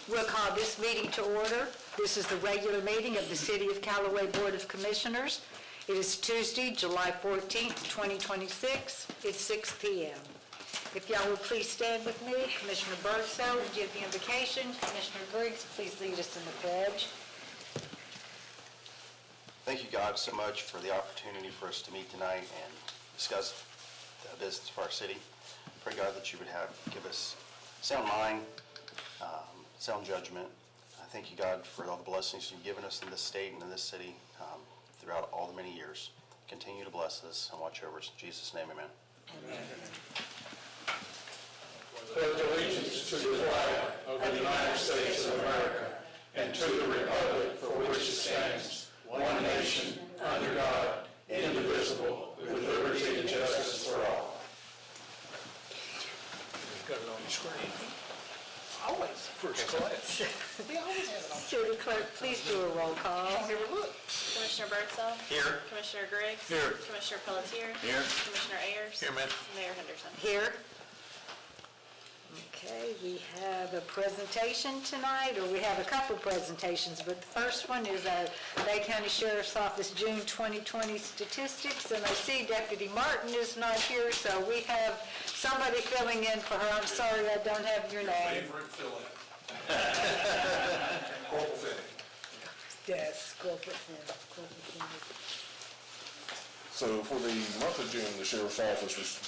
We'll call this meeting to order. This is the regular meeting of the City of Callaway Board of Commissioners. It is Tuesday, July 14th, 2026. It's 6 p.m. If y'all will please stand with me, Commissioner Birdsell will give the invocation. Commissioner Griggs, please lead us in the pledge. Thank you, God, so much for the opportunity for us to meet tonight and discuss the business of our city. Pray, God, that you would give us sound mind, sound judgment. I thank you, God, for all the blessings you've given us in this state and in this city throughout all the many years. Continue to bless us and watch over us. In Jesus' name, amen. Amen. Pledge allegiance to the flag of the United States of America and to the republic for which it stands, one nation, under God, indivisible, with liberty and justice for all. We've got it on the screen. Always. First class. We always have it on. City Clerk, please do a roll call. Commissioner Birdsell. Here. Commissioner Griggs. Here. Commissioner Pelletier. Here. Commissioner Ayers. Here, ma'am. Mayor Henderson. Here. Okay, we have a presentation tonight, or we have a couple presentations, but the first one is our Bay County Sheriff's Office June 2020 statistics, and I see Deputy Martin is not here, so we have somebody filling in for her. I'm sorry I don't have your name. Favorite fill-in. Corporal Finney. Yes, Corporate Finn. So for the month of June, the Sheriff's Office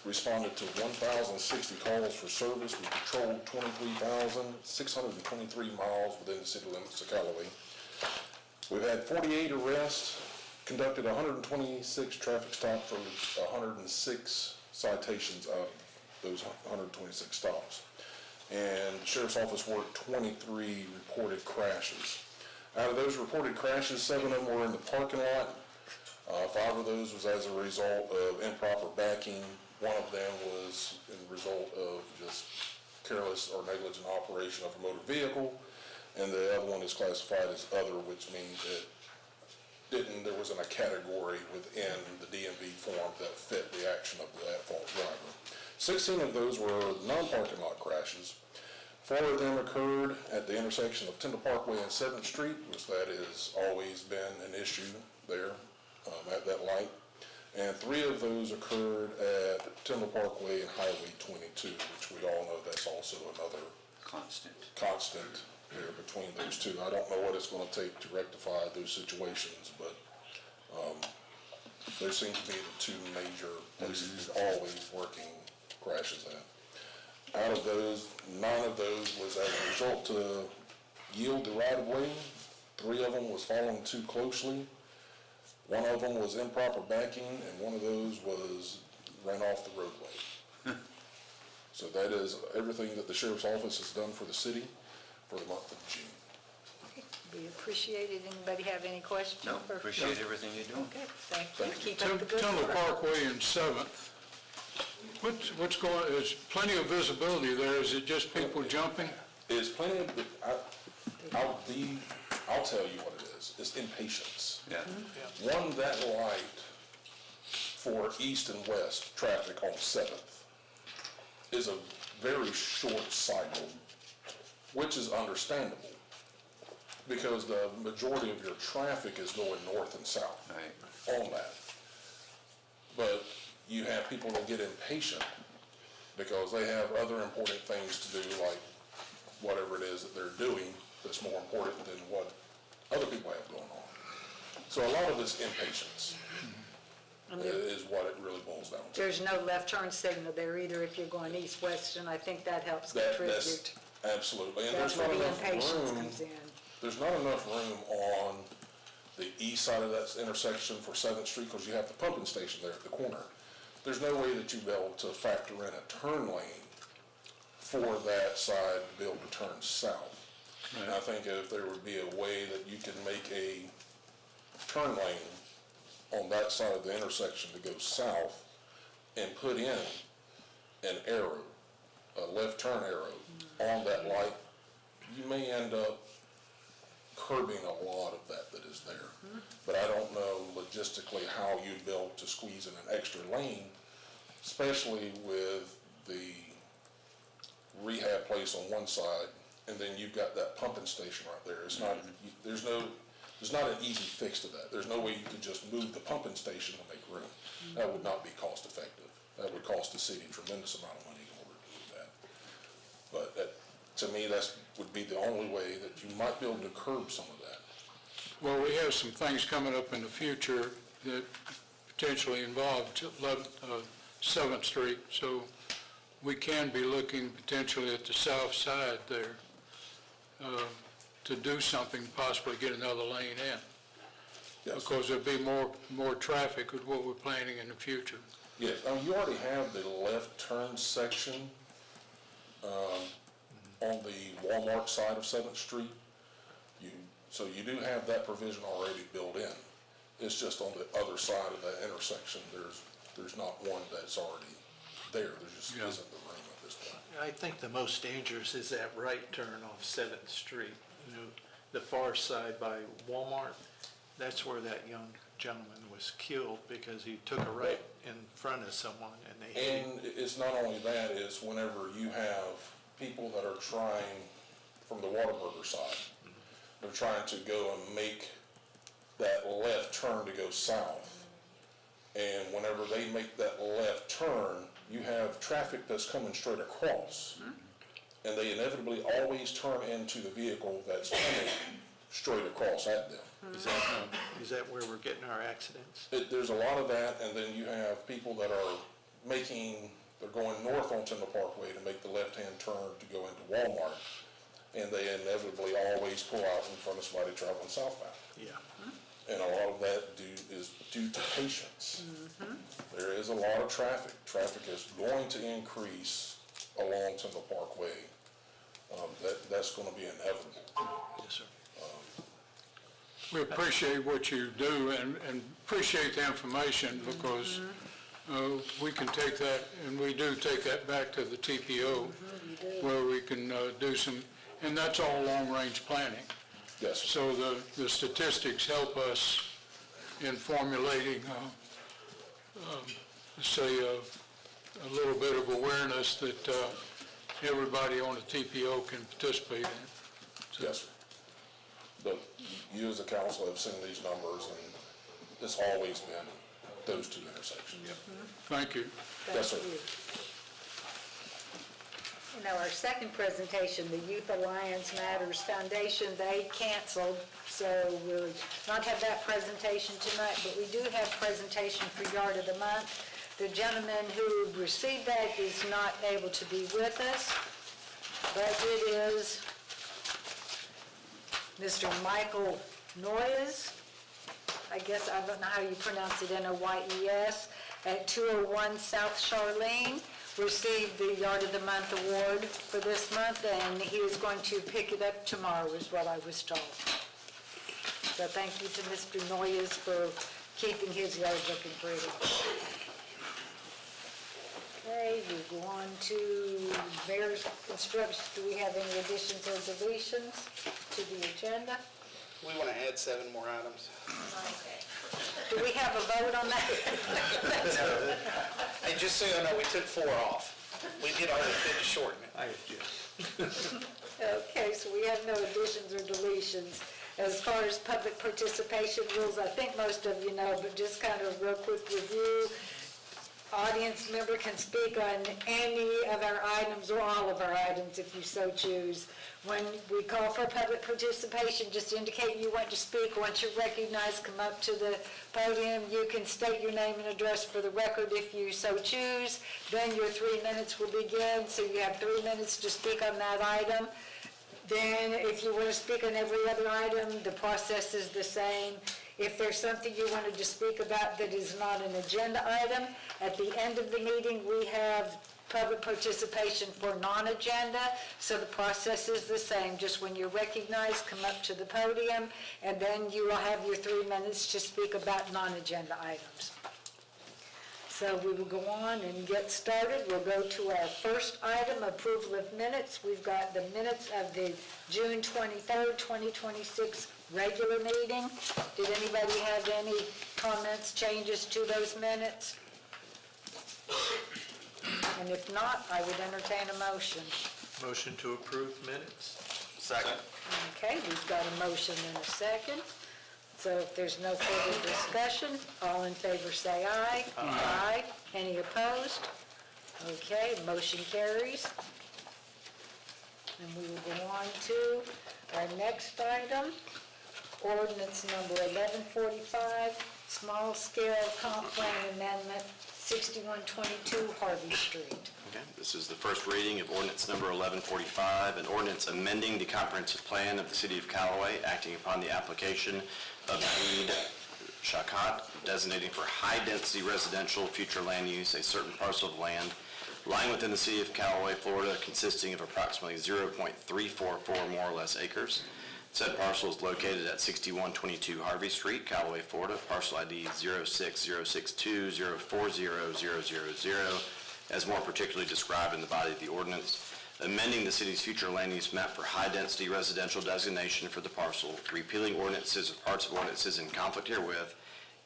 responded to 1,060 calls for service. We patrolled 23,623 miles within the city limits of Callaway. We've had 48 arrests, conducted 126 traffic stops for 106 citations out of those 126 stops. And the Sheriff's Office worked 23 reported crashes. Out of those reported crashes, 7 of them were in the parking lot. 5 of those was as a result of improper backing. 1 of them was in the result of just careless or negligent operation of a motor vehicle. And the other one is classified as other, which means it there wasn't a category within the DMV form that fit the action of the at-fault driver. 16 of those were non-parking lot crashes. 4 of them occurred at the intersection of Tyndall Parkway and 7th Street, which that has always been an issue there at that light. And 3 of those occurred at Tyndall Parkway and Highway 22, which we all know that's also another constant there between those two. I don't know what it's going to take to rectify those situations, but there seem to be the 2 major places always working crashes at. Out of those, 9 of those was as a result to yield the right-of-way. 3 of them was following too closely. 1 of them was improper backing, and 1 of those was ran off the roadway. So that is everything that the Sheriff's Office has done for the city for the month of June. We appreciate it. Anybody have any questions? No, appreciate everything you're doing. Okay, thank you. Keep up the good Tyndall work. Parkway and 7th. What's going, there's plenty of visibility there. Is it just people jumping? It's plenty of, I'll tell you what it is. It's impatience. Yeah. One, that light for east and west traffic on 7th is a very short cycle, which is understandable because the majority of your traffic is going north and south on that. But you have people that get impatient because they have other important things to do, like whatever it is that they're doing that's more important than what other people have going on. So a lot of it's impatience is what it really boils down to. There's no left turn signal there either if you're going east-west, and I think that helps contribute. That's absolutely. And That's there's where not the enough impatience room. comes in. There's not enough room on the east side of that intersection for 7th Street because you have the pumping station there at the corner. There's no way that you'd be able to factor in a turn lane for that side to be able to turn south. And I think if there would be a way that you can make a turn lane on that side of the intersection to go south and put in an arrow, a left turn arrow on that light, you may end up curbing a lot of that is there. But I don't know logistically how you'd be able to squeeze in an extra lane, especially with the rehab place on one side and then you've got that pumping station right there. It's not, there's not an easy fix to that. There's no way you could just move the pumping station to make room. That would not be cost effective. That would cost the city a tremendous amount of money in order to do that. But that, to me, that's, would be the only way that you might be able to curb some of that. Well, we have some things coming up in the future that potentially involve 7th Street, so we can be looking potentially at the south side there to do something, possibly get another lane in. Yes. Because there'll be more traffic with what we're planning in the future. Yes, you already have the left turn section on the Walmart side of 7th Street. So you do have that provision already built in. It's just on the other side of that intersection, there's not one that's already there. There just Yeah. isn't the room at this point. I think the most dangerous is that right turn off 7th Street. You know, the far side by Walmart, that's where that young gentleman was killed because he took a right in front of someone and they hit him. And it's not only that, it's whenever you have people that are trying, from the Whataburger side, they're trying to go and make that left turn to go south. And whenever they make that left turn, you have traffic that's coming straight across. And they inevitably always turn into the vehicle that's coming straight across at them. Is that where we're getting our accidents? There's a lot of that, and then you have people that are they're going north on Tyndall Parkway to make the left-hand turn to go into Walmart, and they inevitably always pull out in front of somebody traveling southbound. Yeah. And a lot of that is due to patience. There is a lot of traffic. Traffic is going to increase along Tyndall Parkway. That's going to be inevitable. Yes, sir. We appreciate what you do and appreciate the information because we can take that, and we do take that back to the TPO where we can do some, and that's all long-range planning. Yes, sir. So the statistics help us in formulating, say, a little bit of awareness that everybody on the TPO can participate in. Yes, sir. But you as a council have seen these numbers, and it's always been those two intersections. Thank you. Yes, sir. Thank you. You know, our second presentation, the Youth Alliance Matters Foundation, they canceled, so we'll not have that presentation tonight, but we do have presentation for Yard of the Month. The gentleman who received that is not able to be with us, but it is Mr. Michael Noyes. I guess, I don't know how you pronounce it, N-O-Y-E-S, at 201 South Charlene, received the Yard of the Month award for this month, and he is going to pick it up tomorrow, is what I was told. So thank you to Mr. Noyes for keeping his yard looking pretty. Okay, we go on to mayor's instructions. Do we have any additions or deletions to the agenda? We want to add 7 more items. Do we have a vote on that? Hey, just so you know, we took 4 off. We did our bit to shorten it. I object. Okay, so we have no additions or deletions. As far as public participation rules, I think most of you know, but just kind of real quick review. Audience member can speak on any of our items or all of our items if you so choose. When we call for public participation, just indicate you want to speak. Once you're recognized, come up to the podium. You can state your name and address for the record if you so choose. Then your 3 minutes will begin, so you have 3 minutes to speak on that item. Then if you want to speak on every other item, the process is the same. If there's something you wanted to speak about that is not an agenda item, at the end of the meeting, we have public participation for non-agenda, so the process is the same. Just when you're recognized, come up to the podium, and then you will have your 3 minutes to speak about non-agenda items. So we will go on and get started. We'll go to our first item, approval of minutes. We've got the minutes of the June 23rd, 2026 regular meeting. Did anybody have any comments, changes to those minutes? And if not, I would entertain a motion. Motion to approve minutes? Second. Okay, we've got a motion and a second. So if there's no further discussion, all in favor say aye. Aye. Any opposed? Okay, motion carries. And we will go on to our next item, ordinance number 1145, small-scale comp plan amendment, 6122 Harvey Street. Okay, this is the first reading of ordinance number 1145, an ordinance amending the comprehensive plan of the city of Callaway, acting upon the application of deed Shakat, designating for high-density residential future land use a certain parcel of land lying within the city of Callaway, Florida, consisting of approximately 0.344 more or less acres. Said parcel is located at 6122 Harvey Street, Callaway, Florida, parcel ID 06062040000, as more particularly described in the body of the ordinance, amending the city's future land use map for high-density residential designation for the parcel, repealing ordinances or parts of ordinances in conflict herewith,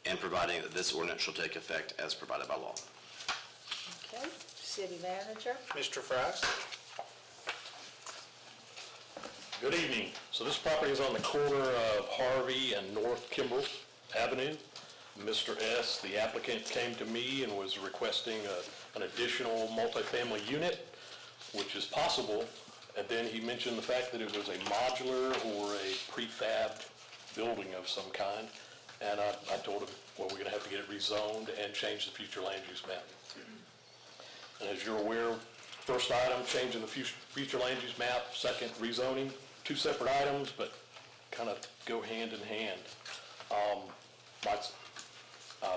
and providing that this ordinance shall take effect as provided by law. Okay, city manager. Mr. Fries? Good evening. So this property is on the corner of Harvey and North Kimball Avenue. Mr. S., the applicant, came to me and was requesting an additional multifamily unit, which is possible, and then he mentioned the fact that it was a modular or a prefabbed building of some kind, and I told him, well, we're gonna have to get it rezoned and change the future land use map. And as you're aware, first item, changing the future land use map, second, rezoning, two separate items, but kind of go hand in hand.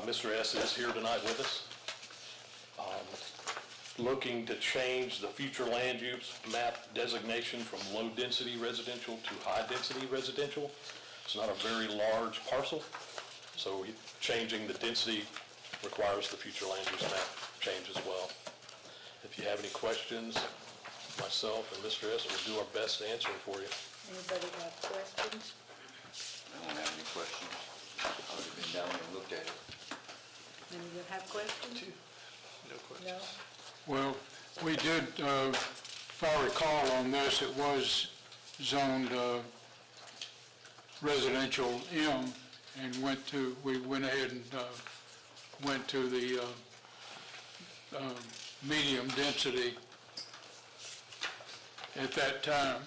Mr. S. is here tonight with us, looking to change the future land use map designation from low-density residential to high-density residential. It's not a very large parcel, so changing the density requires the future land use map change as well. If you have any questions, myself and Mr. S. will do our best to answer them for you. Anybody have questions? I don't have any questions. I've already been down there and looked at it. Anyone have questions? No question. No? Well, we did, if I recall on this, it was zoned residential M, and we went ahead and went to the medium density at that time.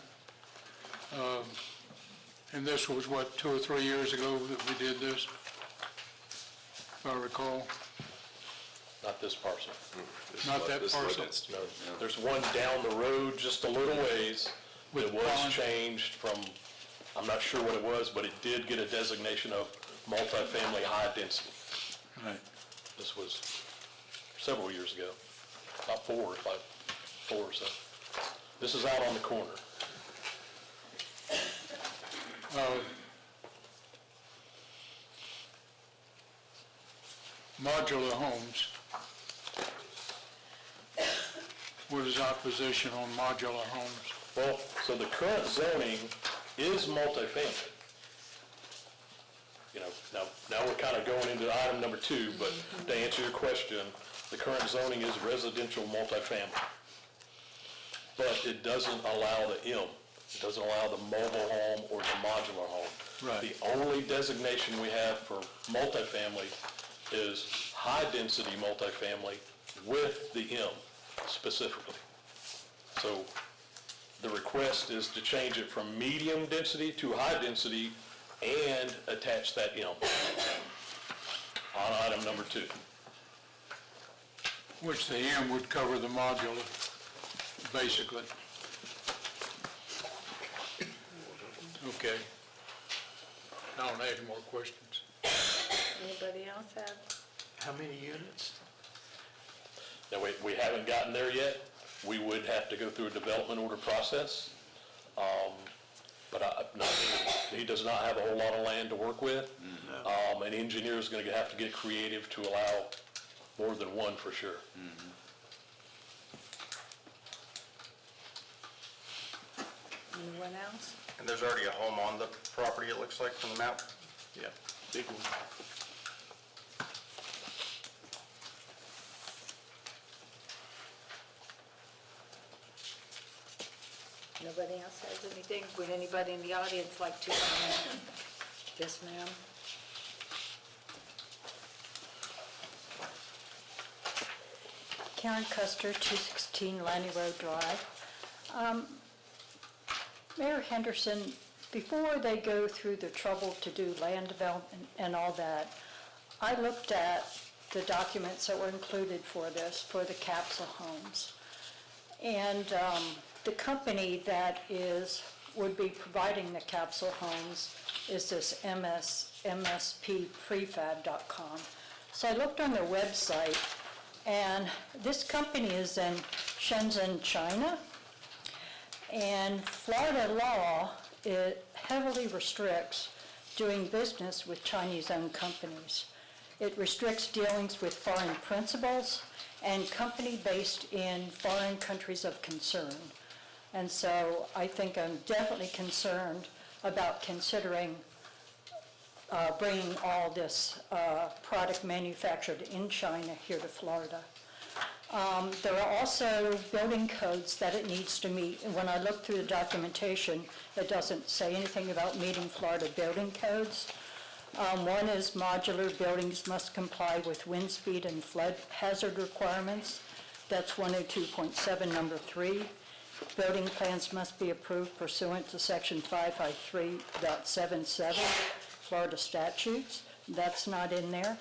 And this was, what, 2 or 3 years ago that we did this, if I recall? Not this parcel. Not that This parcel. ordinance. No, there's one down the road just a little ways that With was pond? changed from, I'm not sure what it was, but it did get a designation of multifamily high density. Right. This was several years ago, about 4 or so. This is out on the corner. Modular homes. What is our position on modular homes? Well, so the current zoning is multifamily. You know, now we're kind of going into item number 2, but to answer your question, the current zoning is residential multifamily. But it doesn't allow the M. It doesn't allow the mobile home or the modular home. Right. The only designation we have for multifamily is high-density multifamily with the M specifically. So the request is to change it from medium density to high density and attach that M on item number 2. Which the M would cover the modular, basically. Okay. I don't have any more questions. Anybody else have? How many units? Now, we haven't gotten there yet. We would have to go through a development order process. But he does not have a whole lot of land to work with. An engineer is going to have to get creative to allow more than one for sure. Anyone else? And there's already a home on the property, it looks like, from the map? Yeah, big one. Nobody else has anything? Would anybody in the audience like to comment? Yes, ma'am. Karen Custer, 216 Lanny Road Drive. Mayor Henderson, before they go through the trouble to do land development and all that, I looked at the documents that were included for this, for the capsule homes. And the company that would be providing the capsule homes is this MSPprefab.com. So I looked on their website, and this company is in Shenzhen, China. And Florida law, it heavily restricts doing business with Chinese-owned companies. It restricts dealings with foreign principals and company based in foreign countries of concern. And so I think I'm definitely concerned about considering bringing all this product manufactured in China here to Florida. There are also building codes that it needs to meet. And when I look through the documentation, it doesn't say anything about meeting Florida building codes. One is modular buildings must comply with wind speed and flood hazard requirements. That's 102.7, number 3. Building plans must be approved pursuant to section 553.77 Florida statutes. That's not in there.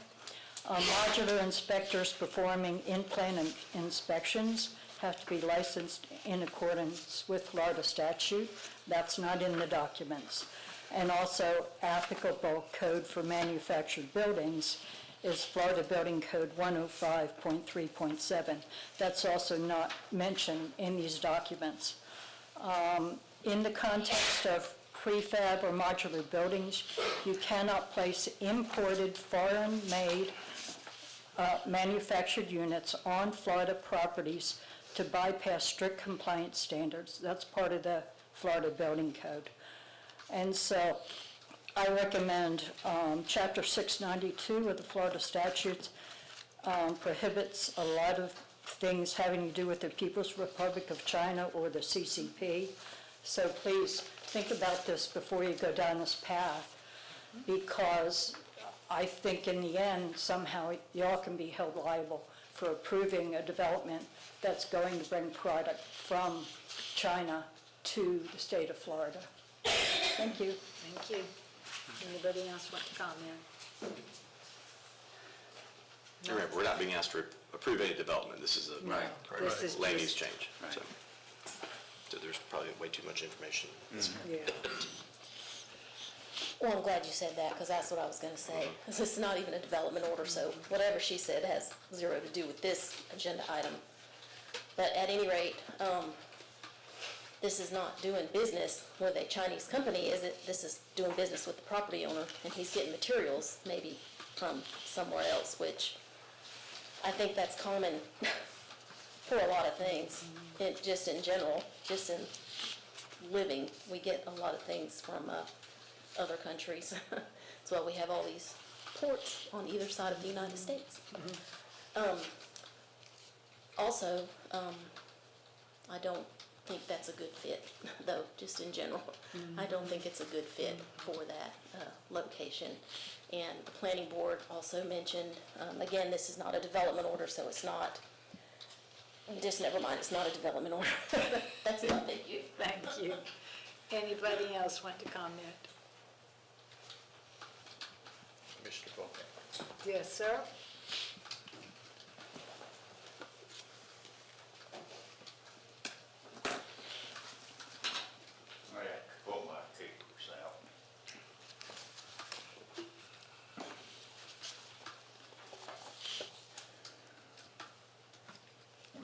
Modular inspectors performing in-plan inspections have to be licensed in accordance with Florida statute. That's not in the documents. And also applicable code for manufactured buildings is Florida Building Code 105.3.7. That's also not mentioned in these documents. In the context of prefab or modular buildings, you cannot place imported foreign-made manufactured units on Florida properties to bypass strict compliance standards. That's part of the Florida Building Code. And so I recommend Chapter 692 of the Florida statutes prohibits a lot of things having to do with the People's Republic of China or the CCP. So please think about this before you go down this path, because I think in the end, somehow y'all can be held liable for approving a development that's going to bring product from China to the state of Florida. Thank you. Thank you. Anybody else want to comment? Remember, we're not being asked to approve any development. This is a This is land just- use change. So there's probably way too much information. Yeah. Well, I'm glad you said that, because that's what I was going to say. This is not even a development order, so whatever she said has zero to do with this agenda item. But at any rate, this is not doing business with a Chinese company, is it? This is doing business with the property owner, and he's getting materials maybe from somewhere else, which I think that's common for a lot of things, just in general, just in living. We get a lot of things from other countries. That's why we have all these ports on either side of the United States. Also, I don't think that's a good fit, though, just in general. I don't think it's a good fit for that location. And the planning board also mentioned, again, this is not a development order, so it's not, just never mind, it's not a development order. That's it, thank you. Thank you. Anybody else want to comment? Commissioner Volker. Yes, sir? I have to pull my papers out.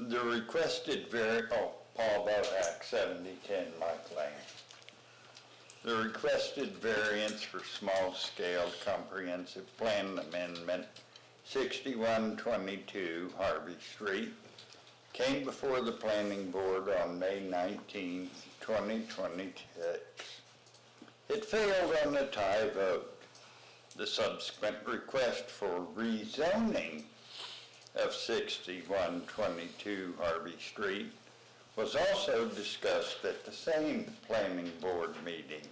The requested Paul Bohack, 7010 Mike Lane. The requested variance for small-scale comprehensive plan amendment 6122 Harvey Street came before the planning board on May 19, 2026. It failed on the tie vote. The subsequent request for rezoning of 6122 Harvey Street was also discussed at the same planning board meeting.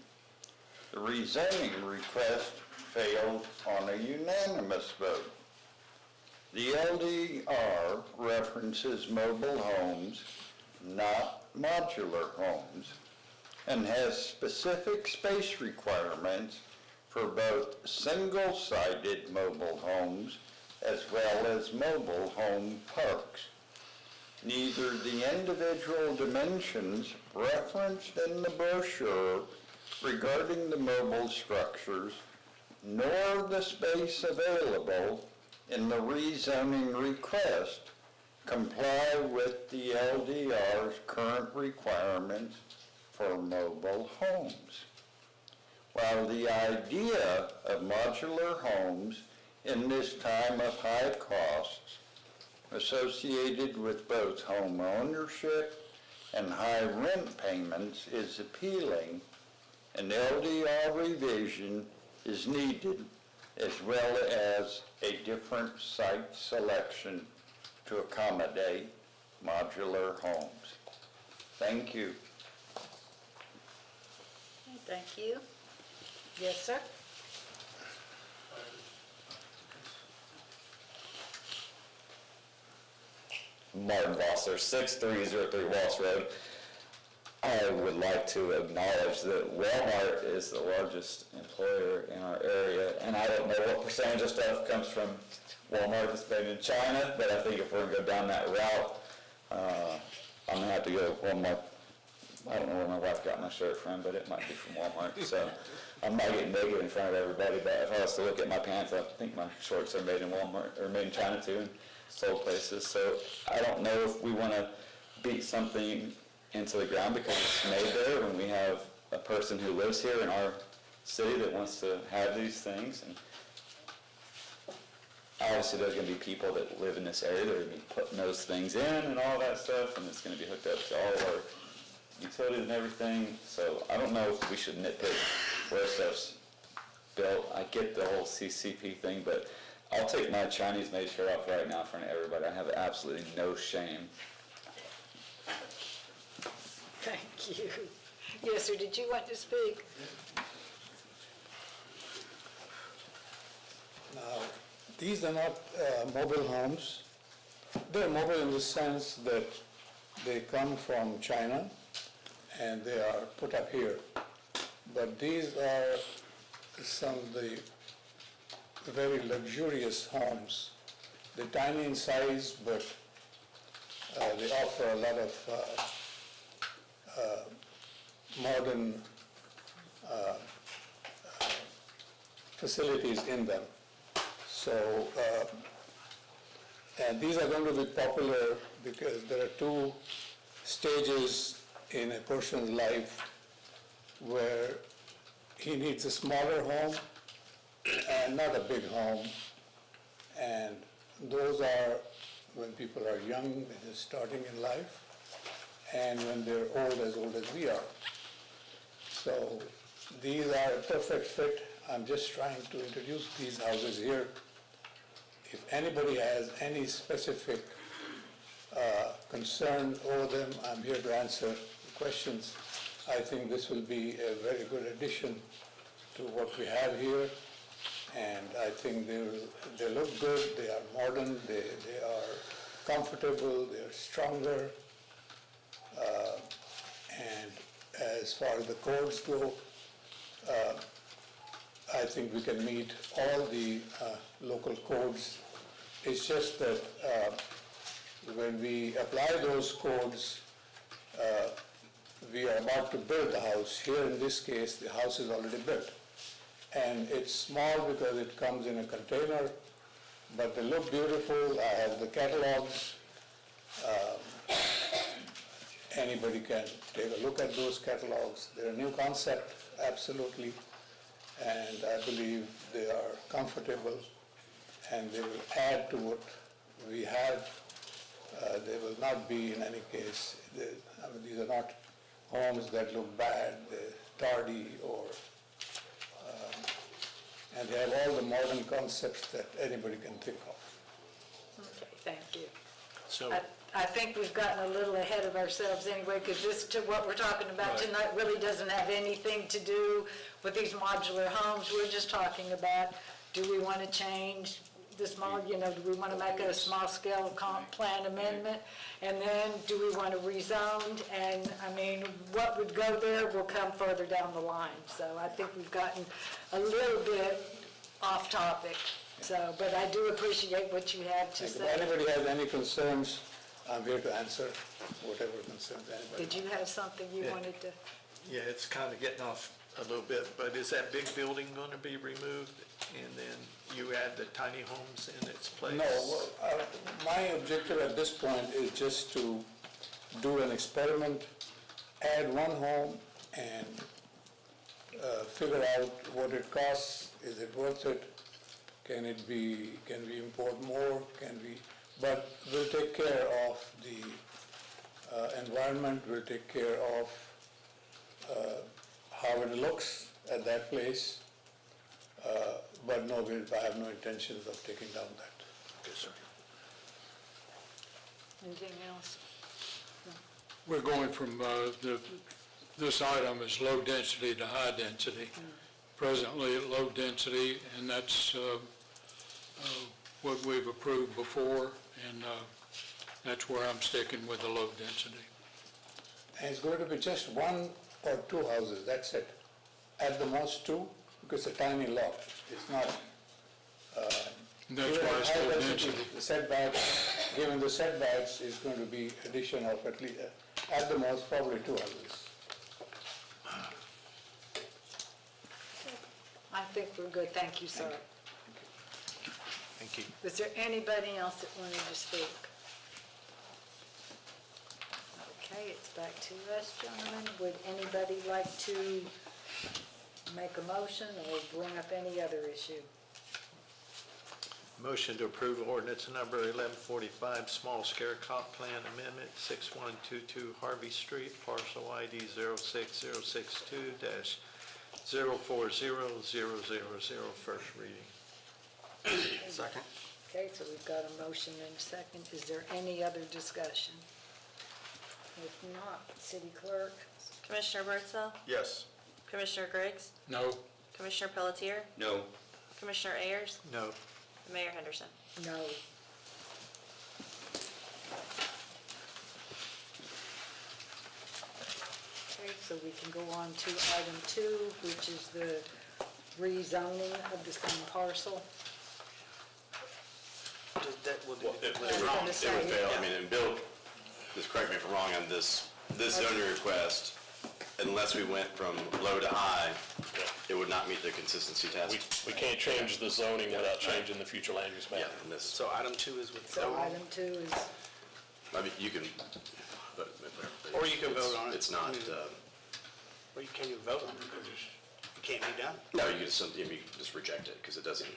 The rezoning request failed on a unanimous vote. The LDR references mobile homes, not modular homes, and has specific space requirements for both single-sided mobile homes as well as mobile home parks. Neither the individual dimensions referenced in the brochure regarding the mobile structures, nor the space available in the rezoning request comply with the LDR's current requirements for mobile homes. While the idea of modular homes in this time of high costs associated with both home ownership and high rent payments is appealing, an LDR revision is needed, as well as a different site selection to accommodate modular homes. Thank you. Thank you. Yes, sir? Martin Vossler, 6303 Wallace Road. I would like to acknowledge that Walmart is the largest employer in our area, and I don't know what percentage of stuff comes from Walmart that's made in China, but I think if we're going to go down that route, I'm going to have to go with Walmart. I don't know where my wife got my shirt from, but it might be from Walmart. So I'm not getting negative in front of everybody, but if I was to look at my pants, I think my shorts are made in Walmart, or made in China too, and sold places. So I don't know if we want to beat something into the ground because it's made there when we have a person who lives here in our city that wants to have these things. And obviously there's going to be people that live in this area that are going to be putting those things in and all that stuff, and it's going to be hooked up to all of our utilities and everything. So I don't know if we should nitpick where stuff's built. I get the whole CCP thing, but I'll take my Chinese-made shirt off right now in front of everybody. I have absolutely no shame. Thank you. Yes, sir, did you want to speak? Now, these are not mobile homes. They're mobile in the sense that they come from China and they are put up here. But these are some of the very luxurious homes. They're tiny in size, but they offer a lot of modern facilities in them. So, and these are going to be popular because there are two stages in a person's life where he needs a smaller home and not a big home. And those are when people are young, they're just starting in life, and when they're old as we are. So these are a perfect fit. I'm just trying to introduce these houses here. If anybody has any specific concern over them, I'm here to answer the questions. I think this will be a very good addition to what we have here. And I think they look good, they are modern, they are comfortable, they are stronger. And as far as the codes go, I think we can meet all the local codes. It's just that when we apply those codes, we are about to build the house. Here in this case, the house is already built. And it's small because it comes in a container, but they look beautiful. I have the catalogs. Anybody can take a look at those catalogs. They're a new concept, absolutely, and I believe they are comfortable and they will add to what we have. They will not be, in any case, these are not homes that look bad, they're tardy, or and they have all the modern concepts that anybody can think of. Okay, thank you. So I think we've gotten a little ahead of ourselves anyway, because what we're talking about Right. tonight really doesn't have anything to do with these modular homes. We're just talking about, do we want to change the small, do we want to make it a small-scale comp plan amendment? And then, do we want to rezone? And, I mean, what would go there will come further down the line. So I think we've gotten a little bit off topic. So, but I do appreciate what you had to If say. anybody has any concerns, I'm here to answer whatever concerns anybody. Did you have something you Yeah. wanted to? Yeah, it's kind of getting off a little bit, but is that big building going to be removed? And then you add the tiny homes in its place? No, my objective at this point is just to do an experiment, add one home and figure out what it costs, is it worth it? Can we import more, but we'll take care of the environment, we'll take care of how it looks at that place. But no, I have no intentions of taking down that. Yes, sir. Anything else? We're going from, this item is low density to high density. Presently at low density, and that's what we've approved before, and that's where I'm sticking with the low density. And it's going to be just one or two houses, that's it. At the most two, because it's a tiny lot. It's not. That's why it's low density. The setbacks, given the setbacks, is going to be addition of at least, at the most, probably two houses. I think we're good. Thank you, sir. Thank you. Was there anybody else that wanted to speak? Okay, it's back to us, gentlemen. Would anybody like to make a motion or bring up any other issue? Motion to approve ordinance number 1145, small scale comp plan amendment, 6122 Harvey Street, parcel ID 06062-040000, first reading. Second. Okay, so we've got a motion and a second. Is there any other discussion? If not, City Clerk? Commissioner Birdsell? Yes. Commissioner Griggs? No? Commissioner Pelletier? No. Commissioner Ayers? No. and Mayor Henderson. No. Okay, so we can go on to item 2, which is the rezoning of the same parcel. Well, it was would wrong. It would fail, I mean, and Bill, just correct me if I'm wrong on this zoning request, unless we went from low to high, it would not meet the consistency test. We can't change the zoning without changing the future land use map. Yeah, and this, So item 2 is with So item 2 is, I mean, you can, but. Or you can vote on it. It's not, Or you can't even vote on it because it can't be done. no, you just reject it, because it doesn't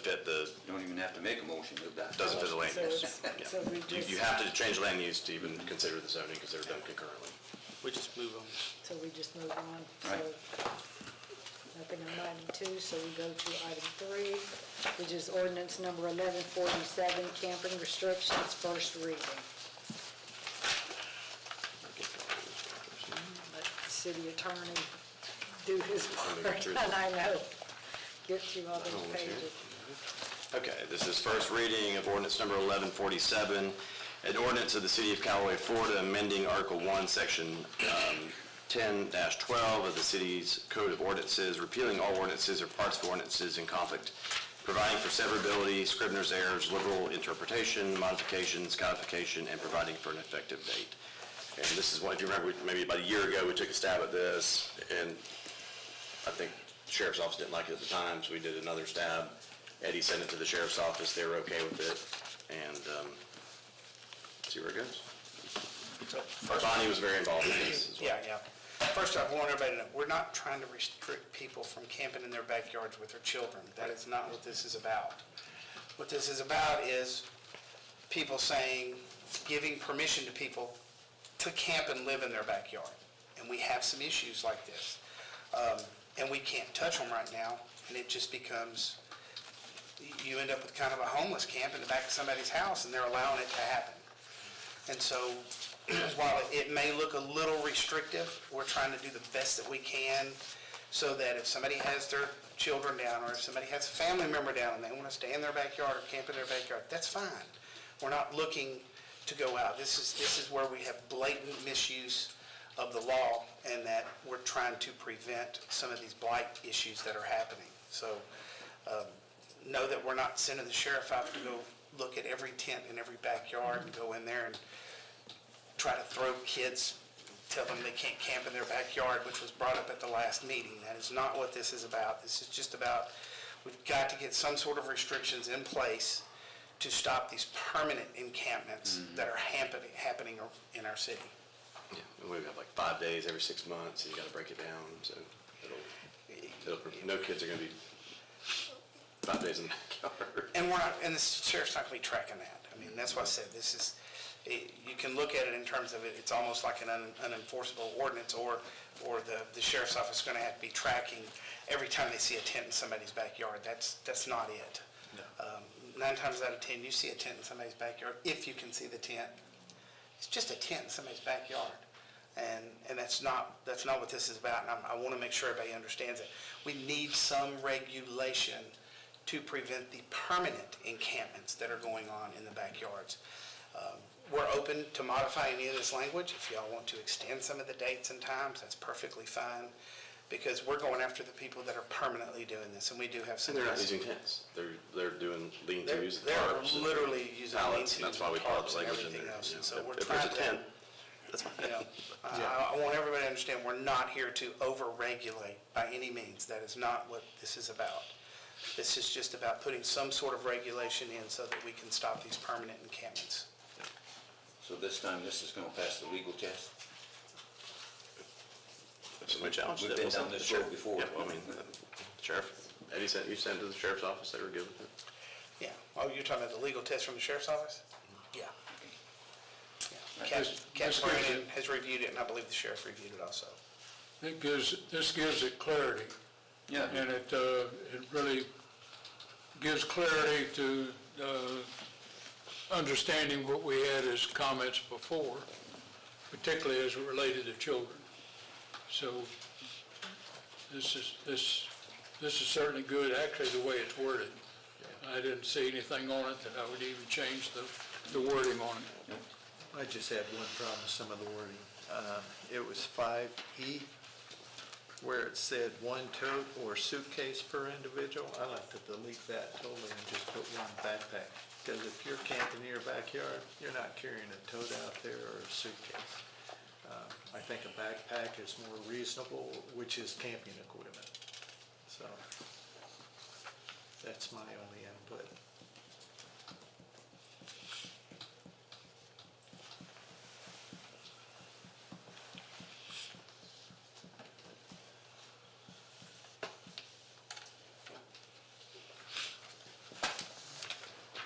fit the, Don't even have to make a motion with that. doesn't fit the land so use. it's, Yeah. so we just, You have to change land use to even consider the zoning, because they're done concurrently. We just move on. so we just move on. Right. So nothing on item 2, so we go to item 3, which is ordinance number 1147, camping restrictions, first reading. Let the city attorney do his part, and I know, get through all those pages. Okay, this is first reading of ordinance number 1147, an ordinance of the City of Callaway, Florida, amending Article 1, Section 10-12 of the city's Code of Ordinances, repealing all ordinances or parts of ordinances in conflict, providing for severability, scrivener's errors, liberal interpretation, modifications, codification, and providing for an effective date. And this is what, if you remember, maybe about a year ago, we took a stab at this, and I think the sheriff's office didn't like it at the time, so we did another stab. Eddie sent it to the sheriff's office, they were okay with it, and see where it goes. Bonnie was very involved in this as well. Yeah. First off, I want everybody to know, we're not trying to restrict people from camping in their backyards with their children. That is not what this is about. What this is about is people saying, giving permission to people to camp and live in their backyard. And we have some issues like this. And we can't touch them right now, and it just becomes, you end up with kind of a homeless camp in the back of somebody's house, and they're allowing it to happen. And so while it may look a little restrictive, we're trying to do the best that we can so that if somebody has their children down, or if somebody has a family member down and they want to stay in their backyard or camp in their backyard, that's fine. We're not looking to go out. This is where we have blatant misuse of the law, and that we're trying to prevent some of these blight issues that are happening. So know that we're not sending the sheriff out to go look at every tent in every backyard and go in there and try to throw kids, tell them they can't camp in their backyard, which was brought up at the last meeting. That is not what this is about. This is just about, we've got to get some sort of restrictions in place to stop these permanent encampments that are happening in our city. Yeah, and we have like 5 days every 6 months, and you gotta break it down, so no kids are gonna be 5 days in the backyard. And we're not, and the sheriff's not gonna be tracking that. I mean, that's why I said this is, you can look at it in terms of it's almost like an unenforceable ordinance, or the sheriff's office is gonna have to be tracking every time they see a tent in somebody's backyard. That's not it. 9 times out of 10, you see a tent in somebody's backyard, if you can see the tent. It's just a tent in somebody's backyard. And that's not what this is about, and I want to make sure everybody understands it. We need some regulation to prevent the permanent encampments that are going on in the backyards. We're open to modify any of this language. If y'all want to extend some of the dates and times, that's perfectly fine, because we're going after the people that are permanently doing this, and we do have some. And they're not using tents, they're doing lean-tos and They're tarps and literally using pallets, and lean-tos that's why we and tarps tarps language and in there. everything else. you And know. so we're If there's a trying to- tent, that's fine. You know, I want everybody to understand, we're not here to over-regulate by any means. That is not what this is about. This is just about putting some sort of regulation in so that we can stop these permanent encampments. So this time, this is gonna pass the legal test? If somebody challenges it. We've been we'll send down it to this the road sheriff. before. Yeah, well, I mean, sheriff, Eddie you sent it to the sheriff's office, they were good with it. Yeah. Oh, you're talking about the legal test from the sheriff's office? Yeah. Captain Brandon has reviewed it, and I believe the sheriff reviewed it also. This gives it clarity. Yeah. And it really gives clarity to understanding what we had as comments before, particularly as it related to children. So this is certainly good, actually, the way it's worded. I didn't see anything on it that I would even change the wording on it. I just had one problem with some of the wording. It was 5E, where it said 1 tote or suitcase per individual. I like to delete that totally and just put 1 backpack. Because if you're camping in your backyard, you're not carrying a tote out there or a suitcase. I think a backpack is more reasonable, which is camping equipment. So that's my only input.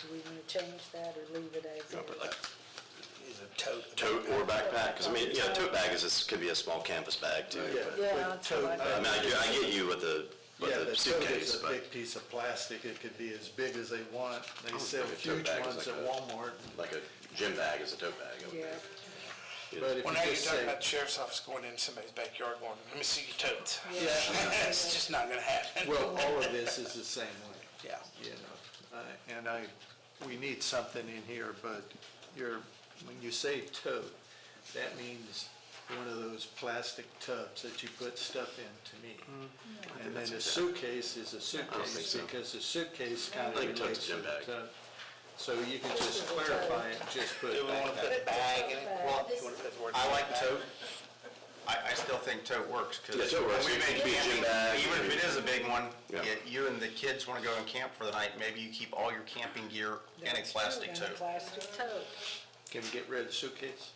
Do we want to change that or leave it as You know, is? but like Is a tote. tote or backpack, because I mean, yeah, a tote bag could be a small canvas bag too. Yeah, that's what I I mean, I get you with the Yeah, the tote suitcase, is a but big piece of plastic. It could be as big as they want. They Oh, sell like a tote huge bag is ones like at a- Walmart. like a gym bag is a tote bag. Okay. Yeah. But if Well, you now you're just talking say, about the sheriff's office going into somebody's backyard going, let me see your totes. Yeah. It's just not gonna happen. well, all of this is the same way. Yeah. You know, and we need something in here, but when you say tote, that means one of those plastic tubs that you put stuff in, to me. And then a suitcase is a suitcase, so. because a suitcase kind of I think a relates tote's a to gym the bag. tub. So you can just clarify it, and just put Do we wanna backpack. put bag in it? Well, You wanna put the word I like bag? tote. I still think tote works, because Yeah, tote works. when we It make could be a gym camping, bag. even if it is a big one, Yeah. you and the kids want to go and camp for the night, maybe you keep all your camping gear in a That's plastic true, in a tote. plastic tote. Can we get rid of the suitcase?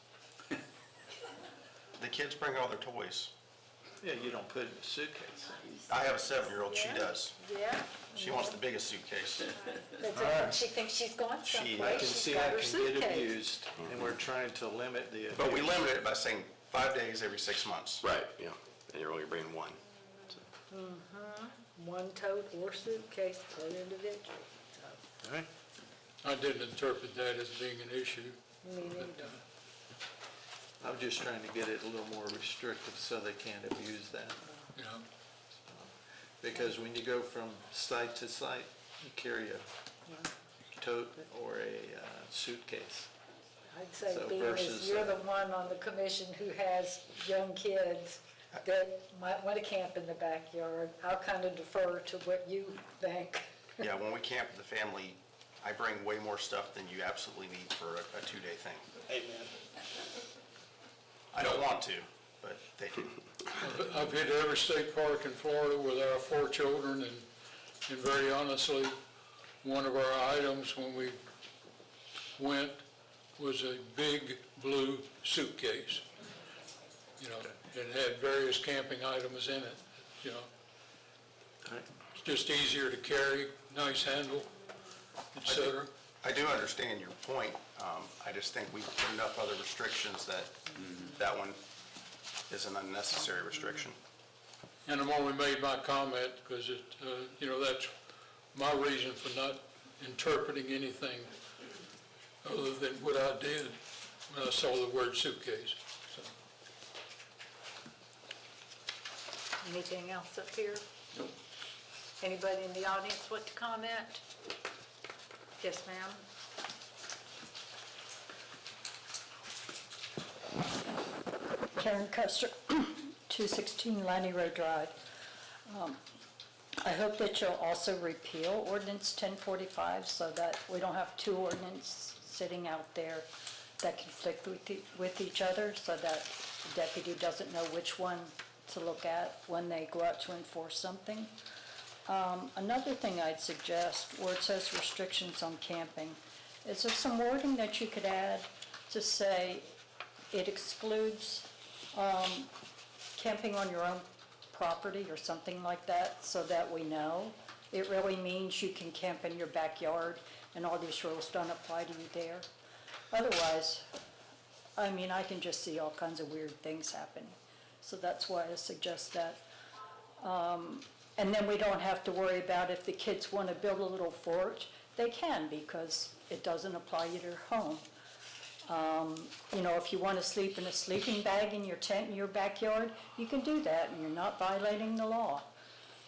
The kids bring all their toys. Yeah, you don't put it in a suitcase. I have a 7-year-old, she does. Yeah. She wants the biggest suitcase. That's it. She thinks she's gone I someplace, can she's see got that her can get suitcase. abused, and we're trying to limit the abuse. But we limit it by saying 5 days every 6 months. Right, yeah, and you're only bringing 1. One tote or suitcase per individual. So, All right. I didn't interpret that as being an issue. me neither. I'm just trying to get it a little more restrictive so they can't abuse that. You know, Because when you go from site to site, you carry a tote or a suitcase. I'd say, So being as versus, you're the one on the commission who has young kids that might want to camp in the backyard, I'll kind of defer to what you think. Yeah, when we camp with the family, I bring way more stuff than you absolutely need for a two-day thing. Amen. I don't want to, but they do. I've hit every state park in Florida with our 4 children, and very honestly, one of our items when we went was a big blue suitcase. You know, it had various camping items in it, you know. It's just easier to carry, nice handle, et cetera. I do understand your point. I just think we put enough other restrictions that that one is an unnecessary restriction. And I've only made my comment because it, you know, that's my reason for not interpreting anything other than what I did when I saw the word suitcase. So, Anything else up here? Nope. Anybody in the audience want to comment? Yes, ma'am? Karen Custer, 216 Lanny Road Drive. I hope that you'll also repeal ordinance 1045 so that we don't have 2 ordinances sitting out there that conflict with each other, so that the deputy doesn't know which one to look at when they go out to enforce something. Another thing I'd suggest, where it says restrictions on camping, is there some wording that you could add to say it excludes camping on your own property or something like that, so that we know? It really means you can camp in your backyard and all these rules don't apply to you there. Otherwise, I mean, I can just see all kinds of weird things happening. So that's why I suggest that. And then we don't have to worry about if the kids want to build a little fort, they can, because it doesn't apply to their home. You know, if you want to sleep in a sleeping bag in your tent in your backyard, you can do that, and you're not violating the law.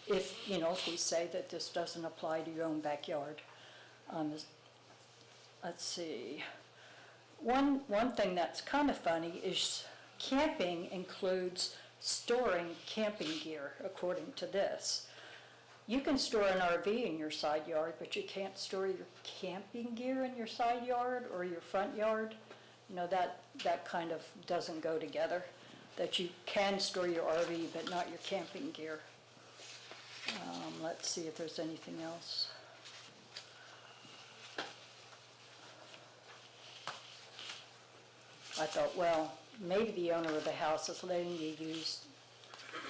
If, you know, if we say that this doesn't apply to your own backyard. Let's see. One thing that's kind of funny is camping includes storing camping gear, according to this. You can store an RV in your side yard, but you can't store your camping gear in your side yard or your front yard. You know, that kind of doesn't go together, that you can store your RV but not your camping gear. Let's see if there's anything else. I thought, well, maybe the owner of the house is letting you use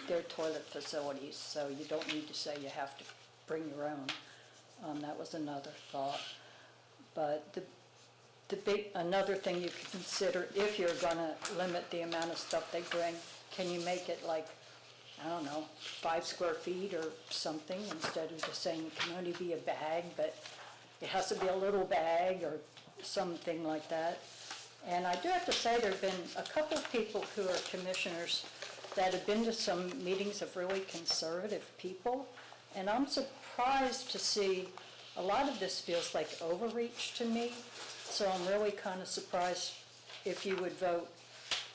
their toilet facilities, so you don't need to say you have to bring your own. That was another thought. But another thing you could consider, if you're gonna limit the amount of stuff they bring, can you make it like, I don't know, 5 square feet or something, instead of just saying it can only be a bag, but it has to be a little bag or something like that. And I do have to say, there have been a couple of people who are commissioners that have been to some meetings of really conservative people, and I'm surprised to see a lot of this feels like overreach to me, so I'm really kind of surprised if you would vote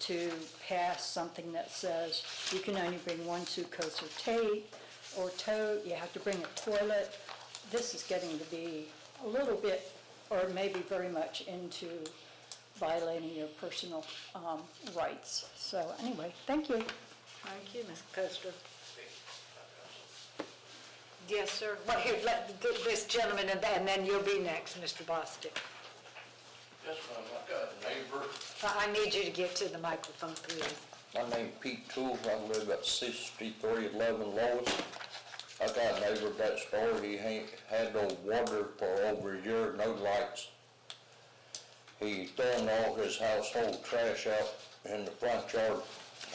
to pass something that says you can only bring 1 suitcase or tote, you have to bring a toilet. This is getting to be a little bit, or maybe very much, into violating your personal rights. So anyway, thank you. Thank you, Ms. Custer. Yes, sir. Well, here, let this gentleman, and then you'll be next, Mr. Bostic. Yes, ma'am, I've got a neighbor. I need you to get to the microphone, please. My name's Pete Toole. I live at 6311 Lois. I got a neighbor next door. He ain't had no water for over a year, no lights. He's throwing all his household trash out in the front yard.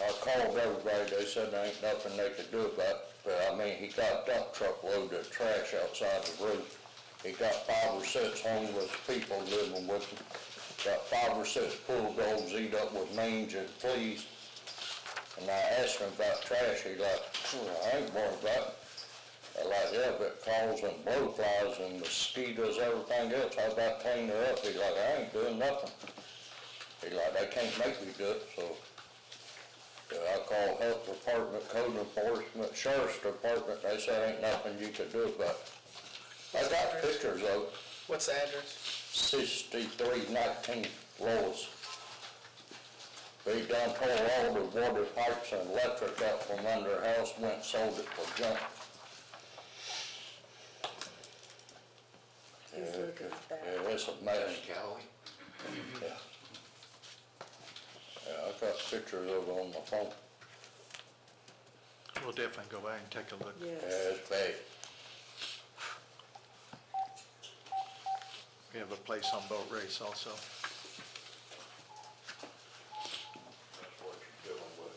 I called everybody. They said there ain't nothing they could do about it. But I mean, he got a dump truck load of trash outside the roof. He got 5 or 6 homeless people living with him. got 5 or 6 pool dogs eat up with mange and fleas. And I asked him about trash, he like, I ain't worried about it. I like, yeah, but it calls and blowflies and mosquitoes, everything else, how about cleaning her up? He's like, I ain't doing nothing. He's like, they can't make me do it, so. I called health department, code enforcement, sheriff's department, they said ain't nothing you could do about it. I got pictures of it. What's the address? 6319 Lois. They done tore all the water pipes and electric up from under her house, went and sold it for junk. He's looking at that. Yeah, it's a mess. Callaway? Yeah. Yeah, I got pictures of it on my phone. We'll definitely go back and take a look. Yeah, Yes. it's bad. We have a place on Boat Race also. That's what you're dealing with.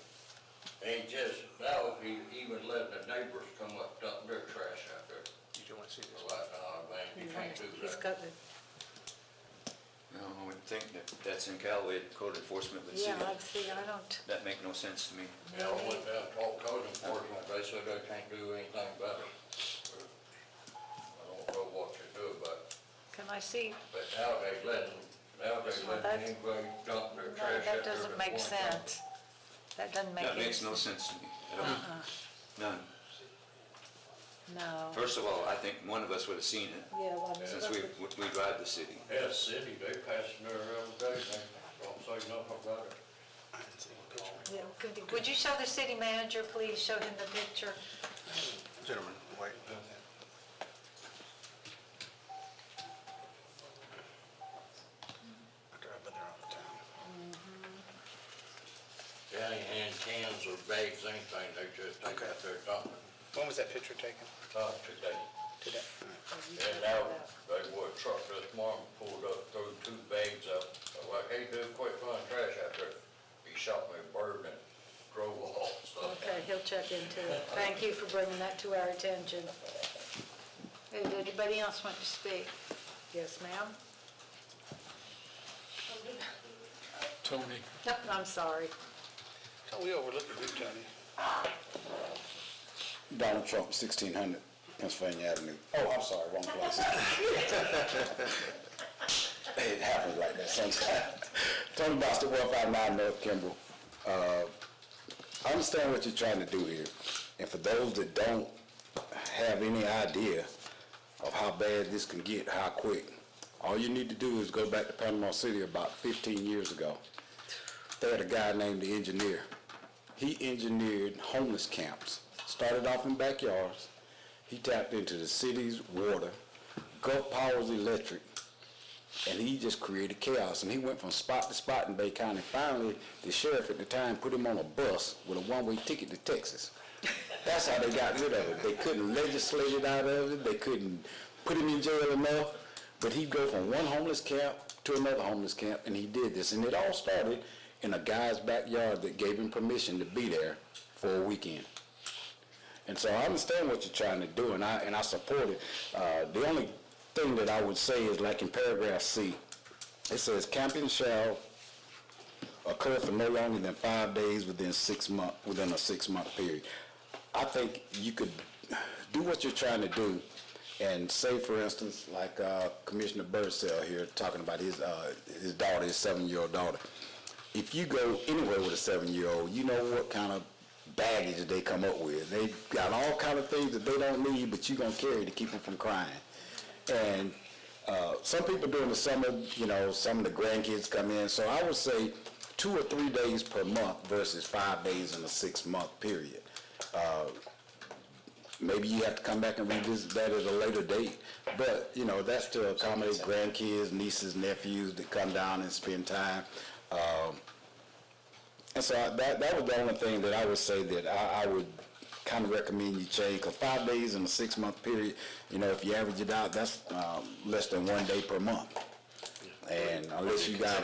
Ain't just, now he even letting the neighbors come up, dump their trash out there. Did you want to see this? Like, man, you can't do He's that. got the, No, I would think that that's in Callaway, code enforcement would see yeah, that. I don't, That make no sense to me. Yeah, I went down and talked code enforcement, they said they can't do anything about it. I don't know what to do about it, can I see? but now they letting that's- anybody dump their No, trash out there. that doesn't make that's one thing. sense. That doesn't make That any makes no sense. sense to me at all. None. No. First of all, I think one of us would have seen it, Yeah, well, since we drive the city. Yeah, city, they passing there every day, they don't say nothing about it. I didn't see a picture. yeah, would you show the city manager, please, show him the picture? Gentlemen, wait. I drive by there all the time. They ain't hand cans or bags, anything, they just take Okay. out their dumping, When was that picture taken? today. Today? And now, they were a truck this morning, pulled up, threw 2 bags up, I'm like, hey, dude, quit throwing trash out there. He shot me a bird and drove off, so. Okay, he'll check into it. Thank you for bringing that to our attention. Did anybody else want to speak? Yes, ma'am? Tony, No, I'm sorry. Oh, we overlooked you, Tony. Donald Trump, 1600 Pennsylvania Avenue. Oh, I'm sorry, wrong place. It happens like that sometimes. Tony Boston, 159 North Kimball. I understand what you're trying to do here. And for those that don't have any idea of how bad this can get, how quick, all you need to do is go back to Panama City about 15 years ago. They had a guy named the Engineer. He engineered homeless camps. Started off in backyards. He tapped into the city's water, Gulf Powers Electric, and he just created chaos. And he went from spot to spot in Bay County. Finally, the sheriff at the time put him on a bus with a one-way ticket to Texas. That's how they got rid of it. They couldn't legislate it out of it. They couldn't put him in jail enough. But he'd go from one homeless camp to another homeless camp, and he did this. And it all started in a guy's backyard that gave him permission to be there for a weekend. And so I understand what you're trying to do, and I support it. The only thing that I would say is, like in paragraph C, it says camping shall occur for no longer than 5 days within a 6-month period. I think you could do what you're trying to do, and say, for instance, like Commissioner Birdsell here talking about his daughter, his 7-year-old daughter. If you go anywhere with a 7-year-old, you know what kind of baggage that they come up with. They got all kind of things that they don't need, but you're going to carry to keep them from crying. And some people during the summer, you know, some of the grandkids come in. So I would say 2 or 3 days per month versus 5 days in a 6-month period. Maybe you have to come back and revisit that at a later date. But, you know, that's to accommodate grandkids, nieces, nephews that come down and spend time. And so that was the only thing that I would say that I would kind of recommend you change. Because 5 days in a 6-month period, you know, if you average it out, that's less than 1 day per month. And unless you got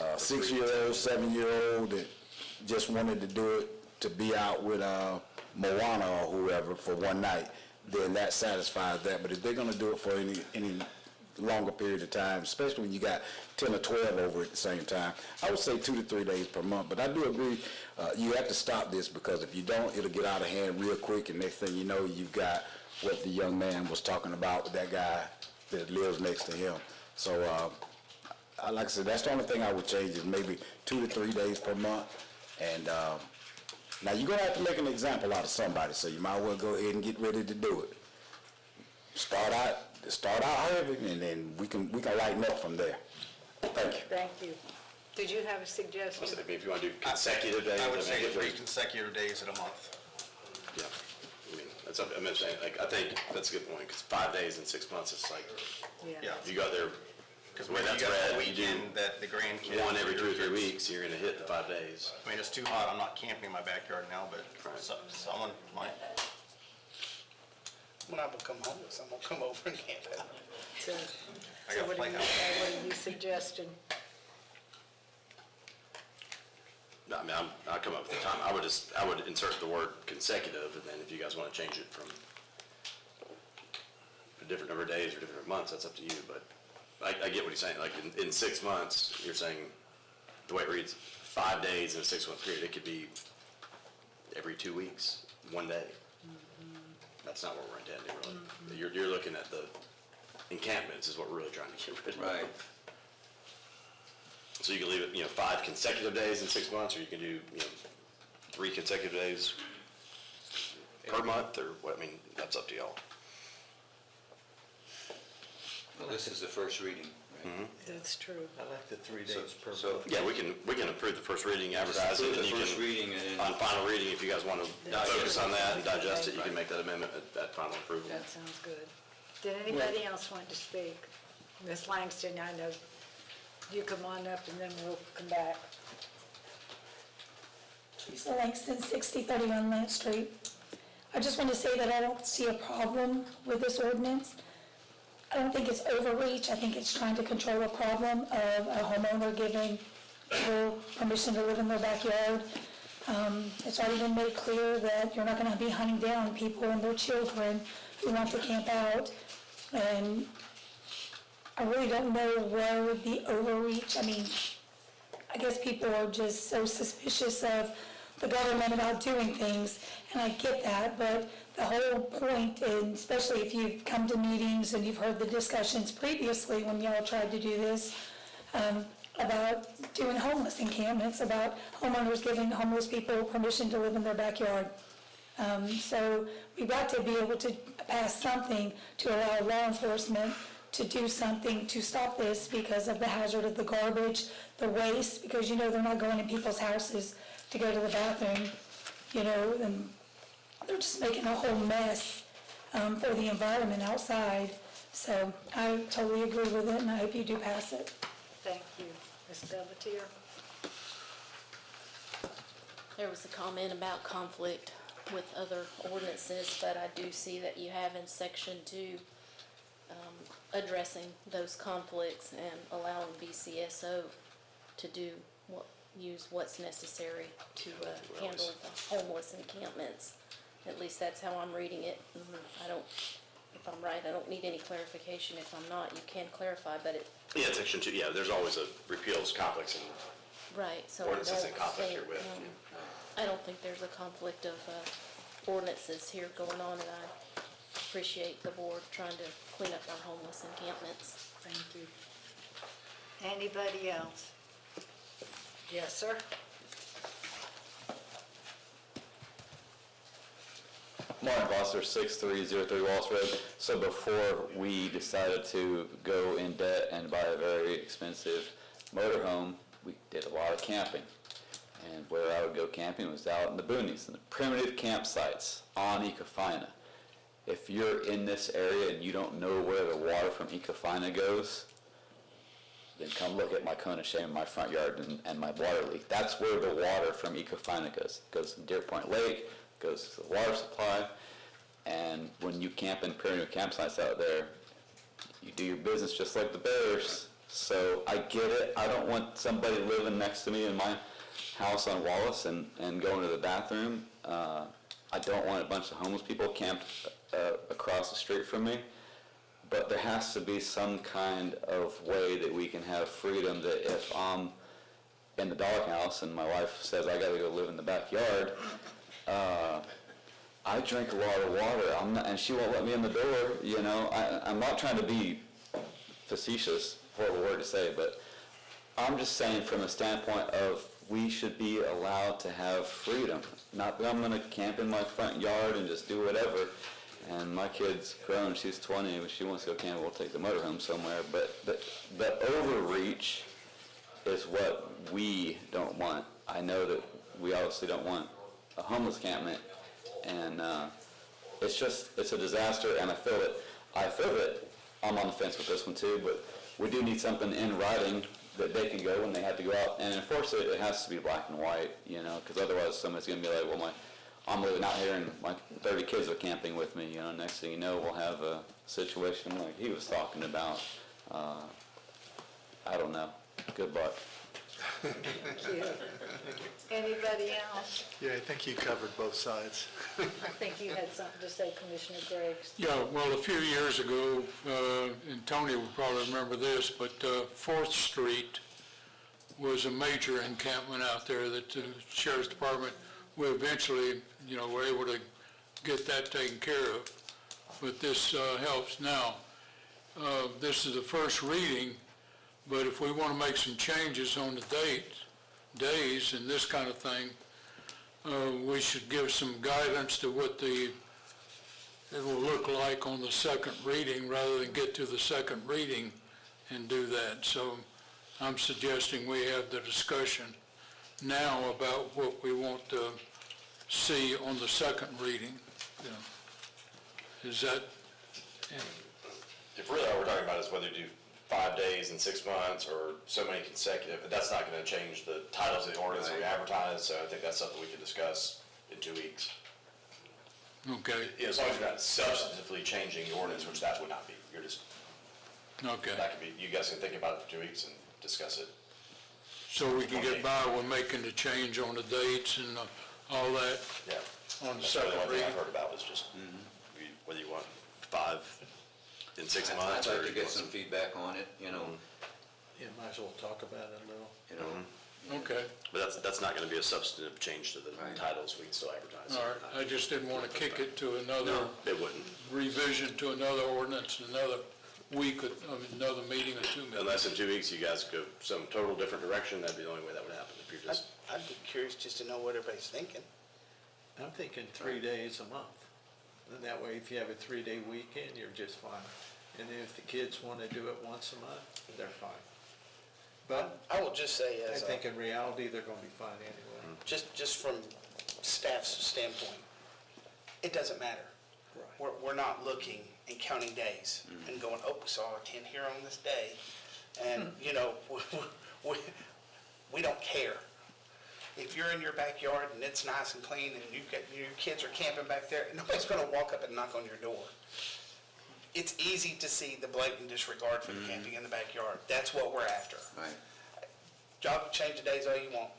a 6-year-old, 7-year-old that just wanted to do it to be out with Moana or whoever for one night, then that satisfies that. But if they're going to do it for any longer period of time, especially when you got 10 or 12 over at the same time. I would say 2 to 3 days per month, but I do agree, you have to stop this, because if you don't, it'll get out of hand real quick, and next thing you know, you've got what the young man was talking about with that guy that lives next to him. So, like I said, that's the only thing I would change, is maybe 2 to 3 days per month. And now you're gonna have to make an example out of somebody, so you might well go ahead and get ready to do it. Start out heavy, and then we can lighten up from there. Thank you. Thank you. Did you have a suggestion? If you want to do consecutive days. I would mean, say if 3 there's- consecutive days in a month. Yeah, I mean, that's, I'm just saying, like, I think that's a good point, because 5 days in 6 months, it's like, Yeah. if you got there, Because the way when you that's got read, a you do weekend that the grandkids. one every 2 or 3 weeks, you're gonna hit the 5 days. I mean, it's too hot, I'm not camping in my backyard now, but someone might. When I become homeless, I'm gonna come over and camp out. So I got what a are you, playhouse. what are you suggesting? No, I mean, I'll come up with the time, I would insert the word consecutive, and then if you guys wanna change it from a different number of days or different months, that's up to you, but I get what he's saying, like, in 6 months, you're saying, the way it reads, 5 days in a 6-month period, it could be every 2 weeks, 1 day. That's not what we're intending, really. You're looking at the encampments is what we're really trying to get rid of. Right. So you can leave it, 5 consecutive days in 6 months, or you can do, 3 consecutive days per month, or what, I mean, that's up to y'all. Well, this is the first reading, right? That's true. I like the 3 days per So, month. Yeah, we can approve the first reading, advertise it, approve and the you first can, reading, and then on final reading, if you guys want to focus on that and digest it, you can make that amendment at final approval. That sounds good. Did anybody else want to speak? Ms. Langston, I know you come on up and then we'll come back. Teresa Langston, 6031 Lance Street. I just want to say that I don't see a problem with this ordinance. I don't think it's overreach. I think it's trying to control a problem of a homeowner giving people permission to live in their backyard. It's already been made clear that you're not going to be hunting down people and their children who want to camp out. And I really don't know where the overreach, I mean, I guess people are just so suspicious of the government about doing things, and I get that, but the whole point, and especially if you've come to meetings and you've heard the discussions previously when y'all tried to do this, about doing homeless encampments, about homeowners giving homeless people permission to live in their backyard. So we've got to be able to pass something to allow law enforcement to do something to stop this because of the hazard of the garbage, the waste, because they're not going in people's houses to go to the bathroom, and they're just making a whole mess for the environment outside. So I totally agree with it, and I hope you do pass it. Thank you. Ms. Belvetier? There was a comment about conflict with other ordinances, but I do see that you have in section 2, addressing those conflicts and allowing BCSO to use what's necessary to handle the homeless encampments. At least that's how I'm reading it. If I'm right, I don't need any clarification. If I'm not, you can clarify, but it. Yeah, section 2, yeah, there's always a repeals conflicts and Right, so ordinances in conflict here with. I don't think there's a conflict of ordinances here going on, and I appreciate the board trying to clean up our homeless encampments. Thank you. Anybody else? Yes, sir? Martin Foster, 6303 Walls Road. So before we decided to go in debt and buy a very expensive motorhome, we did a lot of camping. And where I would go camping was out in the boonies, in the primitive campsites on Ecofina. If you're in this area and you don't know where the water from Ecofina goes, then come look at my cone of shame in my front yard and my water leak. That's where the water from Ecofina goes. It goes to Deer Point Lake, goes to the water supply, and when you camp in primitive campsites out there, you do your business just like the bears. So I get it. I don't want somebody living next to me in my house on Wallace and going to the bathroom. I don't want a bunch of homeless people camped across the street from me. but there has to be some kind of way that we can have freedom, that if I'm in the doghouse and my wife says I gotta go live in the backyard, I drink a lot of water, and she won't let me in the door, you know. I'm not trying to be facetious, horrible word to say, but I'm just saying from a standpoint of we should be allowed to have freedom. Not that I'm going to camp in my front yard and just do whatever. And my kid's grown, she's 20, when she wants to go camp, we'll take the motorhome somewhere. But the overreach is what we don't want. I know that we obviously don't want a homeless campment, and it's a disaster, and I feel that I'm on the fence with this one too, but we do need something in writing that they can go when they have to go out and enforce it. It has to be black and white, you know, because otherwise somebody's going to be like, well, I'm living out here and my 30 kids are camping with me, you know. Next thing you know, we'll have a situation like he was talking about. I don't know. Good luck. Thank you. Anybody else? Yeah, I think you covered both sides. I think you had something to say, Commissioner Griggs. Yeah, well, a few years ago, and Tony will probably remember this, but 4th Street was a major encampment out there that the Sheriff's Department, we eventually, you know, were able to get that taken care of. But this helps now. This is the first reading, but if we want to make some changes on the days and this kind of thing, we should give some guidance to what it will look like on the second reading, rather than get to the second reading and do that. So I'm suggesting we have the discussion now about what we want to see on the second reading. You know. Is that? If really all we're talking about is whether to do 5 days in 6 months or so many consecutive, that's not going to change the titles of the ordinance that we advertise, so I think that's something we can discuss in 2 weeks. Okay. Yeah, as long as you're not substantively changing the ordinance, which that would not be. You're just, Okay. that could be, you guys can think about it for 2 weeks and discuss it. So we can get by with making the change on the dates and all that Yeah. on the That's really second one thing reading? I've heard about was just whether you want 5 in 6 months I'd or like to you get want some feedback on it, you know, Yeah, might as well talk about it a little. you know. Okay, But that's not going to be a substantive change to the titles. We can still advertise. all right. I just didn't want to kick it to another No, it wouldn't. revision to another ordinance, another week, another meeting or 2 meetings. Unless in 2 weeks you guys go some total different direction, that'd be the only way that would happen. If you're just, I'd be curious just to know what everybody's thinking. I'm thinking 3 days a month. And that way, if you have a 3-day weekend, you're just fine. And then if the kids want to do it once a month, they're fine. But I will just say I as think in reality, they're going to be fine anyway. just from staff's standpoint, it doesn't matter. We're not looking and counting days and going, oh, we saw 10 here on this day. And, you know, we don't care. If you're in your backyard and it's nice and clean and your kids are camping back there, nobody's going to walk up and knock on your door. It's easy to see the blatant disregard for the camping in the backyard. That's what we're after. Right. Job to change the days all you want.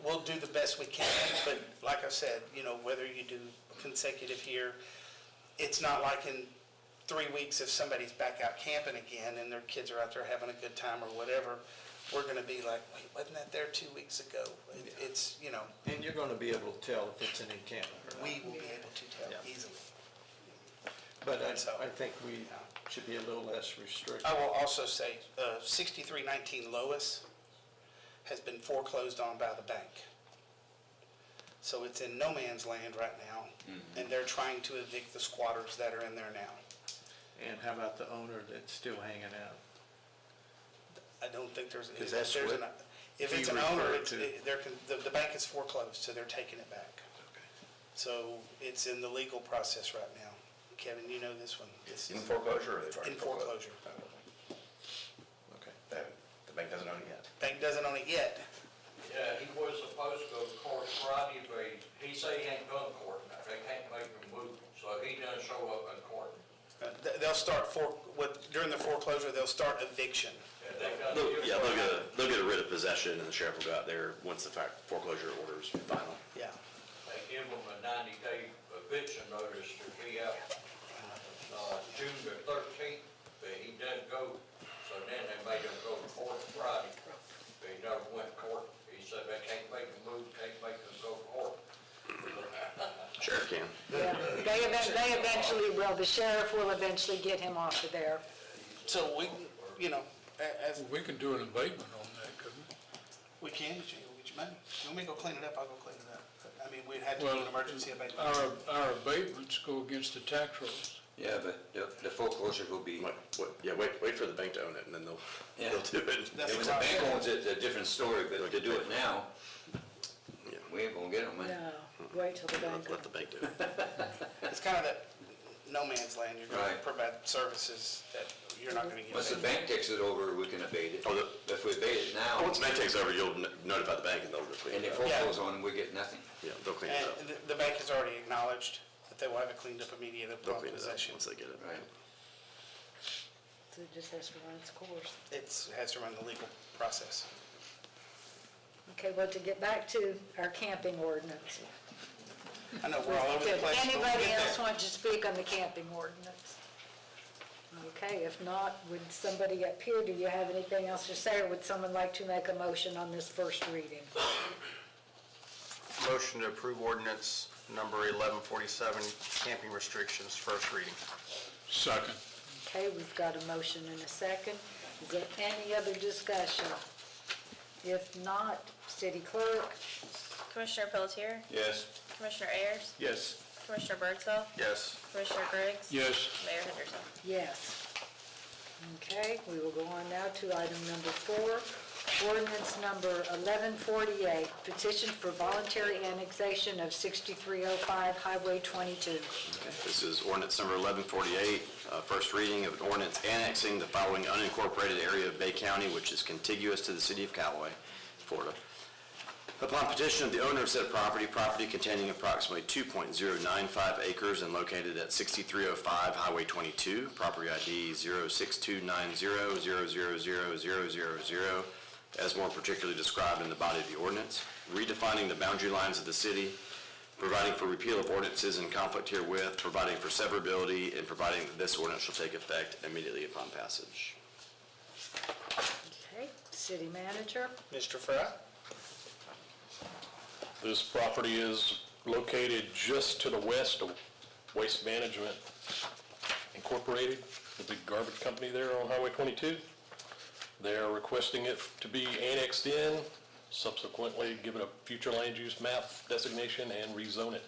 We'll do the best we can, but like I said, you know, whether you do consecutive here, it's not like in 3 weeks if somebody's back out camping again and their kids are out there having a good time or whatever, we're gonna be like, wait, wasn't that there 2 weeks ago? It's, you know. And you're going to be able to tell if it's an encampment or not. We will be able to tell Yeah. easily. But I think we should be a little less restrictive. I will also say, 6319 Lois has been foreclosed on by the bank. So it's in no man's land right now, and they're trying to evict the squatters that are in there now. And how about the owner that's still hanging out? I don't think there's, Because that's what if he it's an owner, referred to. the bank is foreclosed, so they're taking it back. So it's in the legal process right now. Kevin, you know this one. in foreclosure or they've already In foreclosure. Okay. The bank doesn't own it yet. Bank doesn't own it yet. Yeah, he was supposed to go to court Friday, but he said he ain't done court now. They can't make him move, so he doesn't show up in court. They'll start during the foreclosure, they'll start eviction. They'll get a writ of possession and the sheriff will go out there once the foreclosure order is final. Yeah. They give him a 90-day eviction notice to be out sheriff can. Yeah, they eventually will, the sheriff will eventually get him off of there. So we, you know, as, We can do an abatement on that, couldn't we? we can, but you ain't gonna get your money. You want me to go clean it up, I'll go clean it up. But, I mean, we'd have to do an emergency abatement. Our abatements go against the tax rolls. Yeah, but the foreclosure will be, Wait for the bank to own it, and then Yeah. they'll do it. That's when the bank owns it, it's a different story, but to do it now, Yeah. we ain't gonna get no money. No, wait till the bank. Let the bank do it. It's kind of that no man's land. You're gonna Right. provide services that you're not gonna get. Once the paid. bank takes it over, we can abate it. Oh, If we abate it now, Once the bank takes over, you'll notify the bank, and they'll clean and it they up. foreclose on them, we get nothing. Yeah, they'll clean it up. And the bank has already acknowledged that they will have it cleaned up immediately They'll upon clean it up possession. once they get it. Right. So it just has to run its course. It has to run the legal process. Okay, well, to get back to our camping ordinance. I know we're all over the Did place. but we'll anybody get else there. want to speak on the camping ordinance? Okay, if not, would somebody up here, do you have anything else to say, or would someone like to make a motion on this first reading? Motion to approve ordinance number 1147, camping restrictions, first reading. Second. Okay, we've got a motion and a second. Is there any other discussion? If not, city clerk? Commissioner Pelletier? Yes. Commissioner Ayers? Yes. Commissioner Birdsall? Yes. Commissioner Griggs? Yes. Mayor Henderson? Yes. Okay, we will go on now to item number 4, ordinance number 1148, petition for voluntary annexation of 6305 Highway 22. This is ordinance number 1148, first reading of an ordinance annexing the following unincorporated area of Bay County, which is contiguous to the city of Callaway, Florida. Upon petition of the owner of said property containing approximately 2.095 acres and located at 6305 Highway 22, property ID 06290000000, as more particularly described in the body of the ordinance, redefining the boundary lines of the city, providing for repeal of ordinances in conflict herewith, providing for severability, and providing that this ordinance shall take effect immediately upon passage. Okay, city manager? Mr. Fry? This property is located just to the west of Waste Management Incorporated, the big garbage company there on Highway 22. They're requesting it to be annexed in, subsequently given a future land use map designation and rezone it.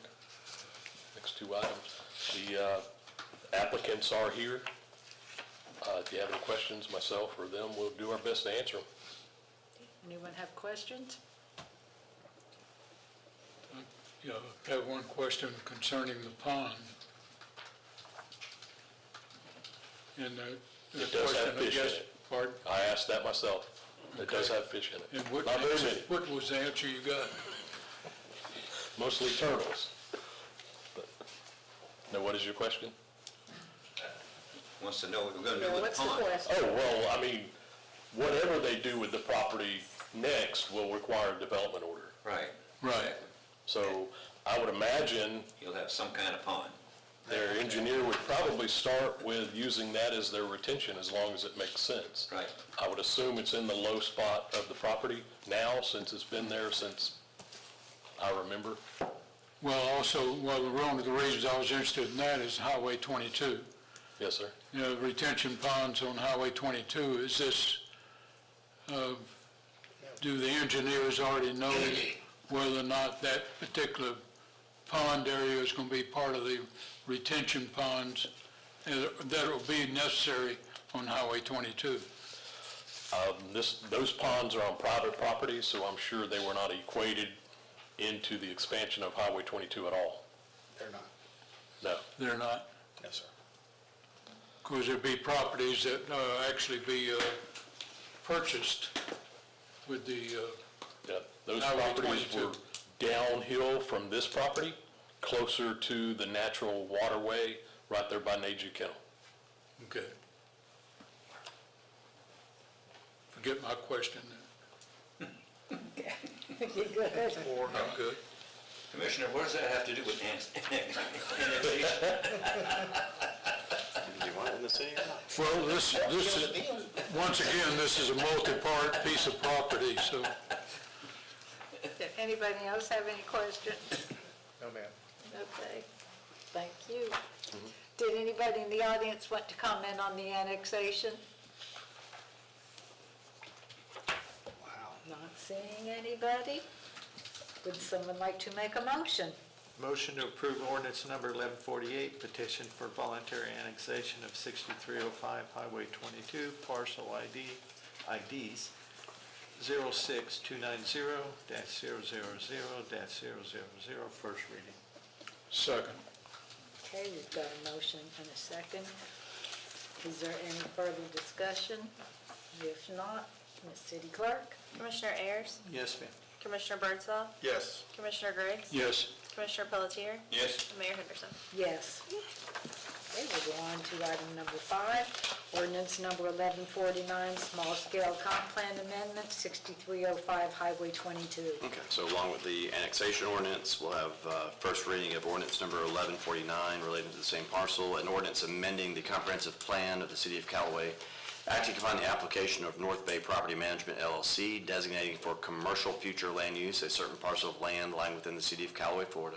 Next two items. The applicants are here. If you have any questions, myself or them, we'll do our best to answer them. Anyone have questions? Yeah, I have one question concerning the pond. And It does have fish in it. Pardon? I asked that myself. It does have fish in it. And what, Not very many, what was the answer you got? mostly turtles. But- Now, what is your question? Wants to know what we're gonna do Yeah, with what's the the pond. question? Oh, well, I mean, whatever they do with the property next will require a development order. Right. Right. So I would imagine He'll have some kind of pond. their engineer would probably start with using that as their retention as long as it makes sense. Right. I would assume it's in the low spot of the property now, since it's been there since I remember. Well, also, well, one of the reasons I was interested in that is Highway 22. Yes, sir. You know, retention ponds on Highway 22, is this, do the engineers already know whether or not that particular pond area is going to be part of the retention ponds that will be necessary on Highway 22? Those ponds are on private property, so I'm sure they were not equated into the expansion of Highway 22 at all. They're not. No. They're not? No, sir. Because there'd be properties that actually be purchased with the, Yeah, those Highway properties 22. were downhill from this property, closer to the natural waterway, right there by Neju Kennel. okay. Forget my question then. Okay, you good? I'm good. Commissioner, what does that have to do with annexation? Do you want it in the city or not? Well, this is, once again, this is a multi-part piece of property, so, Did anybody else have any questions? No, ma'am. Okay. Thank you. Did anybody in the audience want to comment on the annexation? Not seeing anybody. Would someone like to make a motion? Motion to approve ordinance number 1148, petition for voluntary annexation of 6305 Highway 22, parcel IDs 06290-000-000, first reading. Second. Okay, we've got a motion and a second. Is there any further discussion? If not, Ms. City Clerk? Commissioner Ayers, Yes, ma'am. Commissioner Birdsall, Yes. Commissioner Griggs, Yes. Commissioner Pelletier, Yes. and Mayor Henderson. Yes. Okay, we'll go on to item number 5, ordinance number 1149, small-scale comp plan amendment, 6305 Highway 22. Okay, so along with the annexation ordinance, we'll have first reading of ordinance number 1149 relating to the same parcel, an ordinance amending the comprehensive plan of the City of Callaway, acting upon the application of North Bay Property Management LLC, designating for commercial future land use a certain parcel of land lying within the City of Callaway, Florida,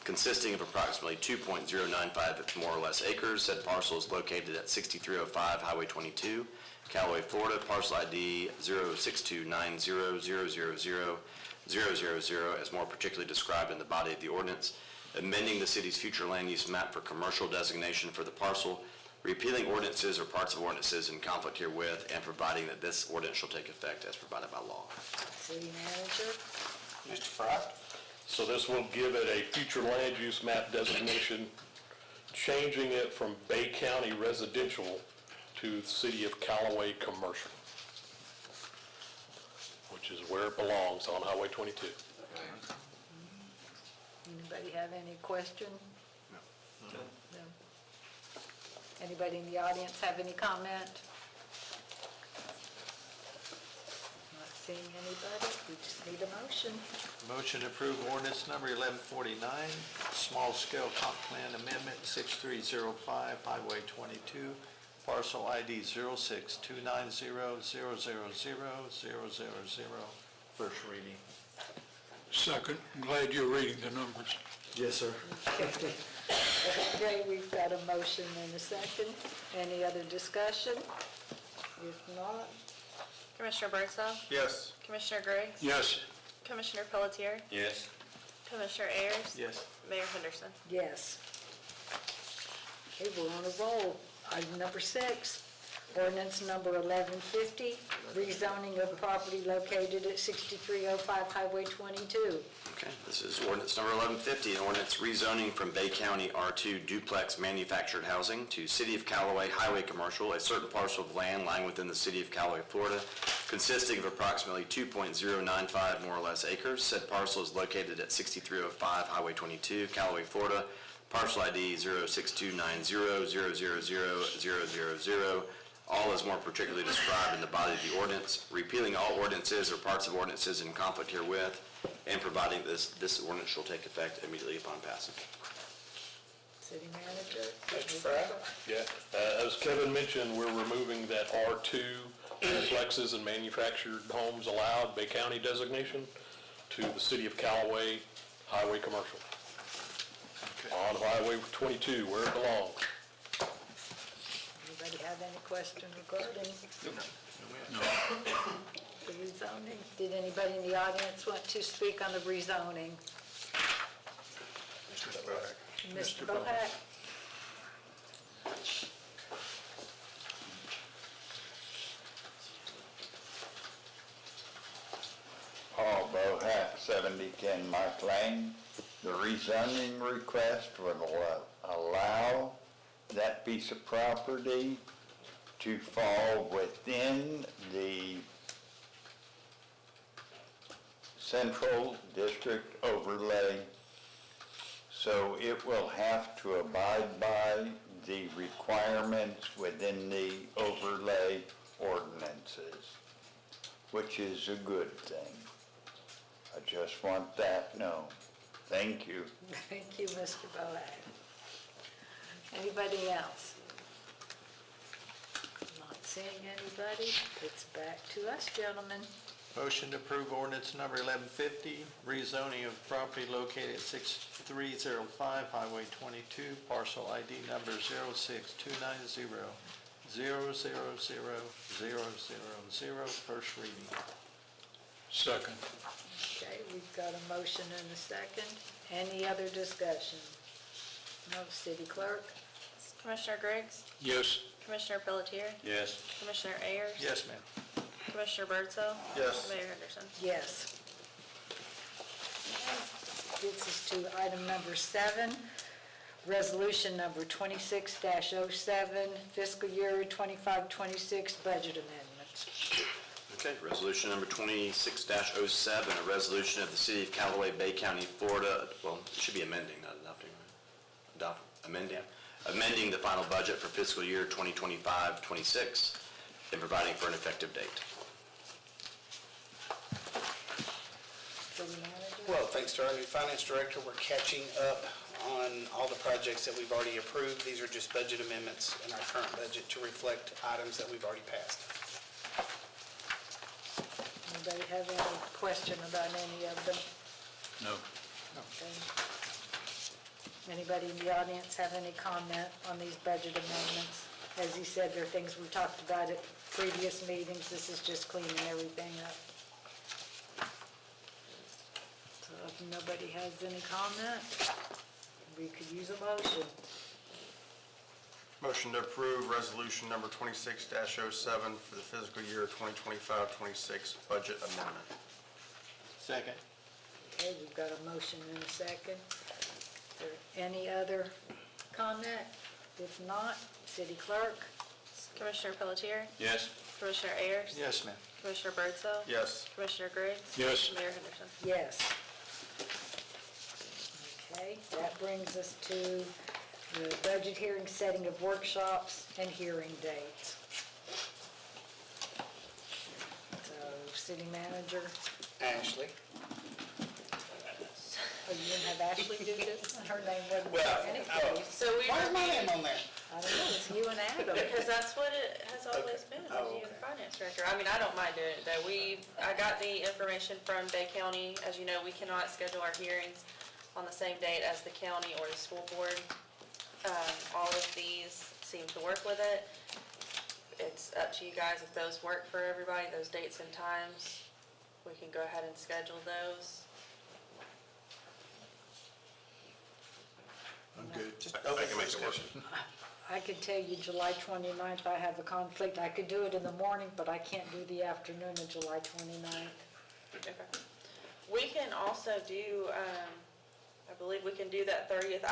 consisting of approximately 2.095 more or less acres. Said parcel is located at 6305 Highway 22, Callaway, Florida, parcel ID 06290000000, as more particularly described in the body of the ordinance, amending the city's future land use map for commercial designation for the parcel, repealing ordinances or parts of ordinances in conflict herewith, and providing that this ordinance shall take effect as provided by law. City Manager? Mr. Fry? So this will give it a future land use map designation, changing it from Bay County residential to the City of Callaway commercial, which is where it belongs, on Highway 22. Anybody have any question? No. Anybody in the audience have any comment? Not seeing anybody, we just need a motion. Motion to approve ordinance number 1149, small-scale comp plan amendment, 6305 Highway 22, parcel ID 06290000000, first reading. Second. I'm glad you're reading the numbers. Yes, sir. Okay, we've got a motion and a second. Any other discussion? If not, Commissioner Birdsall, Yes. Commissioner Griggs, Yes. Commissioner Pelletier, Yes. Commissioner Ayers, Yes. Mayor Henderson. yes. Okay, we're on a roll. Item number 6, ordinance number 1150, rezoning of property located at 6305 Highway 22. Okay, this is ordinance number 1150, an ordinance rezoning from Bay County R2 duplex manufactured housing to City of Callaway highway commercial, a certain parcel of land lying within the City of Callaway, Florida, consisting of approximately 2.095 more or less acres. Said parcel is located at 6305 Highway 22, Callaway, Florida, parcel ID 06290000000, all as more particularly described in the body of the ordinance, repealing all ordinances or parts of ordinances in conflict herewith, and providing this ordinance shall take effect immediately upon passage. City Manager? Mr. Fry? Yeah, as Kevin mentioned, we're removing that R2 duplexes and manufactured homes allowed Bay County designation to the City of Callaway highway commercial. On Highway 22, where it belongs. Anybody have any question regarding the rezoning? Did anybody in the audience want to speak on the rezoning? Mr. Bohack? Paul Bohack, 7010 Mark Lane. The rezoning request would allow that piece of property to fall within the Central District overlay. So it will have to abide by the requirements within the overlay ordinances, which is a good thing. I just want that known. Thank you. Thank you, Mr. Bohack. Anybody else? Not seeing anybody. It's back to us, gentlemen. Motion to approve ordinance number 1150, rezoning of property located at 6305 Highway 22, parcel ID number 06290000000, first reading. Second. Okay, we've got a motion and a second. Any other discussion? No, city clerk? Commissioner Griggs? Yes. Commissioner Pelletier? Yes. Commissioner Ayers? Yes, ma'am. Commissioner Birdsell? Yes. Mayor Henderson? Yes. This is to item number 7, resolution number 26-07, fiscal year 25-26 budget amendments. Okay, resolution number 26-07, a resolution of the City of Callaway, Bay County, Florida, well, it should be amending, not adopting, amending the final budget for fiscal year 2025-26 and providing for an effective date. City manager? Well, thanks to our new finance director, we're catching up on all the projects that we've already approved. These are just budget amendments in our current budget to reflect items that we've already passed. Anybody have any question about any of them? No. Okay. Anybody in the audience have any comment on these budget amendments? As he said, they're things we talked about at previous meetings. This is just cleaning everything up. So if nobody has any comment, we could use a motion. Motion to approve resolution number 26-07 for the fiscal year 2025-26 budget amendment. Second. Okay, we've got a motion and a second. Is there any other comment? If not, city clerk? Commissioner Pelletier? Yes. Commissioner Ayers? Yes, ma'am. Commissioner Birdsell? Yes. Commissioner Griggs? Yes. Mayor Henderson? Yes. Okay, that brings us to the budget hearing, setting of workshops and hearing dates. So, city manager, Ashley? oh, you didn't have Ashley do this? Her name wasn't Well, on anything. So we Why is my name on there? I don't know, it's you and Adam. Because that's what it has always been, is Oh, you okay. the finance director. I mean, I don't mind doing it though. I got the information from Bay County. As you know, we cannot schedule our hearings on the same date as the county or the school board. All of these seem to work with it. It's up to you guys if those work for everybody, those dates and times. We can go ahead and schedule those. I'm good. I can make it work. I could tell you July 29th, I have a conflict. I could do it in the morning, but I can't do the afternoon of July 29th. Okay. We can also do, I believe we can do that 30th.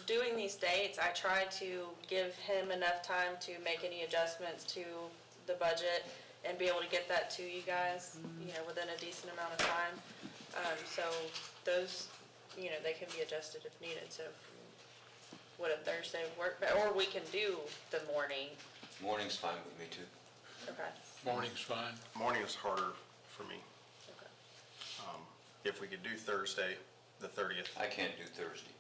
Doing these dates, I tried to give him enough time to make any adjustments to the budget and be able to get that to you guys, within a decent amount of time. So those, they can be adjusted if needed, so would a Thursday work? Or we can do the morning. Morning's fine with me too. Okay. Morning's fine. Morning is harder for me. Okay. If we could do Thursday, the 30th. I can't do Thursday.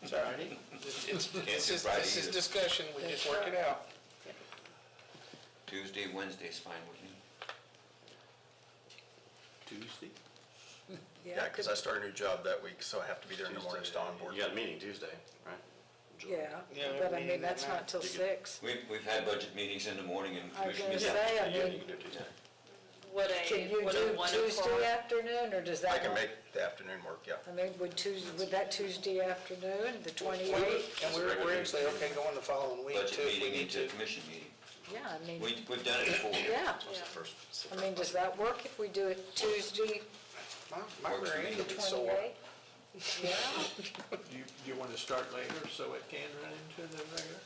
It's all righty. It's do just, Friday this is either. discussion, we just work it out. Tuesday, Wednesday's fine with me. Tuesday? Yeah, because I start a new job that week, so I have to be there in the mornings to onboard. You got a meeting Tuesday, right? Yeah, Yeah, but I meeting mean, that that's night. not till 6. We've had budget meetings in the morning and I was commission gonna meetings. say, I Yeah, you mean, can do Tuesday. Would can you would do a 1 Tuesday o'clock? afternoon, or does that? I can work? make the afternoon work, yeah. I mean, would that Tuesday afternoon, the 28th? And we're usually okay going the following week Budget too, if we meeting need into to. commission meeting. Yeah, I mean, We've done it before. yeah. What's the first? I mean, does that work if we do it Tuesday, My Works for rear me. end the is sore. 28th? Yeah, You want to start later so it can run into the regular?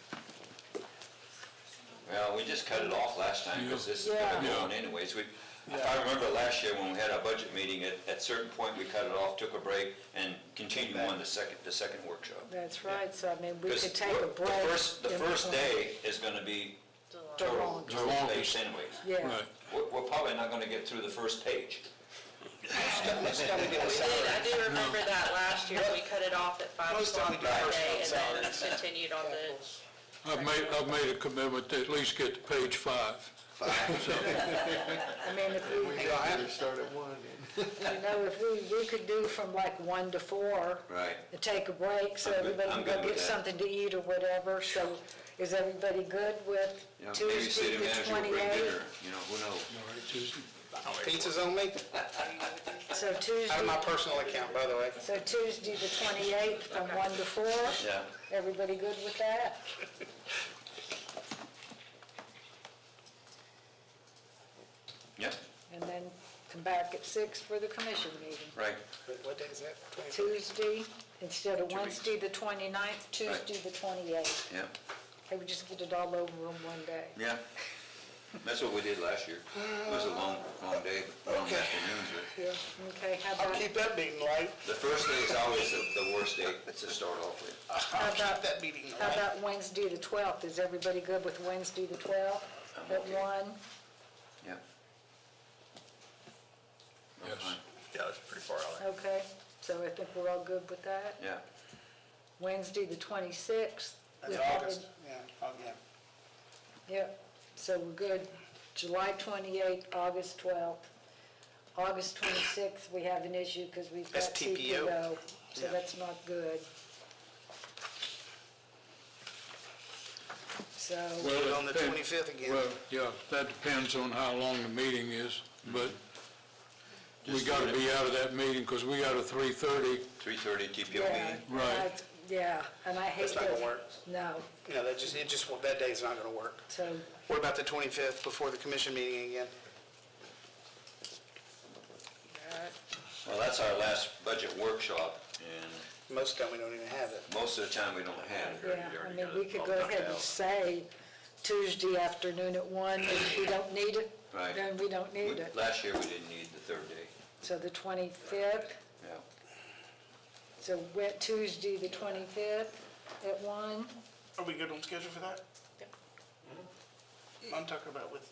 Well, we just cut it off last time because this is Yeah. gonna go on anyways. If I remember last year when we had our budget meeting, at a certain point, we cut it off, took a break, and continued on the second workshop. that's right, so I mean, we Because could take a break. the in first between. day is gonna be The total longest. space anyways. Yeah, Right. We're probably not gonna get through the first page. Most time we do a I salary. do remember that last year, we cut it off at 5 Most time we o'clock do Friday personnel and then salaries. continued on the, I've made a commitment to at least get to page 5. I mean, if we, Start at 1. if we could do from like 1 to 4. Right. And take a break, so I'm good- everybody I'm can go good with get that. something to eat or whatever. So is everybody good with You know, maybe Tuesday city the manager will bring 28th? dinner, you know, who knows? All right, Tuesday. Pizza's only, So out of Tuesday, my personal account, by the way. so Tuesday the 28th from 1 to 4? Yeah. Everybody good with that? Yep, And then come back at 6 for the commission meeting. right. What day is that? 25th? Tuesday, instead of Wednesday the 29th, Tuesday the 28th. Yep, Hey, we just get it all over in one day. yeah. That's what we did last year. It was a long day, long Okay. afternoons, but Yeah, okay, how I'll about, keep that meeting light. the first day is always the worst day to start off with. I'll keep that meeting how light. about Wednesday the 12th? Is everybody good with Wednesday the 12th I'm at okay. 1? Yep. Yes. Fine. Yeah, that's pretty far out. Okay, so I think we're all good with that. Yeah, Wednesday the 26th. That's we have August, yeah, yeah. Yep, so we're good. July 28th, August 12th. August 26th, we have an issue because we've got That's TPO. TPO, so Yeah. that's not good. So, Put it on the that- 25th again. Well, yeah, that depends on how long the meeting is, but we got to be out of that meeting because we got a 3:30. 3:30 TPO yeah, meeting. Right. yeah, and I hate That's not gonna that. work. No, You know, that day's not gonna work. so, What about the 25th before the commission meeting again? Well, that's our last budget workshop, and Most of the time, we don't even have it. most of the time, we don't have it. yeah, I mean, we could go ahead and say Tuesday afternoon at 1, and if we don't need it, Right. then we don't need it. Last year, we didn't need the third day. So the 25th, Yeah. so Tuesday the 25th at 1. Are we good on schedule for that? I'm talking about with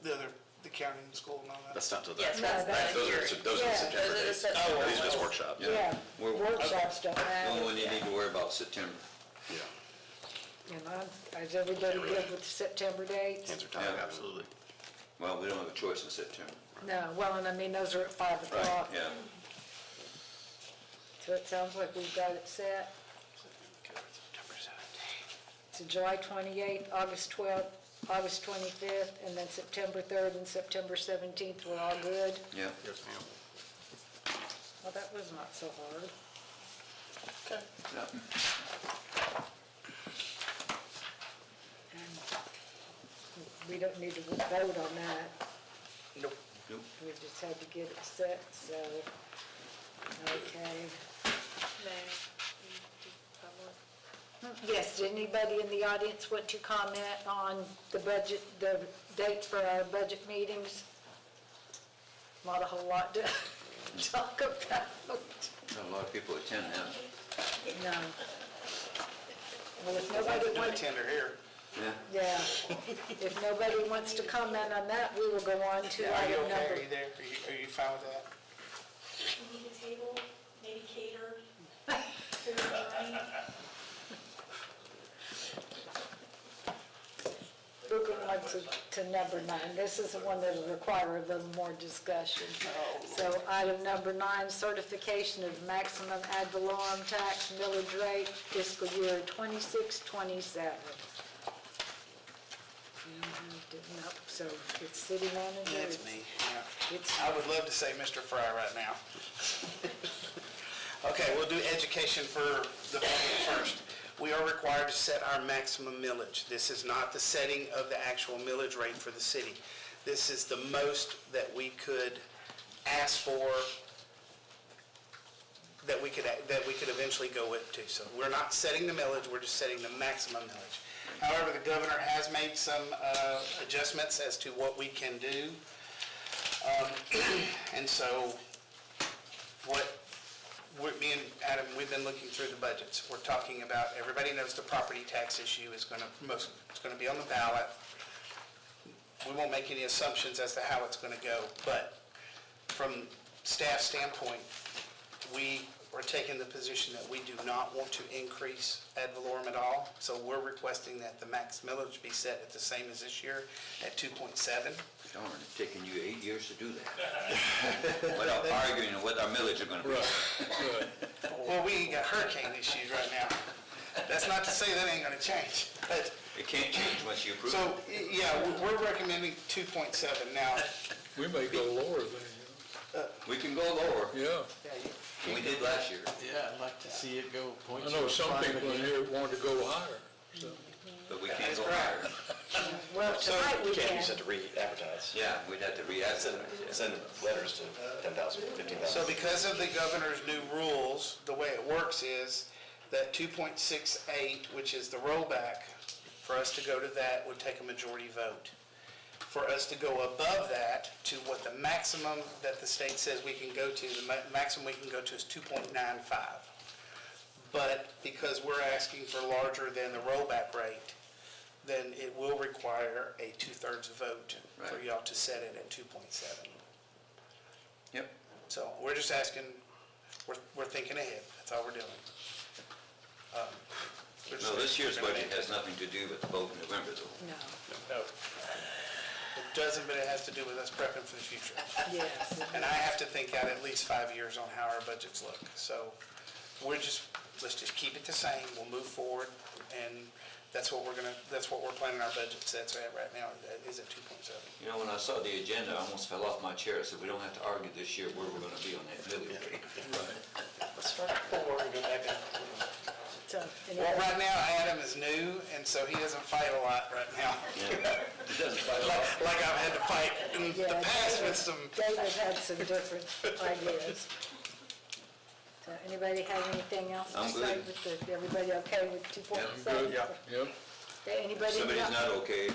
the other, the county and school and all that. That's not till Yes, the, that's that's those here. are those are Yeah. the September Those are the days. September These are just ones. workshops. Yeah, We're- workshops don't The only one matter. you need to worry about is September. Yeah. You know, is everybody good with the September dates? Hands are tied, Yeah. absolutely. Well, we don't have a choice in September. No, well, and I mean, those are at 5 o'clock. Yeah. So it sounds like we've got it set. So July 28th, August 12th, August 25th, and then September 3rd and September 17th, we're all good? Yeah. Yes, ma'am. Well, that was not so hard. Yeah. And we don't need to vote on that. Nope. Nope. We just had to get it set, so, okay. Yes, did anybody in the audience want to comment on the budget, the dates for our budget meetings? Not a whole lot to talk about. Not a lot of people attend that. No. Well, if No nobody do wants, attend or here. Yeah. yeah, if nobody wants to comment on that, we will go on to Are you item okay? number. Are you there? Are you fine with that? We need a table, maybe cater, food and drink. Moving on to number 9. This is the one that will require a little more discussion. So item number 9, certification of maximum ad valorem tax millage rate fiscal year 26-27. No, so it's city manager. That's me, yeah. It's, I would love to say Mr. Fry right now. Okay, we'll do education for the budget first. We are required to set our maximum millage. This is not the setting of the actual millage rate for the city. This is the most that we could ask for, that we could eventually go up to. So we're not setting the millage, we're just setting the maximum millage. However, the governor has made some adjustments as to what we can do. And so me and Adam, we've been looking through the budgets. We're talking about, everybody knows the property tax issue is going to be on the ballot. We won't make any assumptions as to how it's going to go, but from staff standpoint, we we're taking the position that we do not want to increase ad valorem at all. So we're requesting that the max millage be set at the same as this year at 2.7. Darn, it's taking you 8 years to do that. Without arguing what our millage are gonna be. Well, we got hurricane issues right now. That's not to say that ain't gonna change, but, It can't change once you approve it. so, yeah, we're recommending 2.7 now. We may go lower than, We can go lower, yeah. we did last year, Yeah, I'd like to see it go point. I know some people in here want to go higher, so. but we can't go higher. Well, tonight we Can't can. use it to re-advertise. Yeah, we'd have to re-advertise. Send letters to 10,000, 15,000. So because of the governor's new rules, the way it works is that 2.68, which is the rollback, for us to go to that would take a majority vote. For us to go above that to what the maximum that the state says we can go to, the maximum we can go to is 2.95. But because we're asking for larger than the rollback rate, then it will require a 2/3 vote for Right. y'all to set it at 2.7. Yep. So we're just asking, we're thinking ahead, that's all we're doing. We're just- No, this year's budget has nothing to do with the vote in November, though. No, It doesn't, but it has to do with us prepping for the future. yes. And I have to think out at least 5 years on how our budgets look. So let's just keep it the same, we'll move forward, and that's what we're planning our budget sets at right now, is at 2.7. You know, when I saw the agenda, I almost fell off my chair. I said, we don't have to argue this year where we're gonna be on that millage rate. Let's start at 4 and go back up. So, Well, anybody- right now, Adam is new, and so he doesn't fight a lot right now. It doesn't fight a lot. Like I've had to fight in the Yeah, past with some, David had some different ideas. So anybody have anything else to I'm say good. with the, everybody okay with 2.7? Yep. Okay, anybody? in the- Somebody's not okay.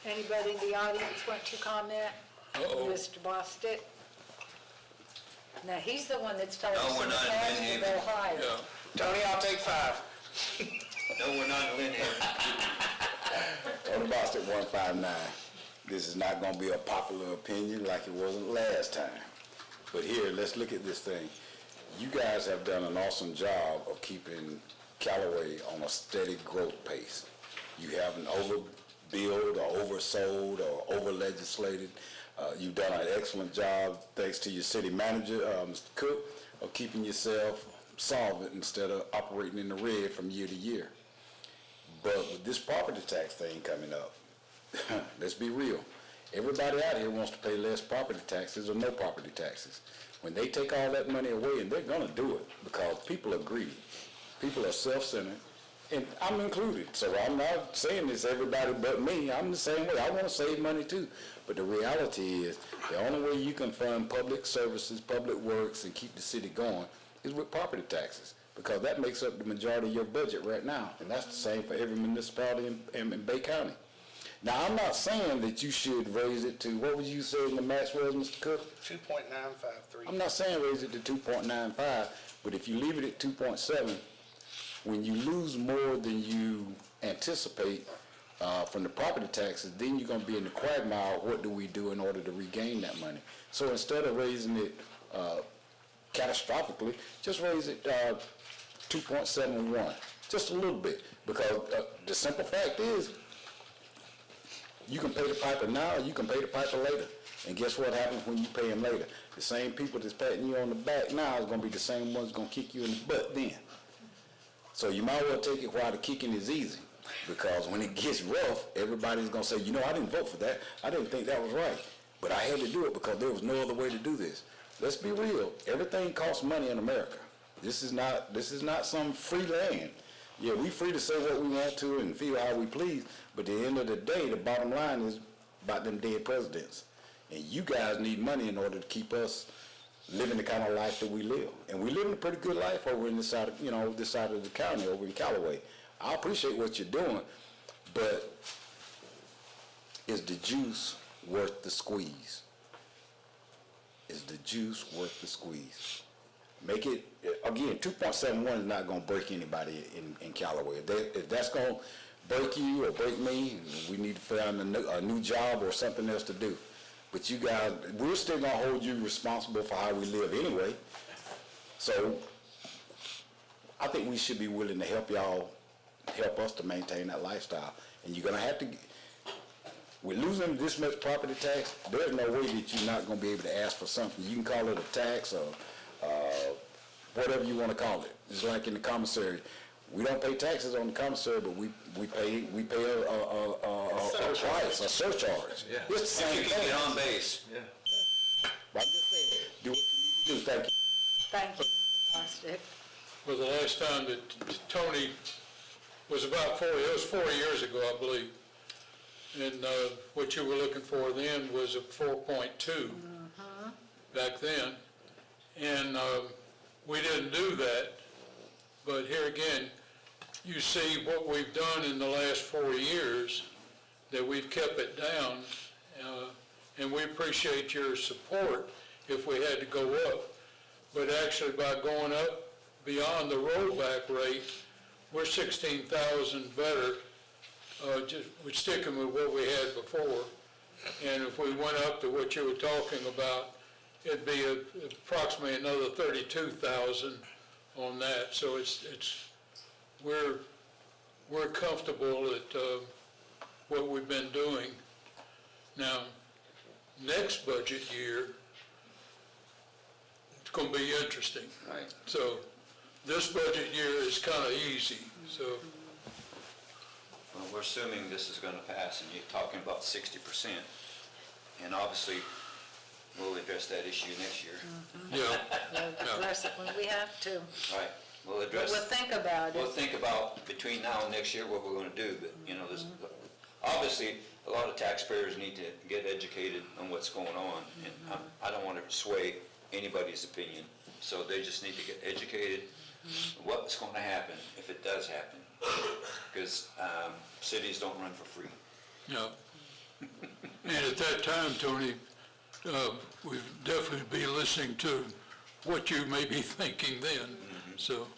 Anybody in the audience want to comment? Uh-oh. Mr. Bostic? Now, he's the one that's told No, us we're in the not in past to Lynn go Haven. higher. Yeah. Tony, I'll take 5. No, we're not in Lynn Haven. On the Boston 159, this is not gonna be a popular opinion like it wasn't last time. But here, let's look at this thing. You guys have done an awesome job of keeping Callaway on a steady growth pace. You haven't overbilled or oversold or over-legislated. You've done an excellent job, thanks to your city manager, Mr. Cook, of keeping yourself solvent instead of operating in the red from year to year. But with this property tax thing coming up, let's be real. Everybody out here wants to pay less property taxes or no property taxes. When they take all that money away, and they're gonna do it because people are greedy. People are self-centered, and I'm included. So I'm not saying this everybody but me. I'm the same way. I wanna save money too. But the reality is, the only way you can fund public services, public works, and keep the city going is with property taxes, because that makes up the majority of your budget right now. And that's the same for every municipality in Bay County. Now, I'm not saying that you should raise it to, what would you say the max was, Mr. Cook? 2.953. I'm not saying raise it to 2.95, but if you leave it at 2.7, when you lose more than you anticipate from the property taxes, then you're gonna be in the quagmire, what do we do in order to regain that money? So instead of raising it catastrophically, just raise it 2.71, just a little bit, because the simple fact is, you can pay the piper now, or you can pay the piper later. And guess what happens when you pay him later? The same people that's patting you on the back now is gonna be the same ones gonna kick you in the butt then. So you might well take it while the kicking is easy, because when it gets rough, everybody's gonna say, you know, I didn't vote for that. I didn't think that was right. But I had to do it because there was no other way to do this. Let's be real. Everything costs money in America. This is not some free land. Yeah, we free to say what we want to and feel how we please, but at the end of the day, the bottom line is about them dead presidents. And you guys need money in order to keep us living the kind of life that we live. And we live a pretty good life over in this side of, this side of the county, over in Callaway. I appreciate what you're doing, but is the juice worth the squeeze? Is the juice worth the squeeze? Make it, again, 2.71 is not gonna break anybody in Callaway. If that's gonna break you or break me, we need to find a new job or something else to do. But you guys, we're still gonna hold you responsible for how we live anyway. So I think we should be willing to help us to maintain that lifestyle. And you're gonna have to, with losing this much property tax, there's no way that you're not gonna be able to ask for something. You can call it a tax or, whatever you wanna call it. It's like in the commissary. We don't pay taxes on the commissary, but we pay a price, a surcharge. Yeah. It's the same If you can thing. get on base. Yeah. But I'm just saying, do what you need to do. Thank you. Thank you, Mr. Bostic. Well, the last time that Tony was it was 4 years ago, I believe. And what you were looking for then was a 4.2 back then. And we didn't do that. But here again, you see what we've done in the last 4 years, that we've kept it down. And we appreciate your support if we had to go up. But actually, by going up beyond the rollback rate, we're 16,000 better, we're sticking with what we had before. And if we went up to what you were talking about, it'd be approximately another 32,000 on that. So we're comfortable at what we've been doing. Now, next budget year, it's going to be interesting. Right. So this budget year is kind of easy, so. Well, we're assuming this is gonna pass, and you're talking about 60%. And obviously, we'll address that issue next year. Yeah. We'll address it when we have to. Right, we'll But address. we'll think about We'll it. think about between now and next year what we're gonna do, but, there's, obviously, a lot of taxpayers need to get educated on what's going on, and I don't wanna sway anybody's opinion, so they just need to get educated what's gonna happen if it does happen, because, cities don't run for free. Yeah. And at that time, Tony, we'd definitely be listening to what you may be thinking then. So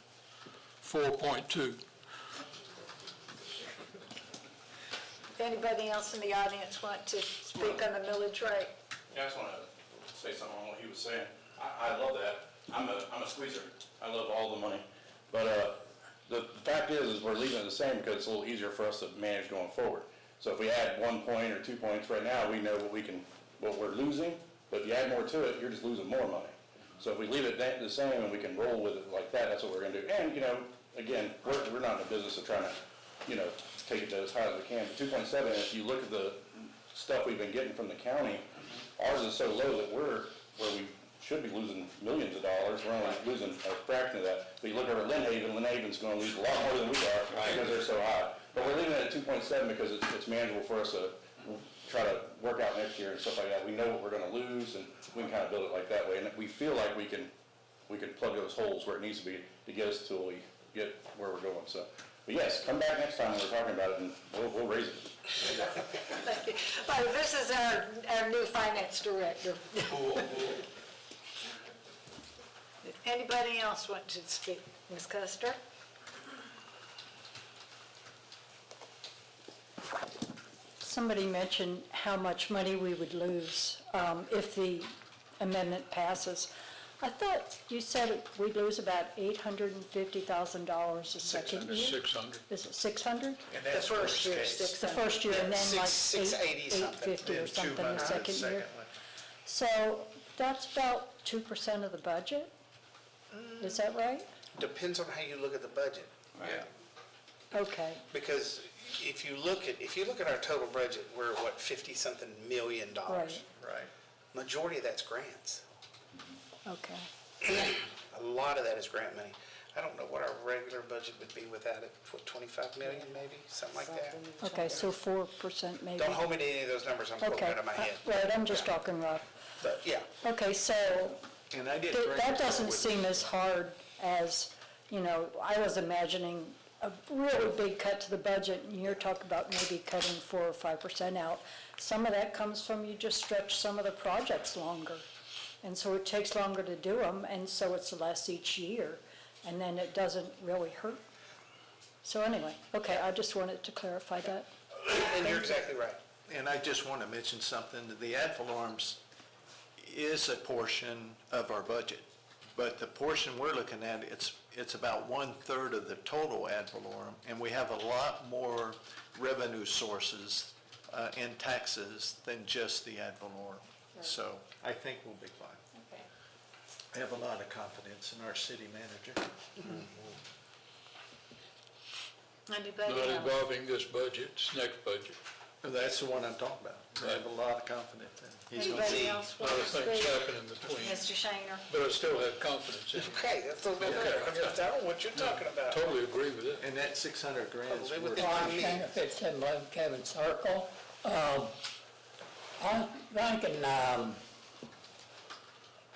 4.2. Anybody else in the audience want to speak on the millage rate? Yeah, I just want to say something on what he was saying. I love that. I'm a squeezer. I love all the money. But the fact is we're leaving it the same because it's a little easier for us to manage going forward. So if we add 1 point or 2 points right now, we know what we're losing. But if you add more to it, you're just losing more money. So if we leave it the same and we can roll with it like that, that's what we're going to do. And, again, we're not in the business of trying to, take it as high as we can. But 2.7, if you look at the stuff we've been getting from the county, ours is so low that where we should be losing millions of dollars, we're only losing a fraction of that. But you look over at Lynn Haven, Lynn Haven's going to lose a lot more than we are because they're so high. But we're leaving it at 2.7 because it's manageable for us to try to work out next year and stuff like that. We know what we're going to lose, and we can kind of build it like that way. And we feel like we can plug those holes where it needs to be to get us till we get where we're going. So, but yes, come back next time when we're talking about it, and we'll raise it. Thank you. Well, this is our new finance director. Anybody else want to speak? Ms. Custer? Somebody mentioned how much money we would lose if the amendment passes. I thought you said we'd lose about $850,000 a second year? 600. Is it 600? And The that's first year, case. 600. The first year, and then like 680 something. 850 or something the second year? one. So that's about 2% of the budget? Is that right? Depends on how you look at the budget. Right. Okay, Because if you look at our total budget, we're at 50-something million dollars. Right. Majority of that's grants. okay. A lot of that is grant money. I don't know what our regular budget would be without it, 25 million maybe, something like that. Okay, so 4% maybe? Don't hold me to any of those numbers, I'm quoting Okay, out of my head. right, I'm just talking rough. But, yeah, Okay, so And I didn't bring that it doesn't forward. seem as hard as, I was imagining a really big cut to the budget, and you're talking about maybe cutting 4 or 5% out. Some of that comes from you just stretch some of the projects longer. And so it takes longer to do them, and so it's less each year, and then it doesn't really hurt. So anyway, okay, I just wanted to clarify that. and you're exactly right. And I just want to mention something, that the ad valorem is a portion of our budget. But the portion we're looking at, it's about 1/3 of the total ad valorem, and we have a lot more revenue sources in taxes than just the ad valorem. So I think we'll be fine. Okay. I have a lot of confidence in our city manager. Anybody Not else? involving this budget, it's next budget. That's the one I'm talking about. I have a lot of confidence in. He's gonna Anybody see. else A want lot to of things speak? happen in between, Mr. Shaner? but I still have confidence in it. Okay, that's a little better. I'm just telling what you're talking about. Totally agree with it. And that 600 grand is Live with worth it. it. I mean- If it's 711 Kevin Circle, I'm thinking,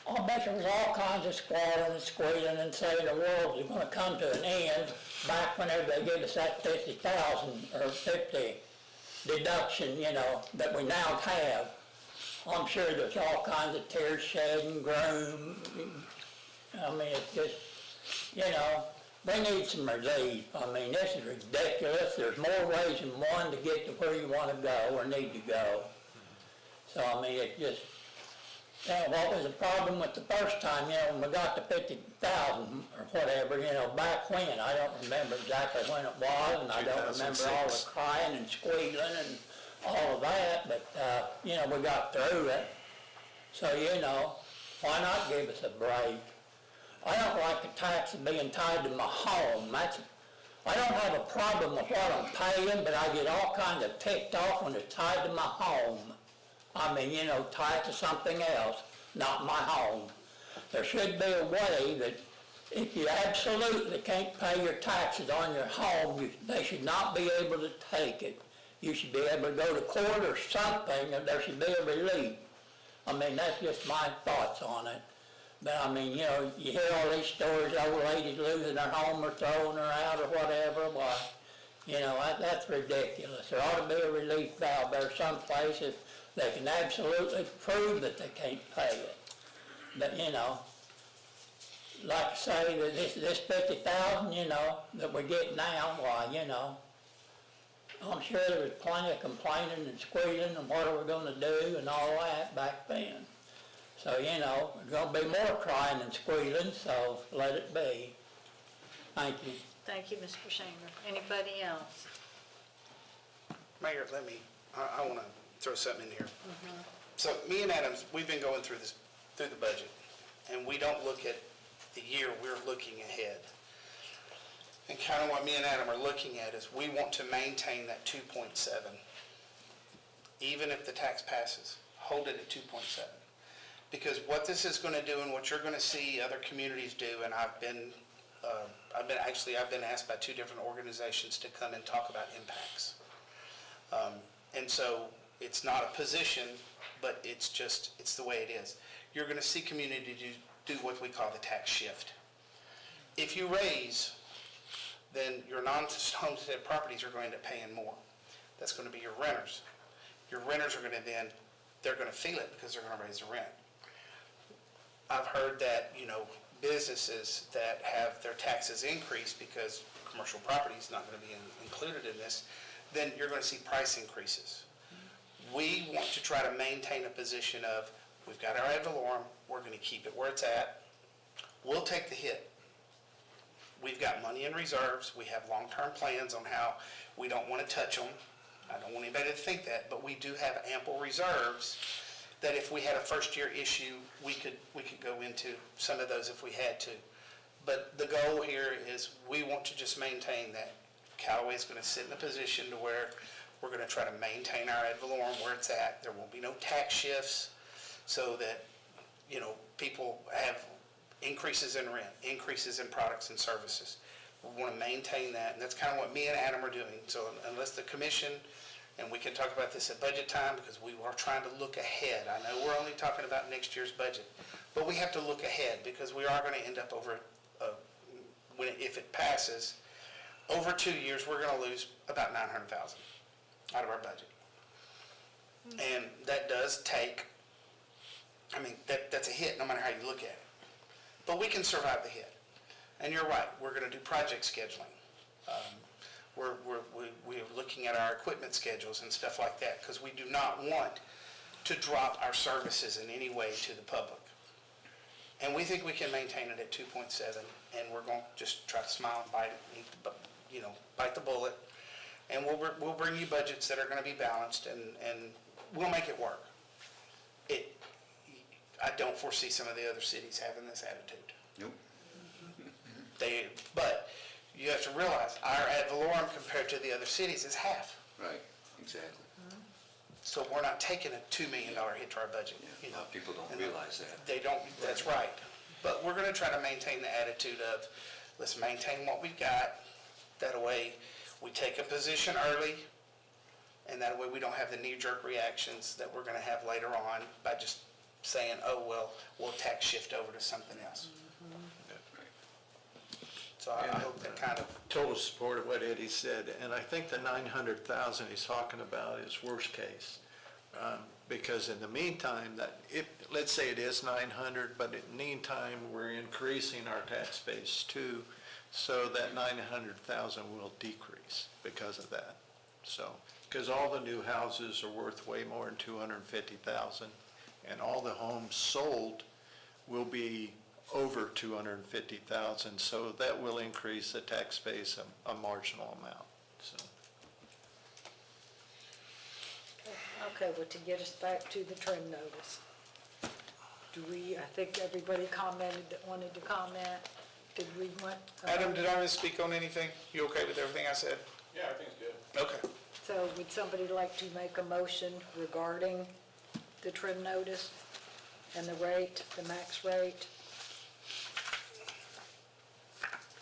I'll bet there was all kinds of squalling and squealing and saying the world is gonna come to an end back whenever they give us that 50,000 or 50 deduction, that we now have. I'm sure there's all kinds of tears shed and groan. I mean, it's just, they need some relief. I mean, this is ridiculous. There's more ways than one to get to where you want to go or need to go. So, I mean, it just, what was the problem with the first time, when we got to 50,000 or whatever, back when? I don't remember exactly when it was, and I don't remember all the 2006. crying and squealing and all of that, but, we got through it. So, why not give us a break? I don't like the tax being tied to my home. I don't have a problem with what I'm paying, but I get all kinds of ticked off when it's tied to my home. I mean, tied to something else, not my home. There should be a way that if you absolutely can't pay your taxes on your home, they should not be able to take it. You should be able to go to court or something, and there should be a relief. I mean, that's just my thoughts on it. But I mean, you hear all these stories, old ladies losing their home or throwing her out or whatever, why, that's ridiculous. There ought to be a relief valve there someplace if they can absolutely prove that they can't pay it. But, like I say, that this 50,000, that we get now, why, I'm sure there was plenty of complaining and squealing and what are we gonna do and all that back then. So, there's gonna be more crying and squealing, so let it be. Thank you. Thank you, Mr. Shaner. Anybody else? Mayor, I want to throw something in here. So me and Adams, we've been going through the budget, and we don't look at the year, we're looking ahead. And kind of what me and Adam are looking at is we want to maintain that 2.7. Even if the tax passes, hold it at 2.7. Because what this is going to do and what you're going to see other communities do, and I've been asked by 2 different organizations to come and talk about impacts. And so it's not a position, but it's the way it is. You're going to see community do what we call the tax shift. If you raise, then your non-homestead properties are going to pay in more. That's going to be your renters. Your renters are going to they're going to feel it because they're going to raise the rent. I've heard that, businesses that have their taxes increased because commercial property is not going to be included in this, then you're going to see price increases. We want to try to maintain a position of, we've got our ad valorem, we're going to keep it where it's at. We'll take the hit. We've got money in reserves. We have long-term plans on how we don't want to touch them. I don't want anybody to think that, but we do have ample reserves that if we had a first-year issue, we could go into some of those if we had to. But the goal here is we want to just maintain that. Callaway is going to sit in a position to where we're going to try to maintain our ad valorem where it's at. There won't be no tax shifts so that, people have increases in rent, increases in products and services. We want to maintain that, and that's kind of what me and Adam are doing. So unless the commission, and we can talk about this at budget time because we are trying to look ahead. I know we're only talking about next year's budget, but we have to look ahead because we are going to end up if it passes, over 2 years, we're going to lose about $900,000 out of our budget. And that does take, that's a hit no matter how you look at it. But we can survive the hit. And you're right, we're going to do project scheduling. We're looking at our equipment schedules and stuff like that because we do not want to drop our services in any way to the public. And we think we can maintain it at 2.7, and we're going to just try to smile and bite the bullet. And we'll bring you budgets that are going to be balanced, and we'll make it work. I don't foresee some of the other cities having this attitude. Nope. But you have to realize, our ad valorem compared to the other cities is half. Right, exactly. So we're not taking a $2 million hit to our budget. A lot of people don't realize that. They don't, that's right. But we're gonna try to maintain the attitude of, let's maintain what we've got. That way, we take a position early, and that way we don't have the knee-jerk reactions that we're gonna have later on by just saying, oh, well, we'll tax shift over to something else. So I hope that kind of, Total support of what Eddie said, and I think the 900,000 he's talking about is worst case. Because in the meantime, let's say it is 900, but in the meantime, we're increasing our tax base too, so that 900,000 will decrease because of that. So, because all the new houses are worth way more than 250,000, and all the homes sold will be over 250,000, so that will increase the tax base a marginal amount, so. Okay, well, to get us back to the trim notice. I think everybody commented that wanted to comment. Did we want? Adam, did I misspeak on anything? You okay with everything I said? Yeah, I think it's good. Okay. So would somebody like to make a motion regarding the trim notice and the rate, the max rate?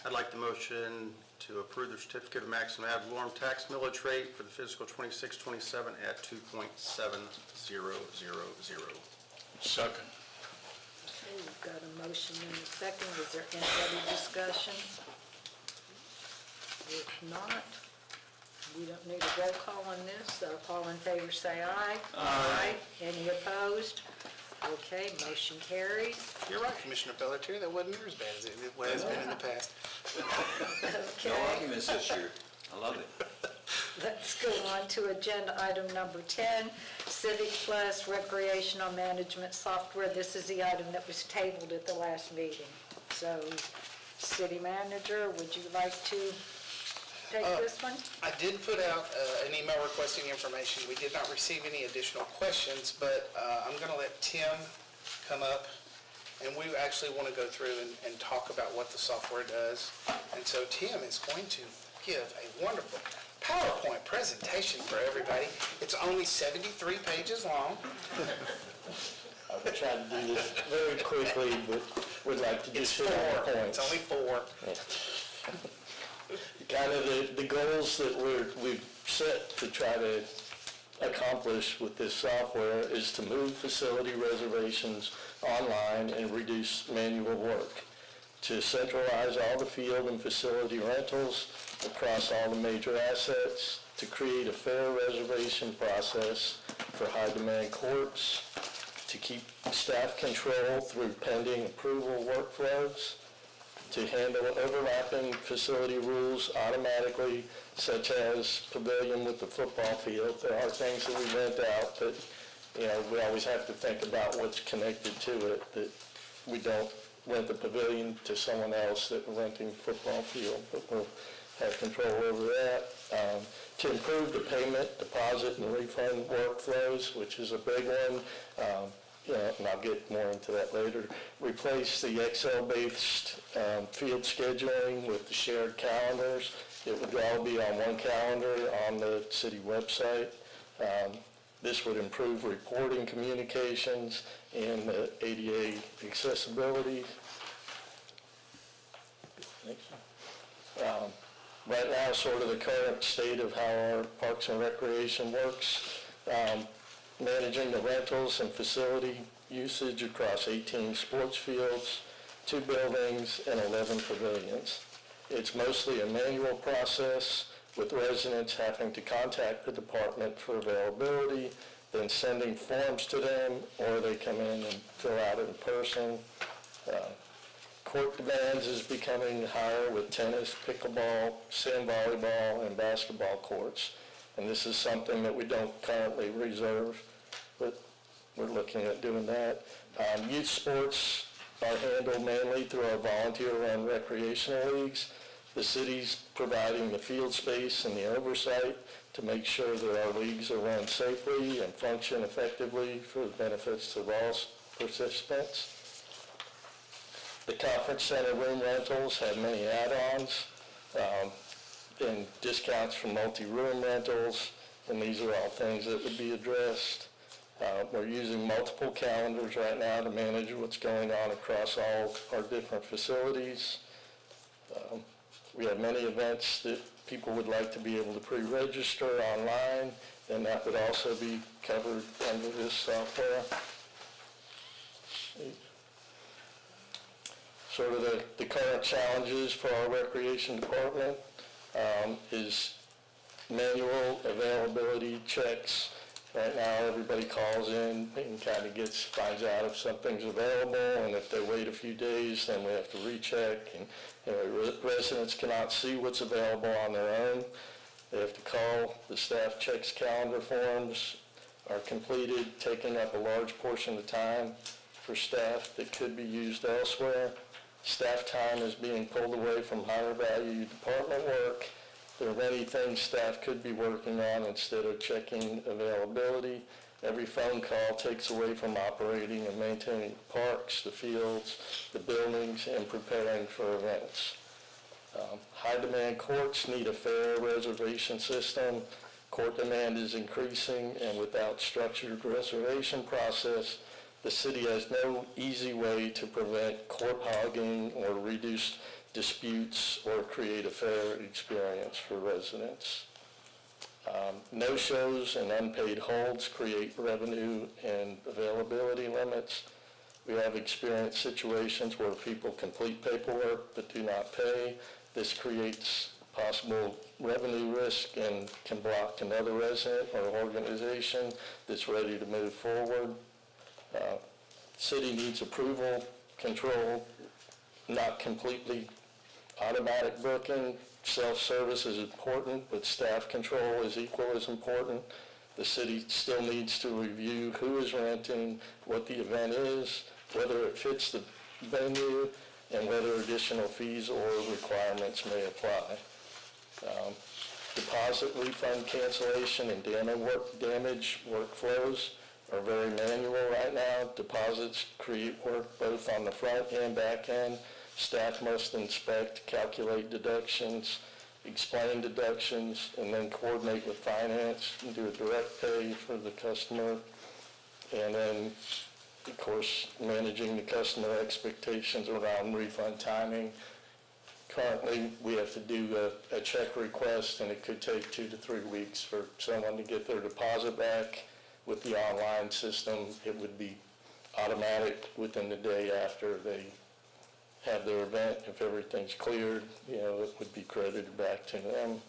I'd like the motion to approve the certificate of maximum ad valorem tax millage rate for the fiscal 26-27 at 2.7000. Second. Okay, we've got a motion and a second. Is there any other discussion? If not, we don't need a roll call on this, so all in favor say aye. Aye. Any opposed? Okay, motion carries. You're right, Commissioner Pelletier, that wasn't near as bad as it has been in the past. No Okay, arguments this year. I love it. let's go on to agenda item number 10, Civic Plus Recreational Management Software. This is the item that was tabled at the last meeting. So, City Manager, would you like to take this one? I did put out an email requesting information. We did not receive any additional questions, but I'm going to let Tim come up, and we actually want to go through and talk about what the software does. And so Tim is going to give a wonderful PowerPoint presentation for everybody. It's only 73 pages long. I will try to do this very quickly, but would like to just hit on the points. It's only 4. Kind of the goals that we've set to try to accomplish with this software is to move facility reservations online and reduce manual work, to centralize all the field and facility rentals across all the major assets, to create a fair reservation process for high-demand courts, to keep staff control through pending approval workflows, to handle overlapping facility rules automatically, such as pavilion with the football field. There are things that we rent out that, we always have to think about what's connected to it, that we don't rent the pavilion to someone else that we're renting the football field, but we'll have control over that. To improve the payment, deposit, and refund workflows, which is a big one. And I'll get more into that later. Replace the Excel-based field scheduling with the shared calendars. It would all be on one calendar on the city website. This would improve reporting communications and the ADA accessibility. Right now, sort of the current state of how our Parks and Recreation works. Managing the rentals and facility usage across 18 sports fields, 2 buildings, and 11 pavilions. It's mostly a manual process, with residents having to contact the department for availability, then sending forms to them, or they come in and fill out in person. Court demands is becoming higher with tennis, pickleball, sand volleyball, and basketball courts. And this is something that we don't currently reserve, but we're looking at doing that. Youth sports are handled mainly through our volunteer-run recreational leagues. The city's providing the field space and the oversight to make sure that our leagues are run safely and function effectively for the benefits of all participants. The conference center room rentals have many add-ons and discounts for multi-room rentals, and these are all things that would be addressed. We're using multiple calendars right now to manage what's going on across all our different facilities. We have many events that people would like to be able to pre-register online, and that would also be covered under this software. Sort of the current challenges for our recreation department is manual availability checks. Right now, everybody calls in and kind of finds out if something's available, and if they wait a few days, then we have to recheck. And residents cannot see what's available on their own. They have to call. The staff checks calendar forms are completed, taking up a large portion of time for staff that could be used elsewhere. Staff time is being pulled away from higher value department work. There are many things staff could be working on instead of checking availability. Every phone call takes away from operating and maintaining the parks, the fields, the buildings, and preparing for events. High-demand courts need a fair reservation system. Court demand is increasing, and without structured reservation process, the city has no easy way to prevent court hogging or reduce disputes or create a fair experience for residents. No-shows and unpaid holds create revenue and availability limits. We have experienced situations where people complete paperwork but do not pay. This creates possible revenue risk and can block another resident or organization that's ready to move forward. City needs approval, control, not completely automatic booking. Self-service is important, but staff control is equal as important. The city still needs to review who is renting, what the event is, whether it fits the venue, and whether additional fees or requirements may apply. Deposit refund cancellation and damage workflows are very manual right now. Deposits create work both on the front and back end. Staff must inspect, calculate deductions, explain deductions, and then coordinate with finance and do a direct pay for the customer. And then, of course, managing the customer expectations around refund timing. Currently, we have to do a check request, and it could take 2 to 3 weeks for someone to get their deposit back. With the online system, it would be automatic within the day after they have their event. If everything's cleared, it would be credited back to them.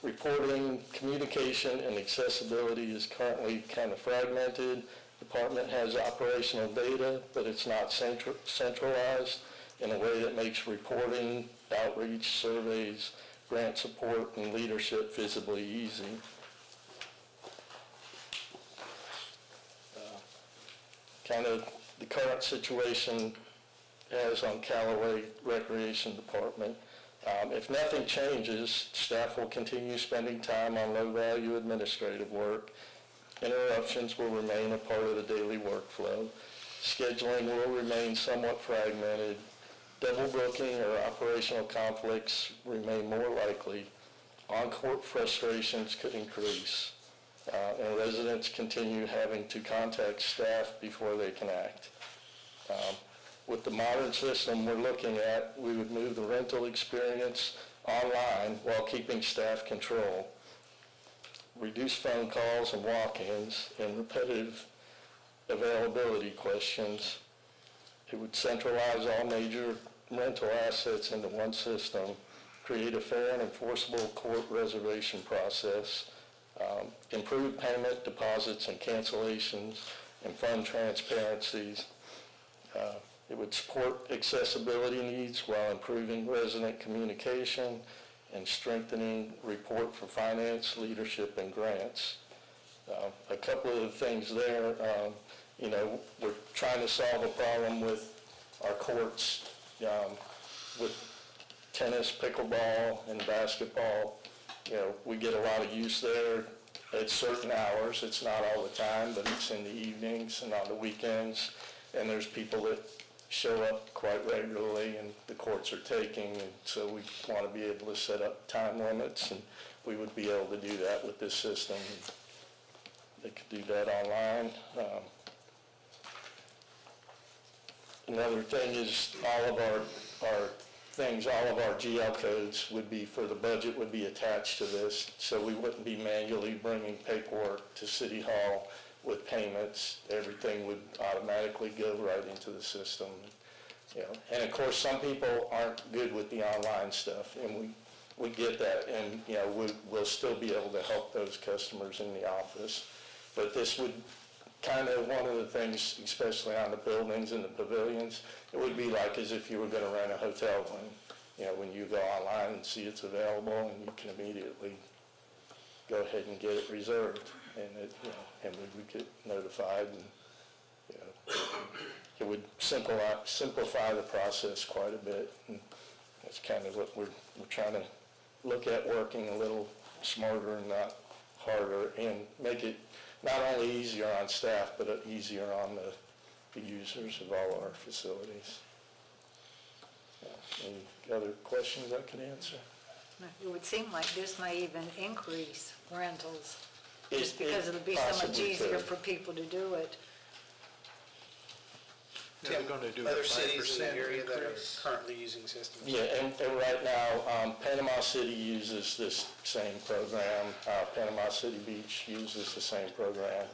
Reporting, communication, and accessibility is currently kind of fragmented. Department has operational data, but it's not centralized in a way that makes reporting, outreach, surveys, grant support, and leadership visibly easy. Kind of the current situation as on Callaway Recreation Department. If nothing changes, staff will continue spending time on low-value administrative work. Interruptions will remain a part of the daily workflow. Scheduling will remain somewhat fragmented. Double booking or operational conflicts remain more likely. On-court frustrations could increase. And residents continue having to contact staff before they can act. With the modern system we're looking at, we would move the rental experience online while keeping staff control. Reduce phone calls and walk-ins and repetitive availability questions. It would centralize all major rental assets into one system, create a fair and enforceable court reservation process, improve payment, deposits, and cancellations, and fund transparencies. It would support accessibility needs while improving resident communication and strengthening report for finance, leadership, and grants. A couple of the things there, you know, we're trying to solve a problem with our courts, with tennis, pickleball, and basketball. You know, we get a lot of use there at certain hours. It's not all the time, but it's in the evenings and on the weekends. And there's people that show up quite regularly and the courts are taking, and so we want to be able to set up time limits, and we would be able to do that with this system. They could do that online. Another thing is all of our things, all of our GL codes would be, for the budget, would be attached to this, so we wouldn't be manually bringing paperwork to City Hall with payments. Everything would automatically go right into the system. You know, and of course, some people aren't good with the online stuff, and we get that, and you know, we'll still be able to help those customers in the office. But this would kind of, one of the things, especially on the buildings and the pavilions, it would be like as if you were going to rent a hotel room. You know, when you go online and see it's available, and you can immediately go ahead and get it reserved, and it, you know, and we would get notified, and you know, it would simplify the process quite a bit. And that's kind of what we're trying to look at, working a little smarter and not harder, and make it not only easier on staff, but easier on the users of all our facilities. Any other questions I can answer? It would seem like this may even increase rentals, It- just because it it'll be so much possibly easier could. for people to do it. They're Tim, going to do a other cities in the 5% area that are increase. currently using systems? Yeah, and right now, Panama City uses this same program. Panama City Beach uses the same program.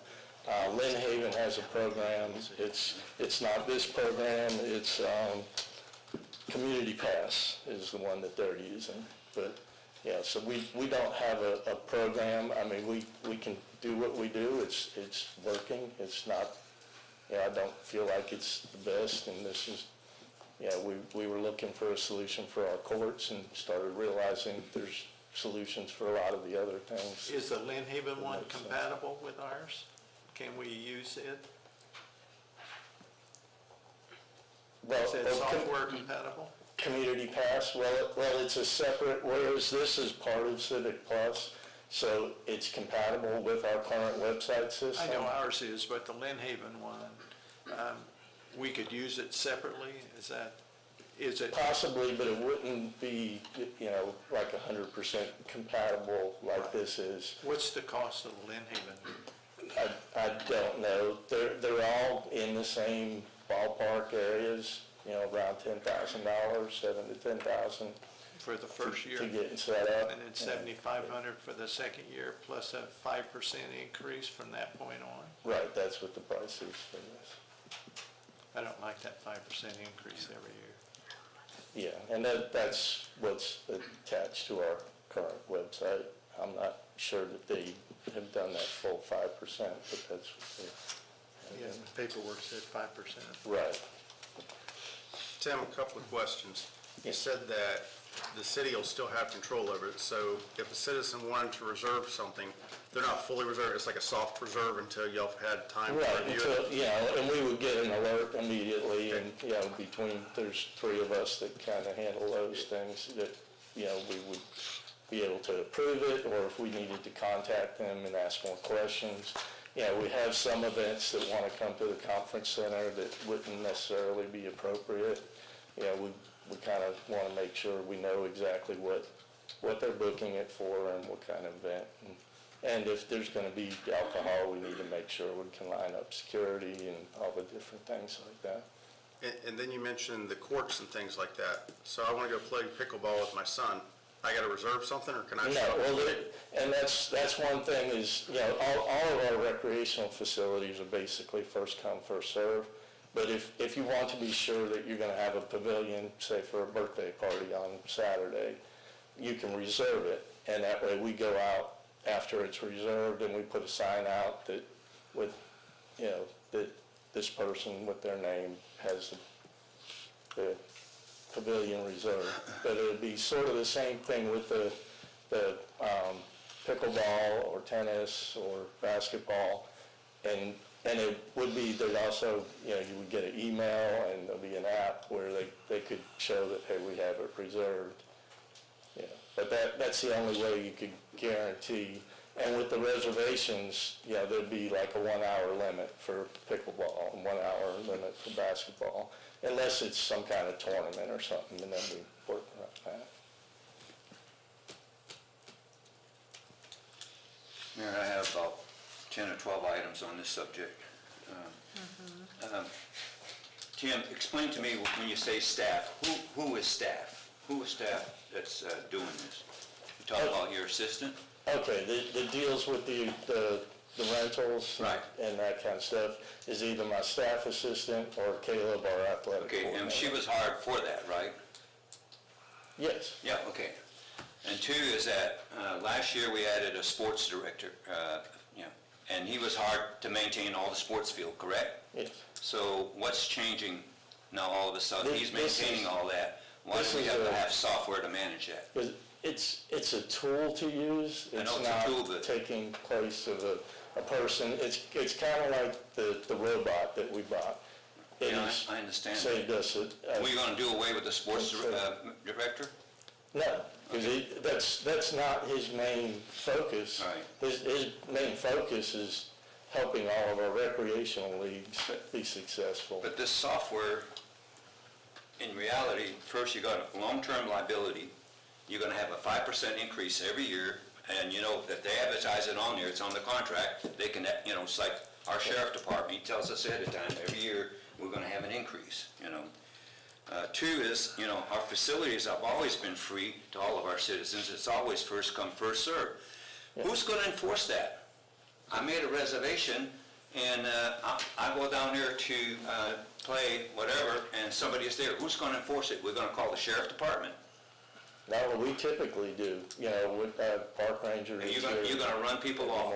Lynn Haven has a program. It's not this program, it's Community Pass is the one that they're using. But, yeah, so we don't have a program. I mean, we can do what we do. It's working. It's not, I don't feel like it's the best, and this is, we were looking for a solution for our courts and started realizing there's solutions for a lot of the other things. Is the Lynn Haven one compatible with ours? Can we use it? Well, Is it software compatible? Community Pass, well, it's a separate, whereas this is part of Civic Plus, so it's compatible with our current website system. I know ours is, but the Lynn Haven one, we could use it separately? Is it? Possibly, but it wouldn't be, like 100% compatible like this is. What's the cost of the Lynn Haven? I don't know. They're all in the same ballpark areas, around $10,000, $7,000 to $10,000. For the first year? To get set up. And then $7,500 for the second year, plus a 5% increase from that point on? Right, that's what the price is for this. I don't like that 5% increase every year. Yeah, and that's what's attached to our current website. I'm not sure that they have done that full 5%, but that's what Yeah, the paperwork said 5%. Right. Tim, a couple of questions. You said that the city will still have control over it, so if a citizen wanted to reserve something, they're not fully reserved, it's like a soft reserve until y'all have had time to Right, review until, it? and we would get an alert immediately, and, there's three of us that kind of handle those things, that, we would be able to approve it, or if we needed to contact them and ask more questions. We have some events that want to come to the conference center that wouldn't necessarily be appropriate. We kind of want to make sure we know exactly what they're booking it for and what kind of event. And if there's going to be alcohol, we need to make sure we can line up security and all the different things like that. And then you mentioned the courts and things like that. So I want to go play pickleball with my son. I got to reserve something, or can I show up? No, well, and that's one thing is, all of our recreational facilities are basically first come, first serve. But if you want to be sure that you're going to have a pavilion, say for a birthday party on Saturday, you can reserve it. And that way we go out after it's reserved and we put a sign out that that this person with their name has the pavilion reserved. But it would be sort of the same thing with the pickleball or tennis or basketball. And And it would be, there'd also, you know, you would get an email and there'll be an app where they could show that, hey, we have it reserved. Yeah, but that's the only way you could guarantee. And with the reservations, you know, there'd be like a 1 hour limit for pickleball and 1 hour limit for basketball, unless it's some kind of tournament or something, and then we work around that. Mayor, I have about 10 or 12 items on this subject. Tim, explain to me, when you say staff, who is staff? Who is staff that's doing this? You talk about your assistant? Okay, the deals with the rentals Right. and that kind of stuff is either my staff assistant or Caleb, our athletic Okay, coordinator. and she was hired for that, right? Yes. Yeah, okay. And two is that last year we added a sports director, and he was hired to maintain all the sports field, correct? Yes. So what's changing now all of a sudden? He's This is- maintaining all that. Why this do we is have to a- have software to manage that? Because it's a tool to use. I know it's a tool, not but- taking place of a person. It's kind of like the robot that we bought. It Yeah, has I understand. saved us We're going to do away with the sports director? No, because that's not his main focus. Right. His main focus is helping all of our recreational leagues be successful. But this software, in reality, first you got a long-term liability. You're going to have a 5% increase every year, and you know that they advertise it on there, it's on the contract. They can, you know, it's like our sheriff department, he tells us ahead of time, every year we're going to have an increase, you know. Two is, you know, our facilities have always been free to all of our citizens. It's always first come, first served. Who's going to enforce that? I made a reservation, and I go down there to play whatever, and somebody is there. Who's going to enforce it? We're going to call the sheriff department? No, we typically do, you know, with park ranger. And you're going to run people off?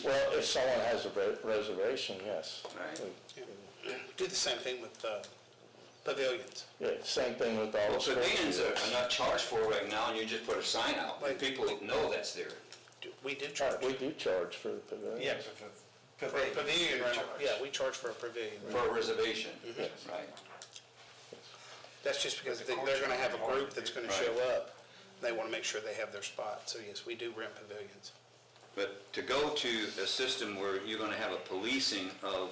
Well, if someone has a reservation, yes. Right. Do the same thing with pavilions. Yeah, same thing with all Well, the sports. pavilions are not charged for right now, and you just put a sign out, and people know that's there. We do charge. We do charge for the pavilion. Yeah, for a pavilion rental, yeah, we charge for a pavilion. For a reservation, right? That's just because they're gonna have a group that's gonna show up. They wanna make sure they have their spot, so yes, we do rent pavilions. But to go to a system where you're going to have a policing of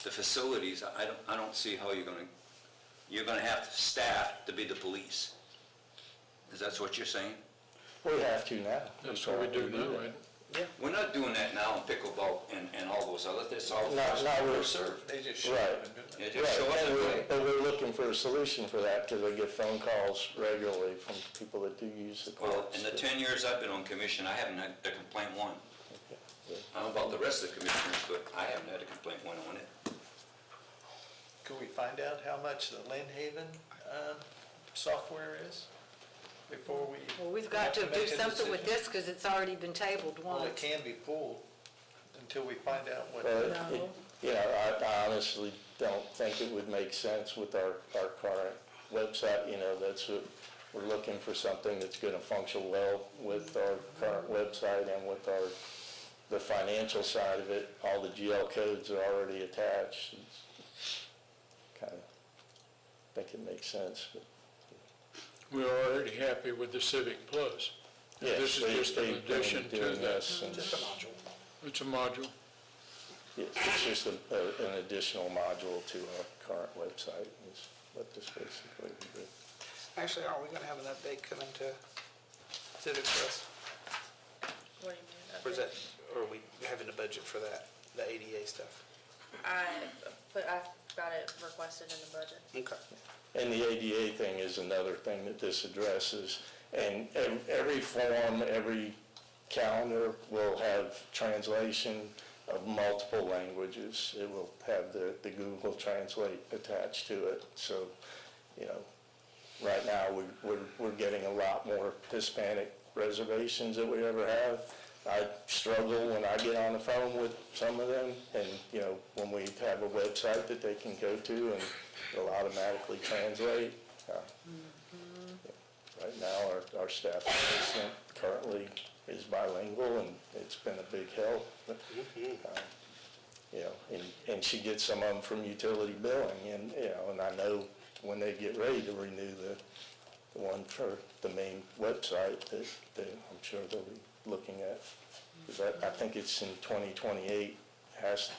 the facilities, I don't see how you're going to have staff to be the police. Is that what you're saying? We have to now. That's what we do now, right? Yeah. We're not doing that now in pickleball and all those other, it's all Not really. first served. They just show Right. up and do that. Yeah, just show up and play. But we're looking for a solution for that because I get phone calls regularly from people that do use the Well, courts. in the 10 years I've been on commission, I haven't had a complaint one. I don't know about the rest of the commissioners, but I haven't had a complaint one on it. Can we find out how much the Lynn Haven software is before we? Well, we've got to have do make a something with decision? this because it's already been tabled Well, it once. can be pulled until we find out what. But, No. you know, I honestly don't think it would make sense with our current website. You know, that's what, we're looking for something that's going to function well with our current website and with the financial side of it. All the GL codes are already attached. Kind of think it makes sense, but. We're already happy with the Civic Plus. Yes, This is just an they've been addition to doing that. this, and Just a module. It's a module. it's just an additional module to our current website, is what this basically would be. Actually, are we gonna have an update coming to Civic Plus? What do you mean? Or is that, or are we having a budget for that, the ADA stuff? I've got it requested in the budget. Okay. And the ADA thing is another thing that this addresses. And every form, every calendar will have translation of multiple languages. It will have the Google Translate attached to it. So, you know, right now we're getting a lot more Hispanic reservations than we ever have. I struggle when I get on the phone with some of them, and, you know, when we have a website that they can go to and it'll automatically translate. Right now, our staff assistant currently is bilingual, and it's been a big help. you know, and she gets some of them from utility billing, and, you know, and I know when they get ready to renew the one for the main website that I'm sure they'll be looking at. Because I think it's in 2028,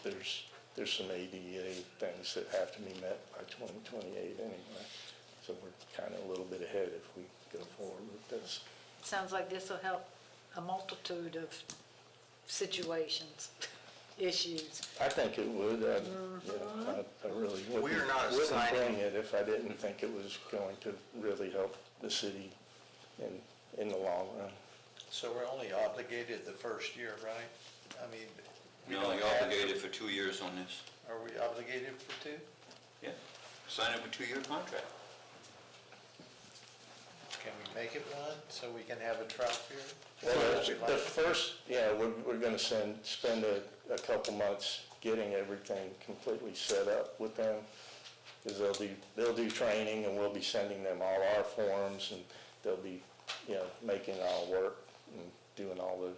there's some ADA things that have to be met by 2028 anyway. So we're kind of a little bit ahead if we go forward with this. Sounds like this will help a multitude of situations, issues. I think it would. I really wouldn't. We are not wouldn't assigning- bring it if I didn't think it was going to really help the city in the long run. So we're only obligated the first year, right? I mean, we You're don't only have obligated to- for 2 years on this. Are we obligated for 2? Yeah. Sign up a 2-year contract. Can we make it 1 so we can have a trial period? Well, the first, we're going to spend a couple months getting everything completely set up with them, because they'll do training, and we'll be sending them all our forms, and they'll be, making it all work and doing all the,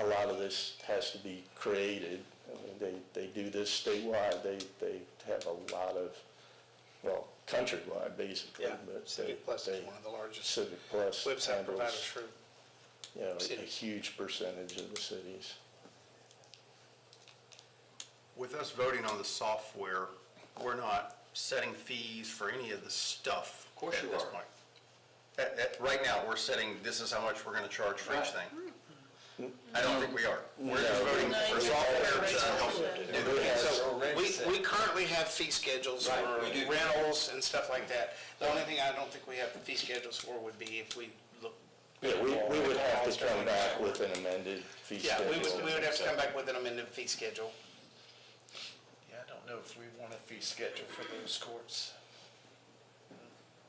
a lot of this has to be created. I mean, they do this statewide. They have a lot of, well, countrywide, basically. Yeah, but Civic Plus is one of the largest Civic Plus website handles, providers for a cities. huge percentage of the cities. With us voting on the software, we're not setting fees for any of the stuff. Of course you at this are. point. Right now, we're setting, this is how much we're going to charge for each thing. I don't think we are. We're just voting for software to help do it. So we currently have fee schedules Right, for we do. rentals and stuff like that. The only thing I don't think we have fee schedules for would be if we look. Yeah, we would have to come back with an amended fee Yeah, schedule. we would have to come back with an amended fee schedule. Yeah, I don't know if we want a fee schedule for those courts.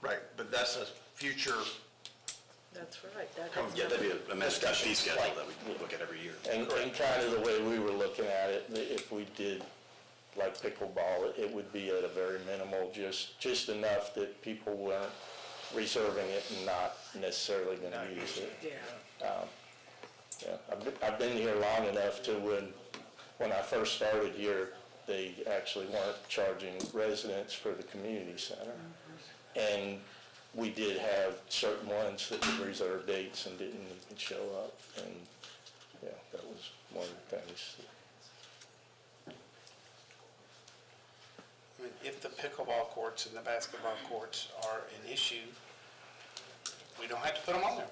Right, but that's a future, That's right. Yeah, that'd be a amended fee schedule that we look at every year. And kind of the way we were looking at it, if we did like pickleball, it would be at a very minimal, just enough that people weren't reserving it and not necessarily going to use it. Yeah. I've been here long enough to when I first started here, they actually weren't charging residents for the community center. And we did have certain ones that would reserve dates and didn't even show up. And, that was one of the things. I mean, if the pickleball courts and the basketball courts are an issue, we don't have to put them on there.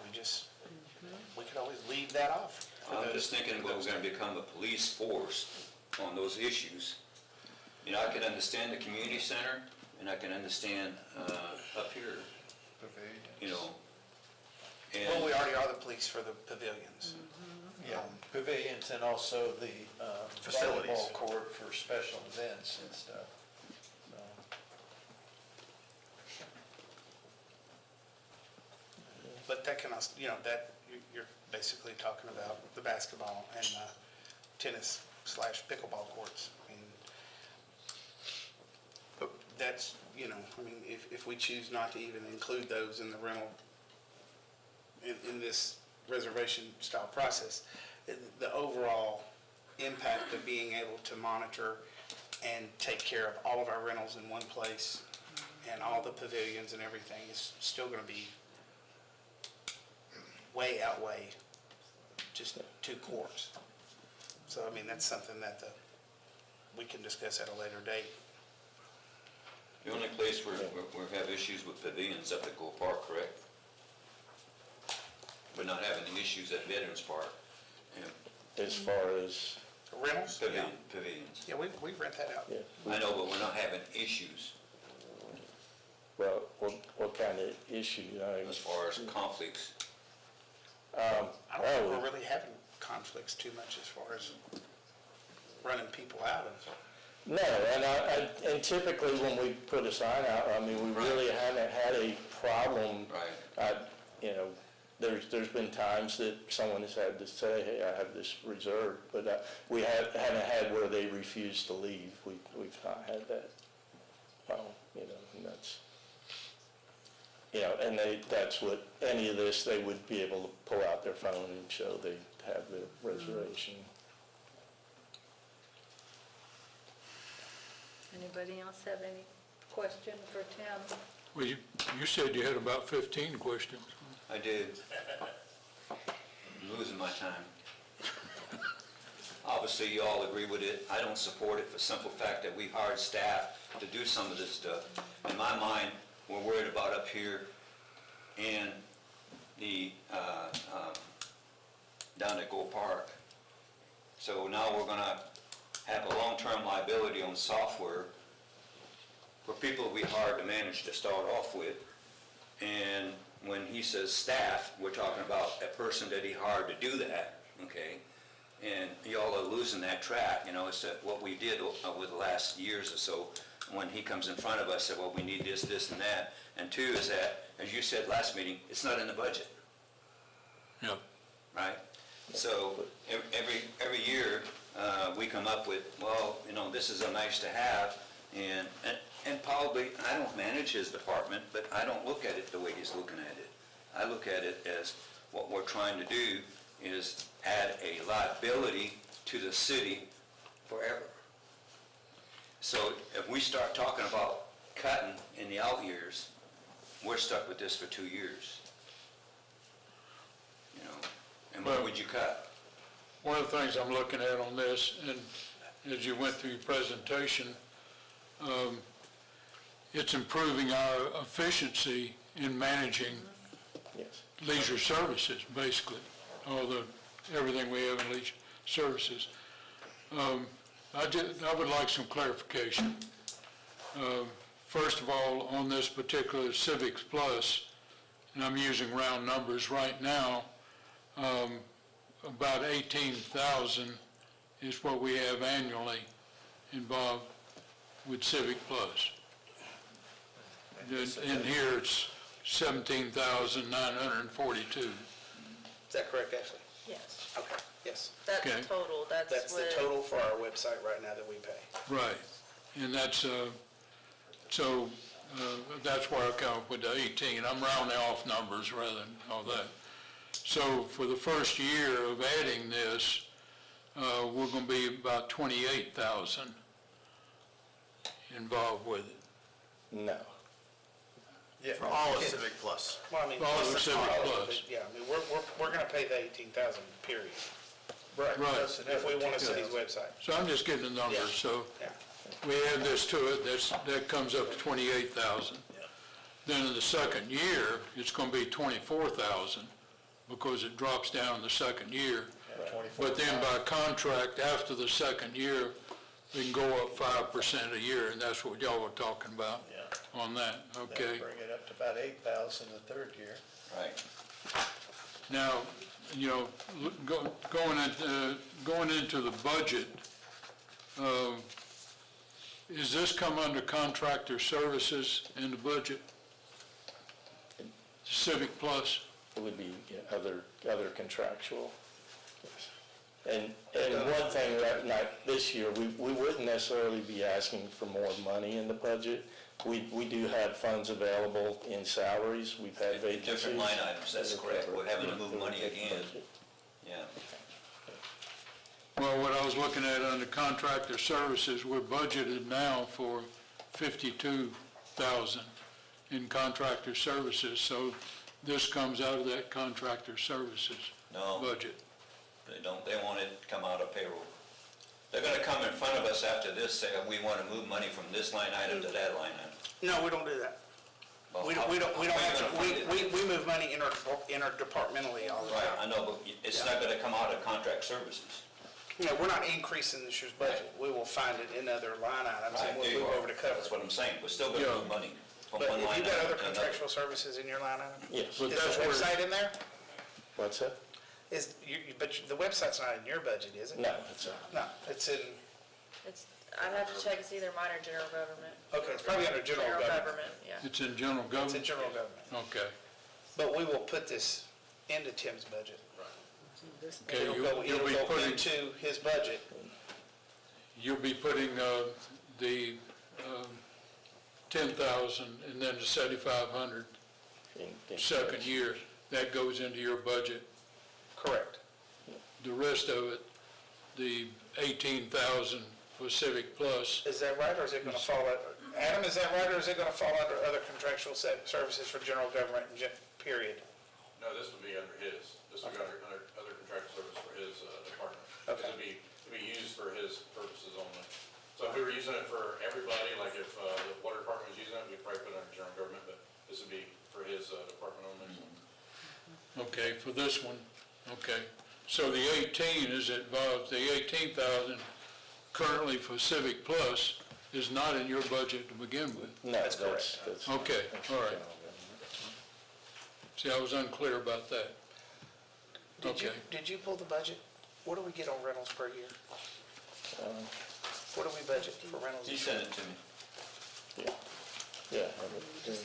We could always leave that off. for I'm those- just thinking we're gonna become a police force on those issues. I can understand the community center, and I can understand, up here, Well, and we already are the police for the pavilions. Yeah, pavilions and also the Facilities. volleyball court for special events and stuff. So, But that can also, you're basically talking about the basketball and the tennis/pickleball courts. I mean, that's, if we choose not to even include those in the rental, in this reservation style process, the overall impact of being able to monitor and take care of all of our rentals in one place and all the pavilions and everything is still gonna be way outweigh just 2 courts. So, that's something that we can discuss at a later date. the only place where we have issues with pavilions up at Gold Park, correct? We're not having any issues at Veterans Park. As far as, Rentals? Pavilions. Yeah, we rent that out. I know, but we're not having issues well, what kind of issue? as far as conflicts. I don't think we're really having conflicts too much as far as running people out of. No, and typically when we put a sign out, we really haven't had a problem. Right. There's been times that someone has had to say, hey, I have this reserved, but we haven't had where they refuse to leave. We've not had that. And that's, and that's what, any of this, they would be able to pull out their phone and show they have the reservation. Anybody else have any question for Tim? Well, you said you had about 15 questions. I did. I'm losing my time. Obviously, you all agree with it. I don't support it for the simple fact that we hired staff to do some of this stuff. In my mind, we're worried about up here and the, down at Gold Park. So now we're gonna have a long-term liability on software for people we hired to manage to start off with. And when he says staff, we're talking about a person that he hired to do that, okay? And y'all are losing that track, you know, it's that what we did over the last years or so, when he comes in front of us, said, well, we need this, this, and that. And two is that, as you said last meeting, it's not in the budget, Yeah. right? So every year, we come up with, well, you know, this is a nice to have, and probably, I don't manage his department, but I don't look at it the way he's looking at it. I look at it as what we're trying to do is add a liability to the city forever. So if we start talking about cutting in the out years, we're stuck with this for 2 years. You know, and what would you cut? One of the things I'm looking at on this, and as you went through your presentation, it's improving our efficiency in managing leisure services, basically, everything we have in leisure services. I would like some clarification. First of all, on this particular Civics Plus, and I'm using round numbers right now, about 18,000 is what we have annually involved with Civic Plus. In here, it's 17,942. Is that correct, Ashley? Yes. Okay, yes. That's Okay. total, That's the with- total for our website right now that we pay. Right, and that's, that's where I come up with the 18. I'm rounding off numbers rather than all that. So for the first year of adding this, we're gonna be about 28,000 involved with it. No. Yeah. For all of Civic Plus. Well, I mean, All plus of the Civic cost, Plus. but yeah, I mean, we're gonna pay the 18,000, period. Right. If we want a city's website. So I'm just getting the numbers, Yeah. so Yeah. we add this to it, that comes up to 28,000. Then in the second year, it's gonna be 24,000, because it drops down the second year. But then by contract, after the second year, we can go up 5% a year, and that's what y'all were talking about on that, okay? Bring it up to about 8,000 the third year. Right. Now, you know, going into the budget, is this come under contractor services in the budget? Civic Plus? It would be other contractual. And one thing, not this year, we wouldn't necessarily be asking for more money in the budget. We do have funds available in salaries, we've had vacancies. Different line items, that's correct. We're having to move money again. Yeah. Well, what I was looking at under contractor services, we're budgeted now for 52,000 in contractor services, so this comes out of that contractor services No. budget. They don't, they want it to come out of payroll. They're gonna come in front of us after this, say, we wanna move money from this line item to that line item. No, we don't do that. Well, We how- don't how are you have gonna fund to, it? we move money interdepartmentally all the Right, I time. know, but it's not gonna come out of contract services. No, we're not increasing this year's budget. We will find it in other line items and we'll move over to cover That's it. what I'm saying, we're still gonna move money from But one if line you've item got to other another. contractual services in your line item? Yes. But Is that's the where- website in there? What's that? But the website's not in your budget, is it? No, it's not. No, it's in, It's, I'd have to check, it's either mine or general government. okay, it's probably under general government. Yeah. It's in general It's government? in general government. Okay. But we will put this into Tim's budget. Okay, It'll you'll go be putting, into his budget. you'll be putting the 10,000 and then the 7,500 second year, that goes into your budget. Correct. The rest of it, the 18,000 for for Civic Plus. Is that right, or is it gonna fall, Adam, is that right, or is it gonna fall under other contractual services for general government, period? No, this would be under his, this would be under other contractual service for his department. Okay. It'd be used for his purposes only. So if we were using it for everybody, like if the water department was using it, we'd probably put it under general government, but this would be for his department only. Okay, for this one, okay. So the 18 is involved, the 18,000 currently for Civic Plus is not in your budget to begin with. No, that's correct. Okay, all right. See, I was unclear about that. Okay. Did you pull the budget? What do we get on rentals per year? What do we budget for rentals? He sent it to me. Yeah.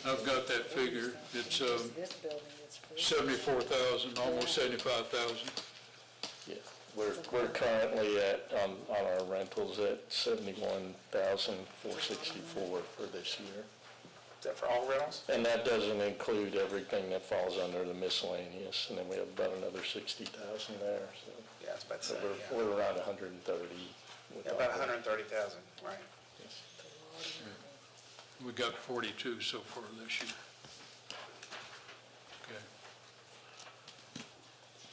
I've got that figure. It's This building is free. 74,000, almost 75,000. Yeah, we're currently at, on our rentals at 71,464 for this year. Is that for all rentals? And that doesn't include everything that falls under the miscellaneous, and then we have about another 60,000 there, so. Yeah, I was about to So say, we're around 130. yeah, about 130,000, right? We got 42 so far this year. Okay.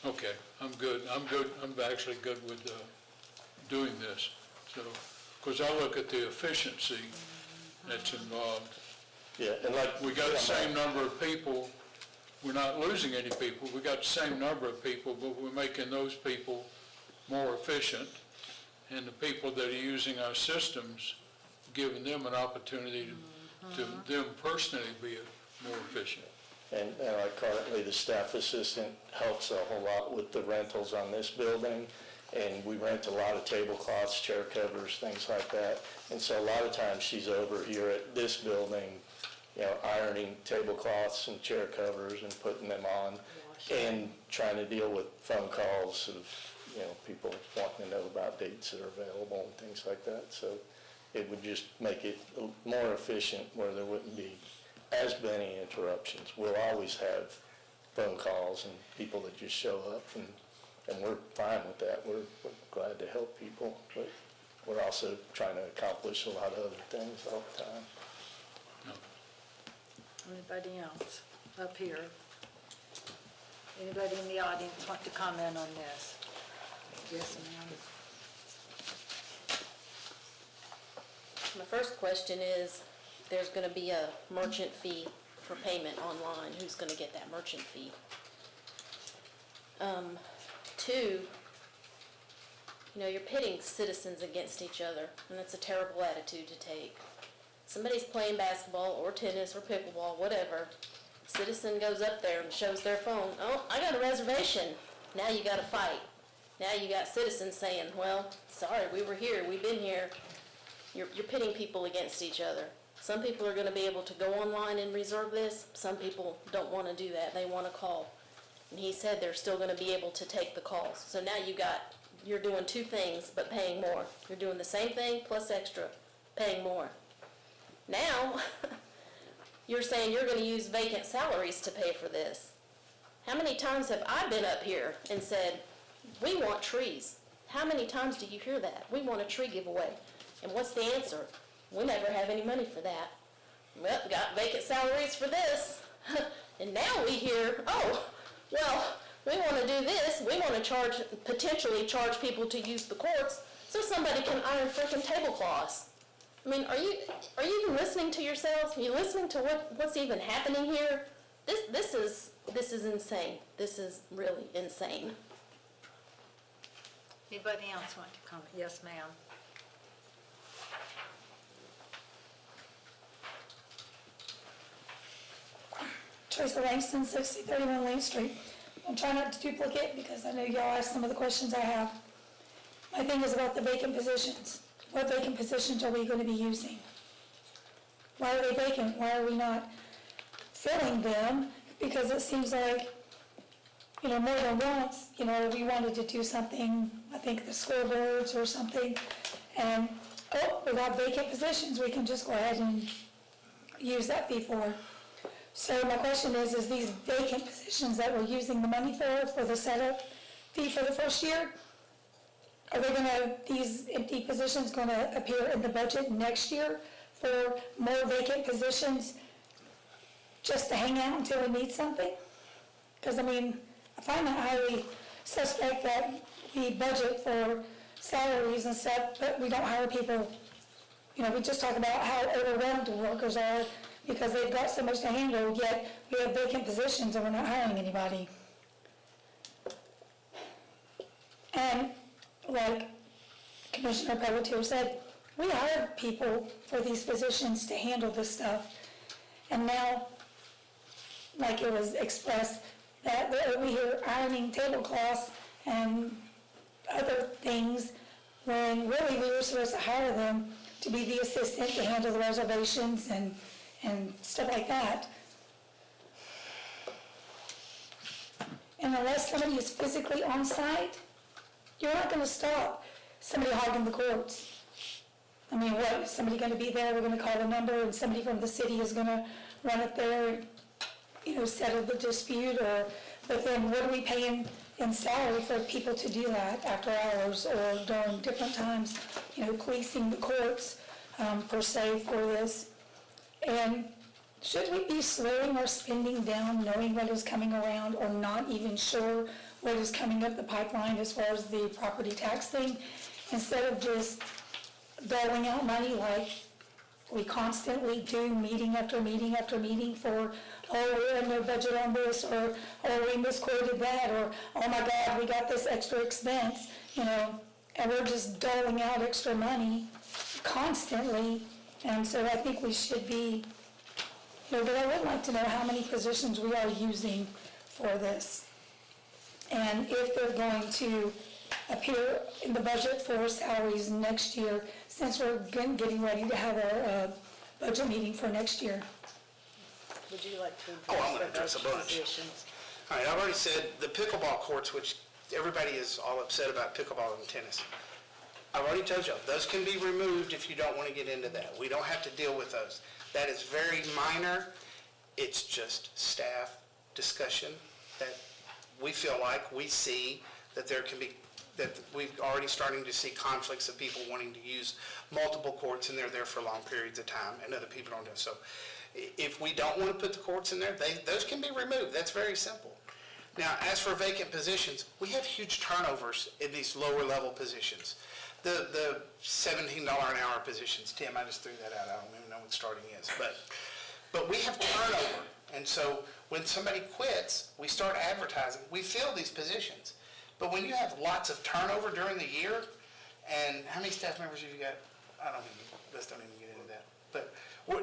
Okay, I'm good. I'm actually good with doing this. So, because I look at the efficiency that's involved. Yeah, and like. We got the same number of people. We're not losing any people. We got the same number of people, but we're making those people more efficient. And the people that are using our systems, giving them an opportunity to them personally be more efficient. And like currently, the staff assistant helps a whole lot with the rentals on this building. And we rent a lot of tablecloths, chair covers, things like that. And so a lot of times she's over here at this building, ironing tablecloths and chair covers and putting them on. And trying to deal with phone calls of, people wanting to know about dates that are available and things like that. So it would just make it more efficient where there wouldn't be as many interruptions. We'll always have phone calls and people that just show up, and we're fine with that. We're glad to help people, but we're also trying to accomplish a lot of other things all the time. Anybody else up here? Anybody in the audience want to comment on this? Yes, ma'am. My first question is, there's gonna be a merchant fee for payment online. Who's gonna get that merchant fee? Two, you're pitting citizens against each other, and that's a terrible attitude to take. Somebody's playing basketball or tennis or pickleball, whatever. Citizen goes up there and shows their phone, oh, I got a reservation. Now you gotta fight. Now you got citizens saying, well, sorry, we were here, we've been here. You're pitting people against each other. Some people are gonna be able to go online and reserve this. Some people don't wanna do that, they wanna call. And he said they're still gonna be able to take the calls. So now you're doing two things, but paying more. You're doing the same thing plus extra, paying more. Now, you're saying you're gonna use vacant salaries to pay for this. How many times have I been up here and said, we want trees? How many times do you hear that? We want a tree giveaway. And what's the answer? We never have any money for that. Well, got vacant salaries for this. And now we hear, oh, well, we want to do this. We want to potentially charge people to use the courts so somebody can iron freaking tablecloths. I mean, are you even listening to yourselves? Are you listening to what's even happening here? This is insane. This is really insane. Anybody else want to comment? Yes, ma'am. Teresa Langston, 6031 Lane Street. I'm trying not to duplicate because I know y'all asked some of the questions I have. My thing is about the vacant positions. What vacant positions are we going to be using? Why are they vacant? Why are we not filling them? Because it seems like, more than once, we wanted to do something, I think the scoreboards or something, and, we got vacant positions, we can just go ahead and use that fee for. So my question is these vacant positions that we're using the money for the setup fee for the first year, are these empty positions gonna appear in the budget next year for more vacant positions just to hang out until we need something? Because, I mean, I find it highly suspect that we budget for salaries and stuff, but we don't hire people. You know, we just talk about how overwhelmed the workers are because they've got so much to handle, yet we have vacant positions and we're not hiring anybody. And like Commissioner Pelletier said, we hired people for these positions to handle this stuff. And now, like it was expressed, that they're over here ironing tablecloths and other things, when really we were supposed to hire them to be the assistant to handle the reservations and stuff like that. And unless somebody is physically on site, you're not gonna stop somebody hogging the courts. I mean, what, is somebody gonna be there, we're gonna call the number, and somebody from the city is gonna run up there, you know, settle the dispute, or, but then what are we paying in salary for people to do that after hours or during different times, you know, policing the courts, per se, for this? And should we be slowing our spending down, knowing what is coming around, or not even sure what is coming up the pipeline as far as the property tax thing, instead of just doling out money like we constantly do, meeting after meeting after meeting for, oh, we're in no budget on this, or, oh, we misquoted that, or, oh my God, we got this extra expense, you know, and we're just doling out extra money constantly. And so I think we should be, you know, but I would like to know how many positions we are using for this. And if they're going to appear in the budget for salaries next year, since we're getting ready to have our budget meeting for next year. Would you like to Oh, I'm gonna address address a those bunch. positions? All right, I've already said the pickleball courts, which everybody is all upset about pickleball and tennis. I've already told y'all, those can be removed if you don't want to get into that. We don't have to deal with those. That is very minor. It's just staff discussion that we feel like we see that there can be, that we've already starting to see conflicts of people wanting to use multiple courts and they're there for long periods of time and other people don't do so. If we don't want to put the courts in there, those can be removed. That's very simple. Now, as for vacant positions, we have huge turnovers in these lower level positions. The $17 an hour positions, Tim, I just threw that out. I don't even know what starting is. But we have turnover. And so when somebody quits, we start advertising. We fill these positions. But when you have lots of turnover during the year, and how many staff members have you got? Let's don't even get into that. But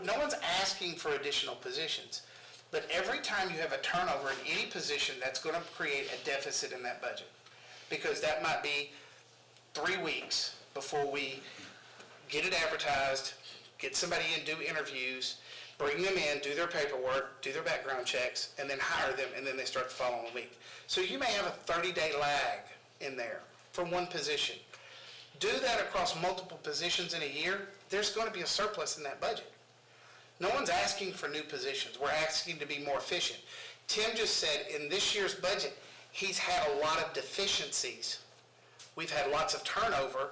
no one's asking for additional positions. But every time you have a turnover in any position, that's going to create a deficit in that budget. Because that might be 3 weeks before we get it advertised, get somebody in, do interviews, bring them in, do their paperwork, do their background checks, and then hire them, and then they start the following week. So you may have a 30-day lag in there for one position. Do that across multiple positions in a year, there's going to be a surplus in that budget. No one's asking for new positions. We're asking to be more efficient. Tim just said in this year's budget, he's had a lot of deficiencies. We've had lots of turnover.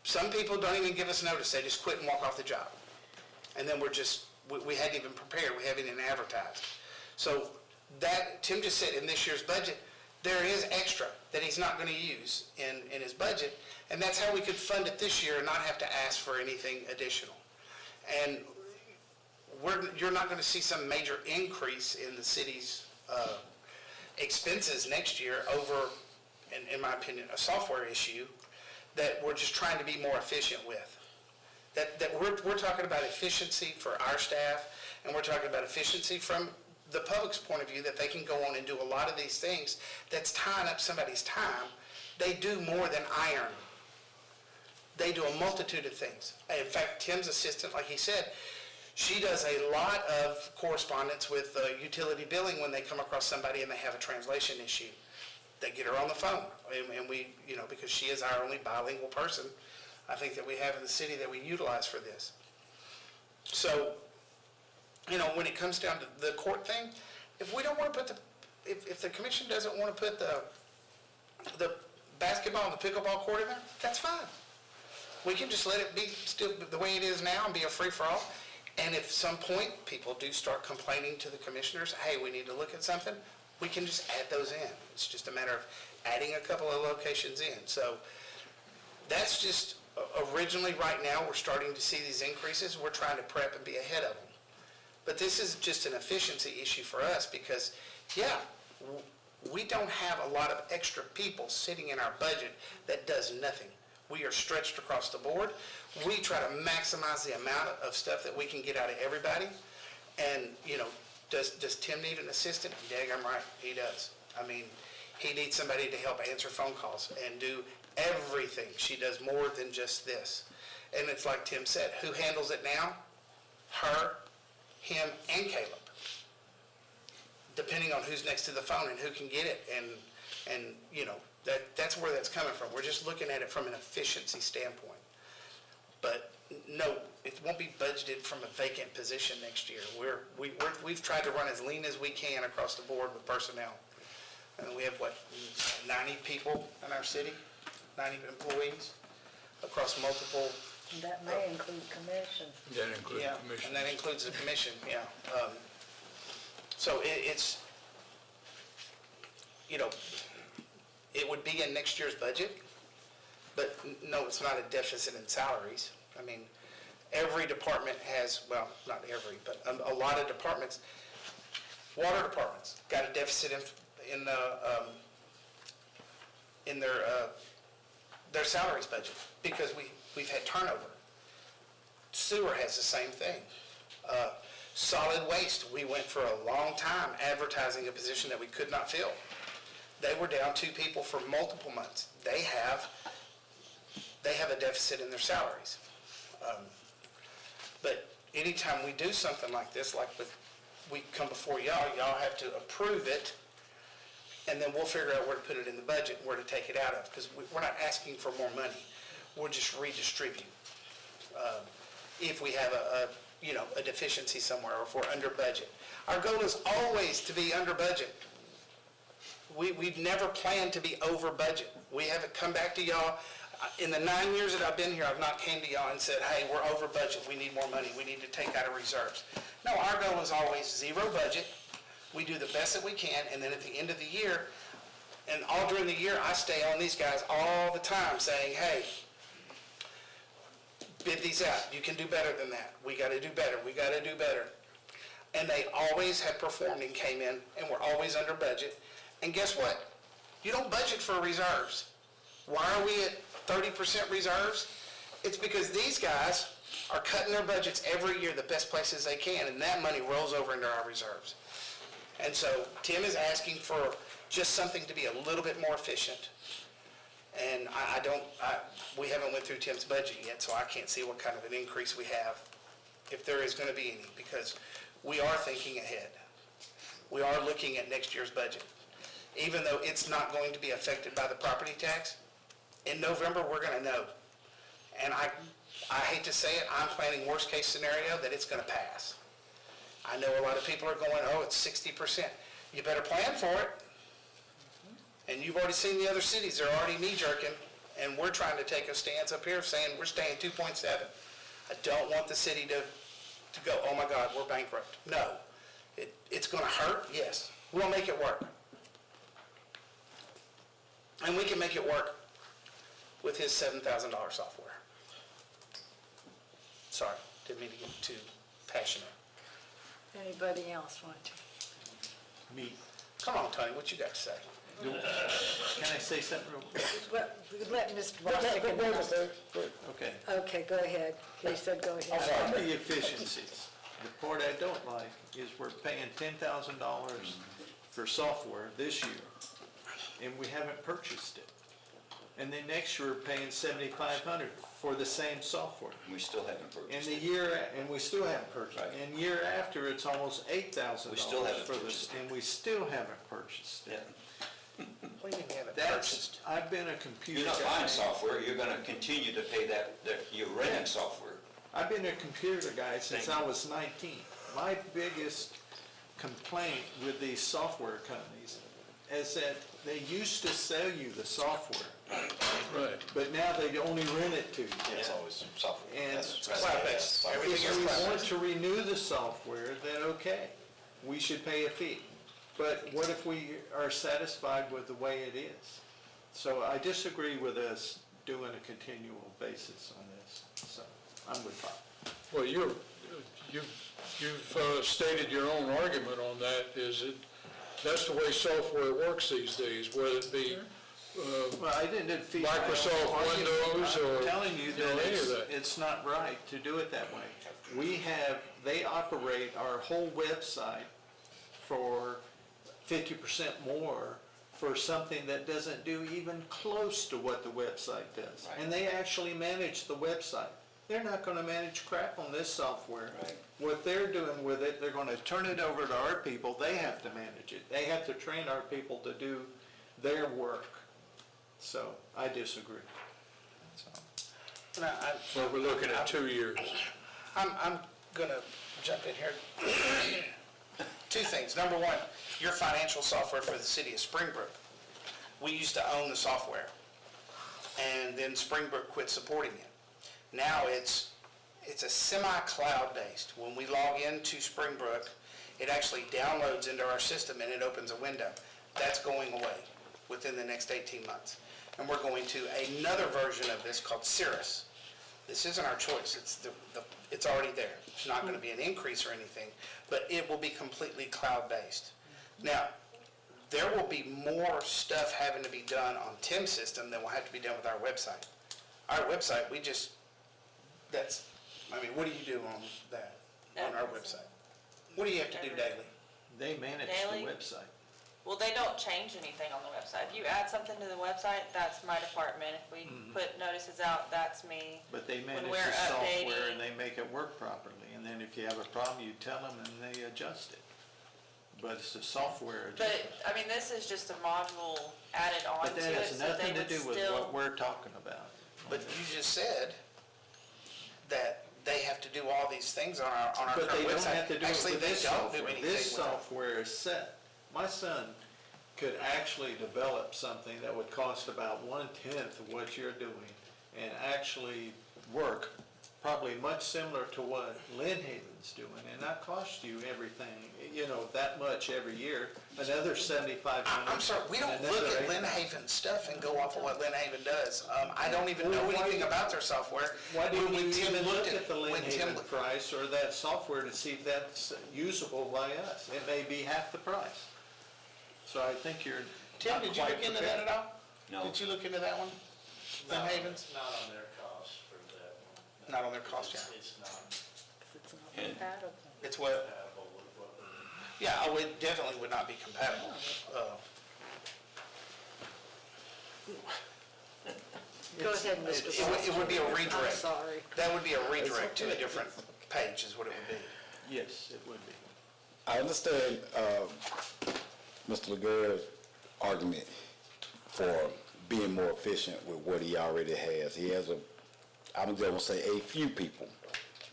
Some people don't even give us notice. They just quit and walk off the job. And then we hadn't even prepared. We haven't even advertised. So that, Tim just said in this year's budget, there is extra that he's not going to use in his budget. And that's how we could fund it this year and not have to ask for anything additional. And you're not going to see some major increase in the city's expenses next year over, in my opinion, a software issue that we're just trying to be more efficient with. That we're talking about efficiency for our staff, and we're talking about efficiency from the public's point of view, that they can go on and do a lot of these things that's tying up somebody's time. They do more than iron. They do a multitude of things. In fact, Tim's assistant, like he said, she does a lot of correspondence with utility billing when they come across somebody and they have a translation issue. They get her on the phone, and we, because she is our only bilingual person, I think, that we have in the city that we utilize for this. So, when it comes down to the court thing, if we don't want to put if the commission doesn't want to put the basketball and the pickleball court in there, that's fine. We can just let it be still the way it is now and be a free-for-all. And if some point people do start complaining to the commissioners, hey, we need to look at something, we can just add those in. It's just a matter of adding a couple of locations in. So that's just, originally, right now, we're starting to see these increases. We're trying to prep and be ahead of them. But this is just an efficiency issue for us because, yeah, we don't have a lot of extra people sitting in our budget that does nothing. We are stretched across the board. We try to maximize the amount of stuff that we can get out of everybody. And, you know, does Tim need an assistant? Daggum right, he does. I mean, he needs somebody to help answer phone calls and do everything. She does more than just this. And it's like Tim said, who handles it now? Her, him, and Caleb. Depending on who's next to the phone and who can get it. And you know, that's where that's coming from. We're just looking at it from an efficiency standpoint. But no, it won't be budgeted from a vacant position next year. We've tried to run as lean as we can across the board with personnel. And we have, 90 people in our city? 90 employees across multiple. And that may include commission. That includes Yeah, commission. and that includes the commission, yeah. So it's, you know, it would be in next year's budget, but no, it's not a deficit in salaries. I mean, every department has, well, not every, but a lot of departments, water departments got a deficit in their salaries budget because we've had turnover. Sewer has the same thing. Solid waste, we went for a long time advertising a position that we could not fill. They were down 2 people for multiple months. They have a deficit in their salaries. But anytime we do something like this, like we come before y'all have to approve it, and then we'll figure out where to put it in the budget, where to take it out of, because we're not asking for more money. We'll just redistribute. If we have a deficiency somewhere, or if we're under budget. Our goal is always to be under budget. We've never planned to be over budget. We haven't come back to y'all. In the 9 years that I've been here, I've not came to y'all and said, hey, we're over budget, we need more money, we need to take out of reserves. No, our goal is always zero budget. We do the best that we can, and then at the end of the year, and all during the year, I stay on these guys all the time saying, hey, bid these out. You can do better than that. We got to do better. We got to do better. And they always have performed and came in, and we're always under budget. And guess what? You don't budget for reserves. Why are we at 30% reserves? It's because these guys are cutting their budgets every year the best places they can, and that money rolls over into our reserves. And so Tim is asking for just something to be a little bit more efficient. And we haven't went through Tim's budget yet, so I can't see what kind of an increase we have, if there is going to be any, because we are thinking ahead. We are looking at next year's budget. Even though it's not going to be affected by the property tax, in November, we're going to know. And I hate to say it, I'm planning worst case scenario that it's going to pass. I know a lot of people are going, oh, it's 60%. You better plan for it. And you've already seen the other cities, they're already knee-jerking, and we're trying to take a stance up here saying we're staying 2.7. I don't want the city to go, oh my God, we're bankrupt. No. It's going to hurt, yes. We'll make it work. And we can make it work with his $7,000 software. Sorry, didn't mean to get too passionate. Anybody else want to? Me. Come on, Tony, what you got to say? Can I say something real quick? Well, let Mr. Bostic. Okay. Okay, go ahead. He said go ahead. On the efficiencies, the part I don't like is we're paying $10,000 for software this year, and we haven't purchased it. And then next year, we're paying $7,500 for the same software. We still haven't purchased it. And we still haven't purchased it. And year after, it's almost $8,000 We still haven't for purchased this, and we still haven't purchased it. What do you mean you haven't That's, purchased? I've been a computer You're not guy. buying software, you're gonna continue to pay that you're renting software. I've been a computer guy since Thank I you. was 19. My biggest complaint with these software companies is that they used to sell you the software, Right. but now they only rent it to you. Yeah, it's always software. And That's- Cloud-based. Everything is if we want cloud-based. to renew the software, then okay, we should pay a fee. But what if we are satisfied with the way it is? So I disagree with us doing a continual basis on this, so I'm with Bob. Well, you've stated your own argument on that, is that that's the way software works these days, whether it be Well, I didn't defeat my own Microsoft argument. Windows or, I'm telling you you know, that any of that. it's not right to do it that way. They operate our whole website for 50% more for something that doesn't do even close to what the website does. And they actually manage the website. They're not gonna manage crap on this software. What they're doing with it, they're gonna turn it over to our people, they have to manage it. They have to train our people to do their work. So, I disagree. And so we're looking at 2 years. I'm gonna jump in here. Two things. Number one, your financial software for the city of Springbrook. We used to own the software, and then Springbrook quit supporting it. Now it's a semi-cloud based. When we log into Springbrook, it actually downloads into our system and it opens a window. That's going away within the next 18 months. And we're going to another version of this called Cirrus. This isn't our choice, it's already there. It's not gonna be an increase or anything, but it will be completely cloud-based. Now, there will be more stuff having to be done on Tim's system than will have to be done with our website. Our website, what do you do on that, on our website? What do you have to do daily? They manage Daily? the website. Well, they don't change anything on the website. If you add something to the website, that's my department. If we put notices out, that's me. But they manage When we're the software updating- and they make it work properly. And then if you have a problem, you tell them and they adjust it. But it's the software But, adjustment. this is just a module added on But to that it, has so they nothing to would do with still. what we're talking about. But you just said that they have to do all these things on our But current they don't website. have to do it Actually, with they this don't do software. anything This with it. software is set. My son could actually develop something that would cost about 1/10 of what you're doing and actually work probably much similar to what Lynn Haven's doing, and not cost you everything, that much every year, another $7,500. I'm sorry, we don't look at Lynn Haven's stuff and go off of what Lynn Haven does. I don't even know anything about their software. Why do When you Tim even looked look at the Lynn when Tim Haven price or that software to see if that's usable by us? It may be half the price. So I think you're Tim, not did you quite look into prepared. that at all? No. Did you look into that one? Lynn Haven's? Not on their cost for that one. Not on their cost, yeah. It's not It's what? compatible with what we're. Yeah, it definitely would not be compatible. Go ahead, Mr. It would be a Foster. redirect. I'm sorry. That would be a redirect to a different page is what it would be. Yes, it would be. I understand Mr. Laguerre's argument for being more efficient with what he already has. He has I'm just gonna say a few people,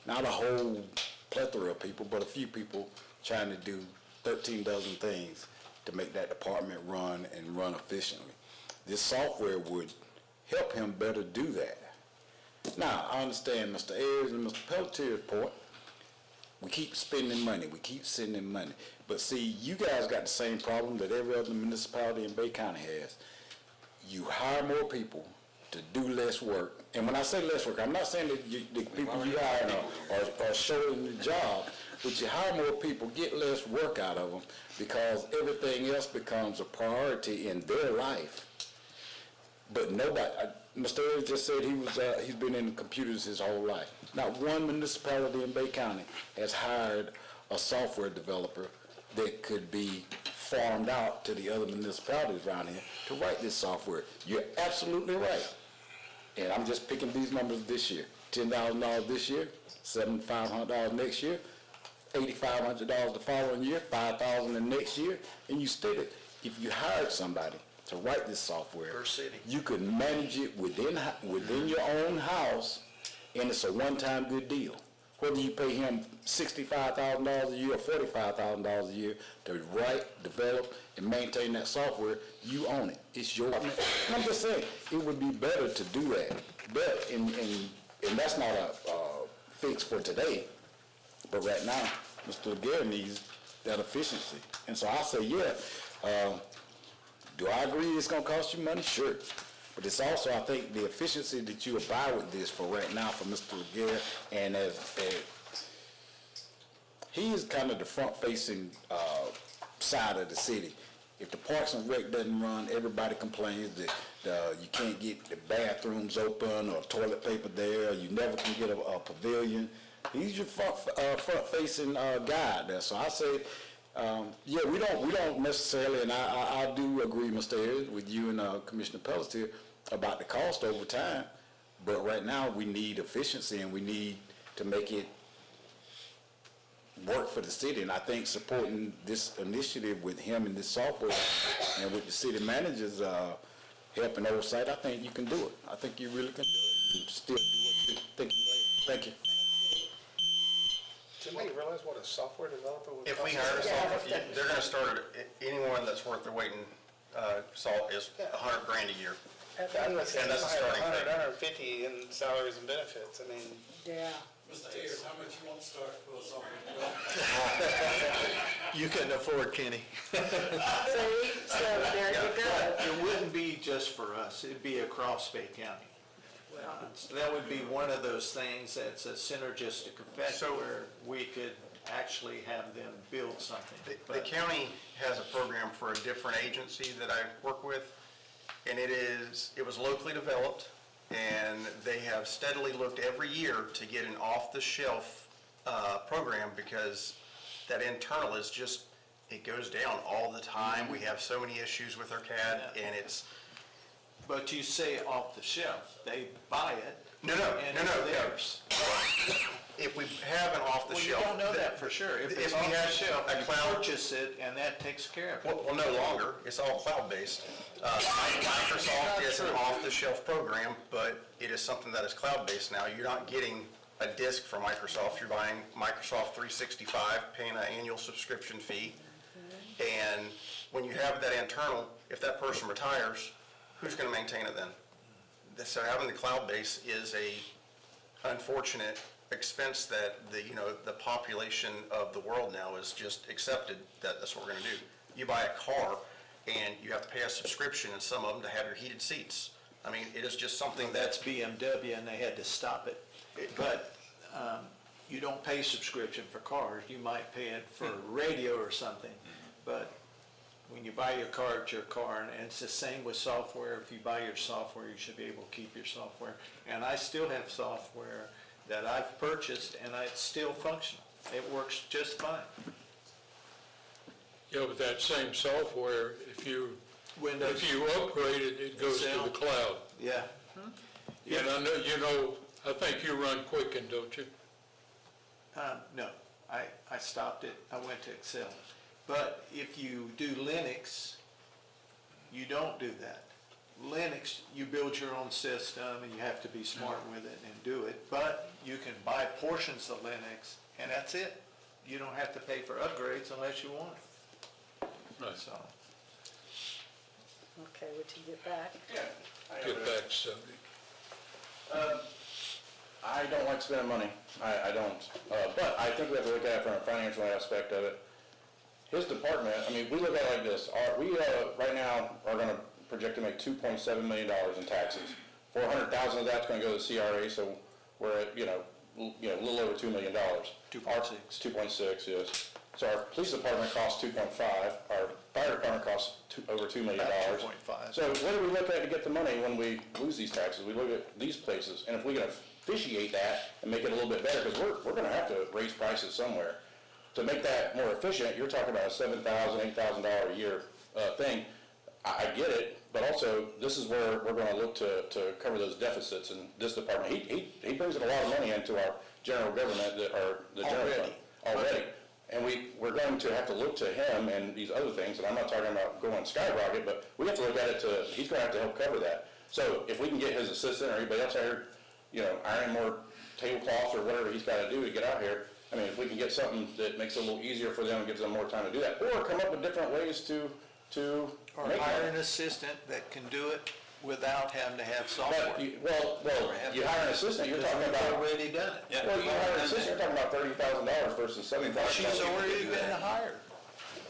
not a whole plethora of people, but a few people trying to do 13 dozen things to make that department run and run efficiently. This software would help him better do that. Now, I understand Mr. Ayers and Mr. Pelletier's point. We keep spending money, we keep sending money. But see, you guys got the same problem that every other municipality in Bay County has. You hire more people to do less work. And when I say less work, I'm not saying that the people you hire are showing the job, but you hire more people, get less work out of them because everything else becomes a priority in their life. But nobody, Mr. Ayers just said he's been in computers his whole life. Not one municipality in Bay County has hired a software developer that could be farmed out to the other municipalities around here to write this software. You're absolutely right. And I'm just picking these numbers this year. $10,000 this year, $7,500 next year, $8,500 the following year, $5,000 the next year. And you stated if you hired somebody to write this software, Per city. you could manage it within your own house, and it's a one-time good deal. whether you pay him $65,000 a year or $45,000 a year to write, develop, and maintain that software, you own it. It's your, and I'm just saying, it would be better to do that. But, and that's not a fix for today, but right now, Mr. Laguerre needs that efficiency. And so I say, yeah, do I agree it's gonna cost you money? Sure. But it's also, I think, the efficiency that you abide with this for right now for Mr. Laguerre, and as he is kind of the front-facing side of the city. If the Parks and Rec doesn't run, everybody complains that you can't get the bathrooms open or toilet paper there, you never can get a pavilion. He's your front-facing guy there. So I say, yeah, we don't necessarily, and I do agree, Mr. Ayers, with you and Commissioner Pelletier about the cost over time. But right now, we need efficiency, and we need to make it work for the city. And I think supporting this initiative with him and this software and with the city managers help and oversight, I think you can do it. I think you really can do it and still do what you're thinking. Thank you. Did we realize what a software developer would cost? If we hire a software, they're gonna start at, anyone that's worth their weight in salt is $100,000 a year. And that's And that's the starting thing. 150 in salaries and benefits, I mean. Yeah. Mr. Ayers, how much you want to start for a software? You couldn't afford Kenny. See, so there you go. It wouldn't be just for us, it'd be across Bay County. So that would be one of those things that's a synergistic effect where we could actually have them build something. The county has a program for a different agency that I work with, and it was locally developed, and they have steadily looked every year to get an off-the-shelf program, because that internal is just, it goes down all the time. We have so many issues with our CAD, and it's... But you say off the shelf, they buy it. No, and it's theirs. If we have an off-the-shelf... Well, you don't know that for sure. If it's off the shelf, you purchase it, and that takes care of it. Well, no longer. It's all cloud-based. Microsoft is an off-the-shelf program, but it is something that is cloud-based now. You're not getting a disk from Microsoft. You're buying Microsoft 365, paying an annual subscription fee. And when you have that internal, if that person retires, who's going to maintain it then? So having the cloud base is a unfortunate expense that the population of the world now is just accepted that that's what we're going to do. You buy a car and you have to pay a subscription in some of them to have your heated seats. I mean, it is just something That's BMW, and they had to stop it. But you don't pay subscription for cars. You might pay it for radio or something. But when you buy your car, it's your car, and it's the same with software. If you buy your software, you should be able to keep your software. And I still have software that I've purchased, and it's still functional. It works just fine. Yeah, with that same software, if you upgrade it, it goes to the cloud. Yeah. And I know, I think you run Quicken, don't you? No, I stopped it. I went to Excel. But if you do Linux, you don't do that. Linux, you build your own system, and you have to be smart with it and do it. But you can buy portions of Linux, and that's it. You don't have to pay for upgrades unless you want it. Right. So. Okay, would you get back? Get back to somebody. I don't like spending money. I don't. But I think we have to look at it from a financial aspect of it. His department, I mean, we look at it like this. We right now are going to project to make $2.7 million in taxes. $400,000 of that's going to go to the CRA, so we're at, a little over $2 million. 2.6. 2.6, yes. So our police department costs 2.5. Our fire department costs over $2 million. About 2.5. So what do we look at to get the money when we lose these taxes? We look at these places, and if we can officiate that and make it a little bit better, because we're going to have to raise prices somewhere. To make that more efficient, you're talking about a $7,000, $8,000 a year thing. I get it, but also this is where we're going to look to cover those deficits in this department. He brings in a lot of money into our general government, or the general fund already. And we're going to have to look to him and these other things, and I'm not talking about going skyrocket, but we have to look at it he's going to have to help cover that. So if we can get his assistant or anybody else hired, iron more tablecloths or whatever he's gotta do to get out here. I mean, if we can get something that makes it a little easier for them, gives them more time to do that, or come up with different ways to Or make hire money. an assistant that can do it without having to have software. But, you hire an assistant, you're talking Because about, we've already done it. well, you hire an assistant, you're talking about $30,000 versus $70,000. She's already been hired.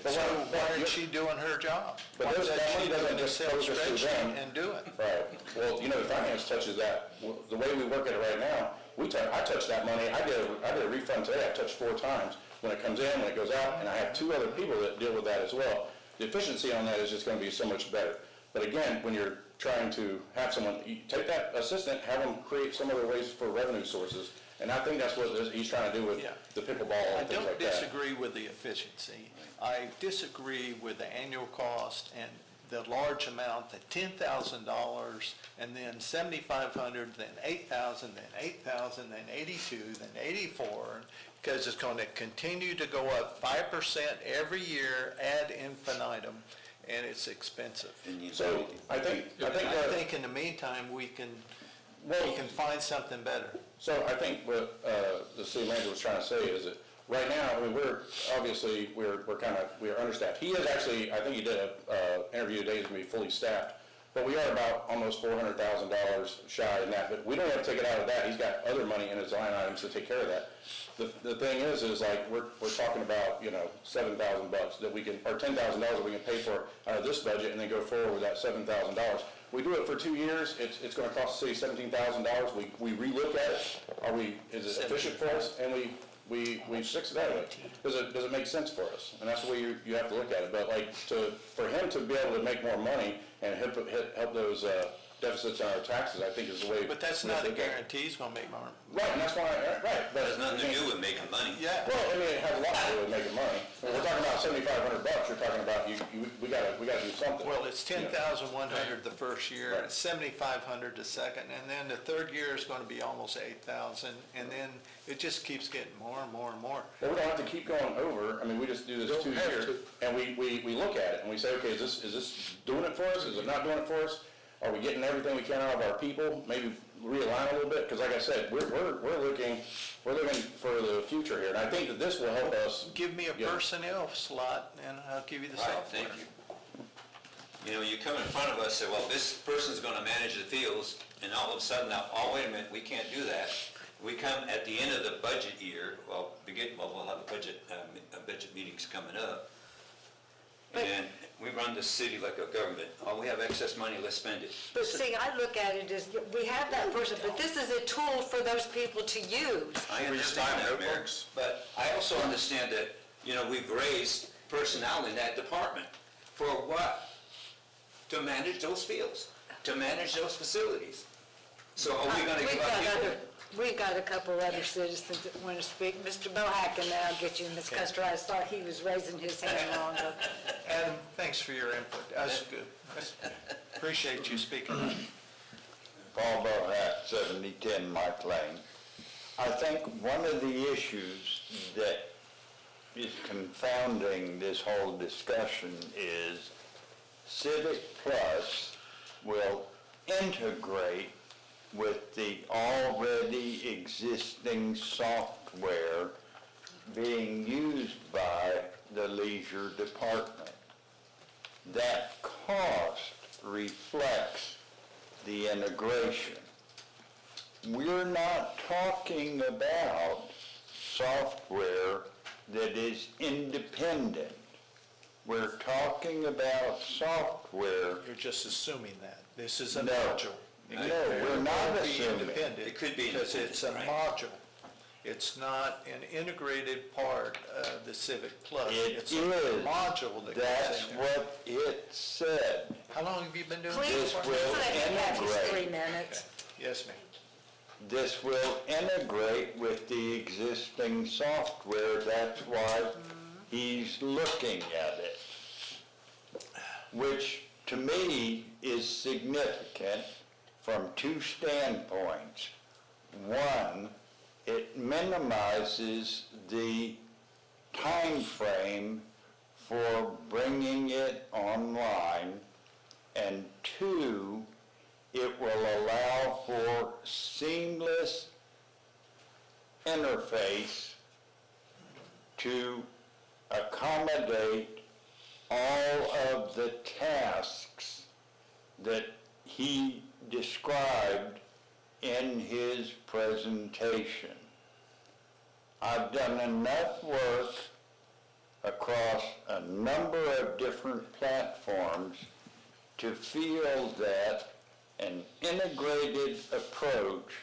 But So what- why isn't she doing her job? But Why those- isn't that she money doesn't doing a just Excel go just through spreadsheet them. and do it? Right, well, the finance touches that, the way we work at it right now, I touch that money, I did a refund today, I touched 4 times, when it comes in, when it goes out, and I have 2 other people that deal with that as well. The efficiency on that is just gonna be so much better. But again, when you're trying to have someone, you take that assistant, have them create some other ways for revenue sources, and I think that's what he's trying to do with Yeah. the pickleball I and things don't like that. disagree with the efficiency. I disagree with the annual cost and the large amount, the $10,000, and then $7,500, then $8,000, then $8,000, then $82,000, then $84,000, because it's going to continue to go up 5% every year ad infinitum, and it's expensive. So, I think I that. think in the meantime, we can find something better. So I think what the city manager was trying to say is that right now, I mean, we're understaffed. He is actually, I think he did a interview today, he's gonna be fully staffed, but we are about almost $400,000 shy in that, but we don't have to take it out of that, he's got other money in his line items to take care of that. The thing is like, we're talking about, $7,000 that we can, or $10,000 that we can pay for out of this budget and then go forward with that $7,000. We do it for 2 years, it's gonna cost the city $17,000, we relook at it, is it efficient for us, and we fix it that way. Does it make sense for us? And that's the way you have to look at it, but for him to be able to make more money and help those deficits on our taxes, I think is the way. But that's not a guarantee he's going to make more. Right, and that's why, right. But Has nothing to do with making money. Yeah. well, I mean, it has a lot to do with making money. When we're talking about $7,500, you're talking about, we gotta do something. Well, it's 10,100 the first year, Right. it's 7,500 the second, and then the third year is going to be almost 8,000, and then it just keeps getting more and more and more. Well, we don't have to keep going over, I mean, we just do this 2 years, and we look at it, and we say, okay, is this doing it for us, is it not doing it for us? Are we getting everything we can out of our people, maybe realign a little bit, because like I said, we're looking for the future here, and I think that this will help us. Give me a personnel slot, and I'll give you the Right, software. thank you. You come in front of us, say, well, this person's gonna manage the fields, and all of a sudden, now, oh, wait a minute, we can't do that. We come at the end of the budget year, we'll have a budget meetings coming up, and we run the city like a government. Oh, we have excess money, let's spend it. But see, I look at it as, we have that person, but this is a tool for those people to use. I understand that, Mayor, but I also understand that, we've raised personnel in that department. For what? To manage those fields, to manage those facilities. So are we gonna give up people? We've got a couple other citizens that want to speak. Mr. Bohack, and then I'll get you, Ms. Custer. I thought he was raising his hand longer. Adam, thanks for your input, that's good. Appreciate you speaking. Paul Bohat, 7010 Mike Lane. I think one of the issues that is confounding this whole discussion is Civic Plus will integrate with the already existing software being used by the leisure department. That cost reflects the integration. We're not talking about software that is independent. We're talking about software. You're just assuming that. This is a No. module. No, we're not It won't be assuming. independent. It could be Because it's a independent, right? module. It's not an integrated part of the Civic Plus. It It's a is. module that That's goes in there. what it said. How long have you been doing Please, this? will let him have his integrate. 3 minutes. Yes, ma'am. This will integrate with the existing software. That's why he's looking at it. Which, to me, is significant from 2 standpoints. One, it minimizes the time frame for bringing it online. And 2, it will allow for seamless interface to accommodate all of the tasks that he described in his presentation. I've done enough work across a number of different platforms to feel that an integrated approach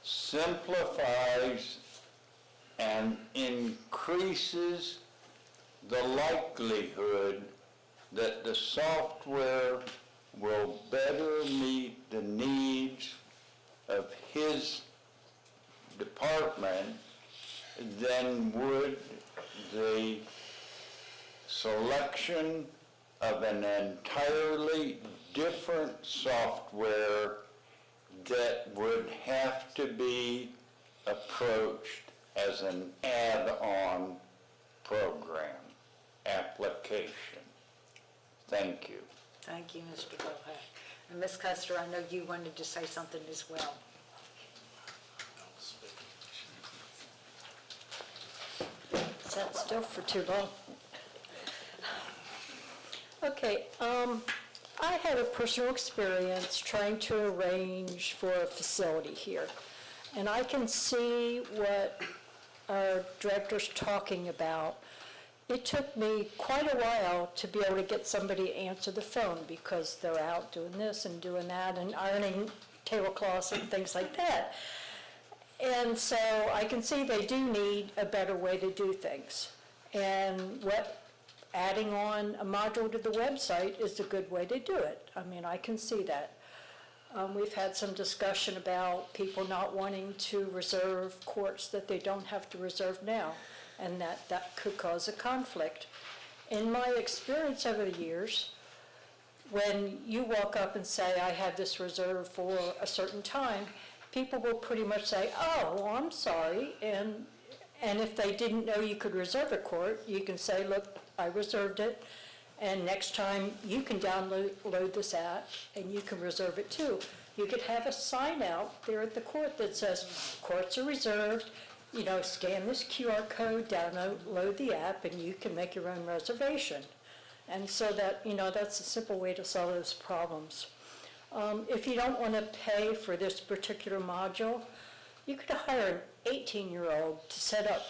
simplifies and increases the likelihood that the software will better meet the needs of his department than would the selection of an entirely different software that would have to be approached as an add-on program application. Thank you. Thank you, Mr. Bohat. And Ms. Custer, I know you wanted to say something as well. Sat still for too long. Okay, I had a personal experience trying to arrange for a facility here. And I can see what our director's talking about. It took me quite a while to be able to get somebody to answer the phone because they're out doing this and doing that and ironing tablecloths and things like that. And so I can see they do need a better way to do things. And adding on a module to the website is a good way to do it. I mean, I can see that. We've had some discussion about people not wanting to reserve courts that they don't have to reserve now, and that could cause a conflict. In my experience over the years, when you walk up and say, I have this reserved for a certain time, people will pretty much say, oh, well, I'm sorry, and if they didn't know you could reserve a court, you can say, look, I reserved it, and next time you can download this app and you can reserve it too. You could have a sign out there at the court that says, courts are reserved, scan this QR code, download the app, and you can make your own reservation. And so that, that's a simple way to solve those problems. If you don't want to pay for this particular module, you could hire an 18-year-old to set up,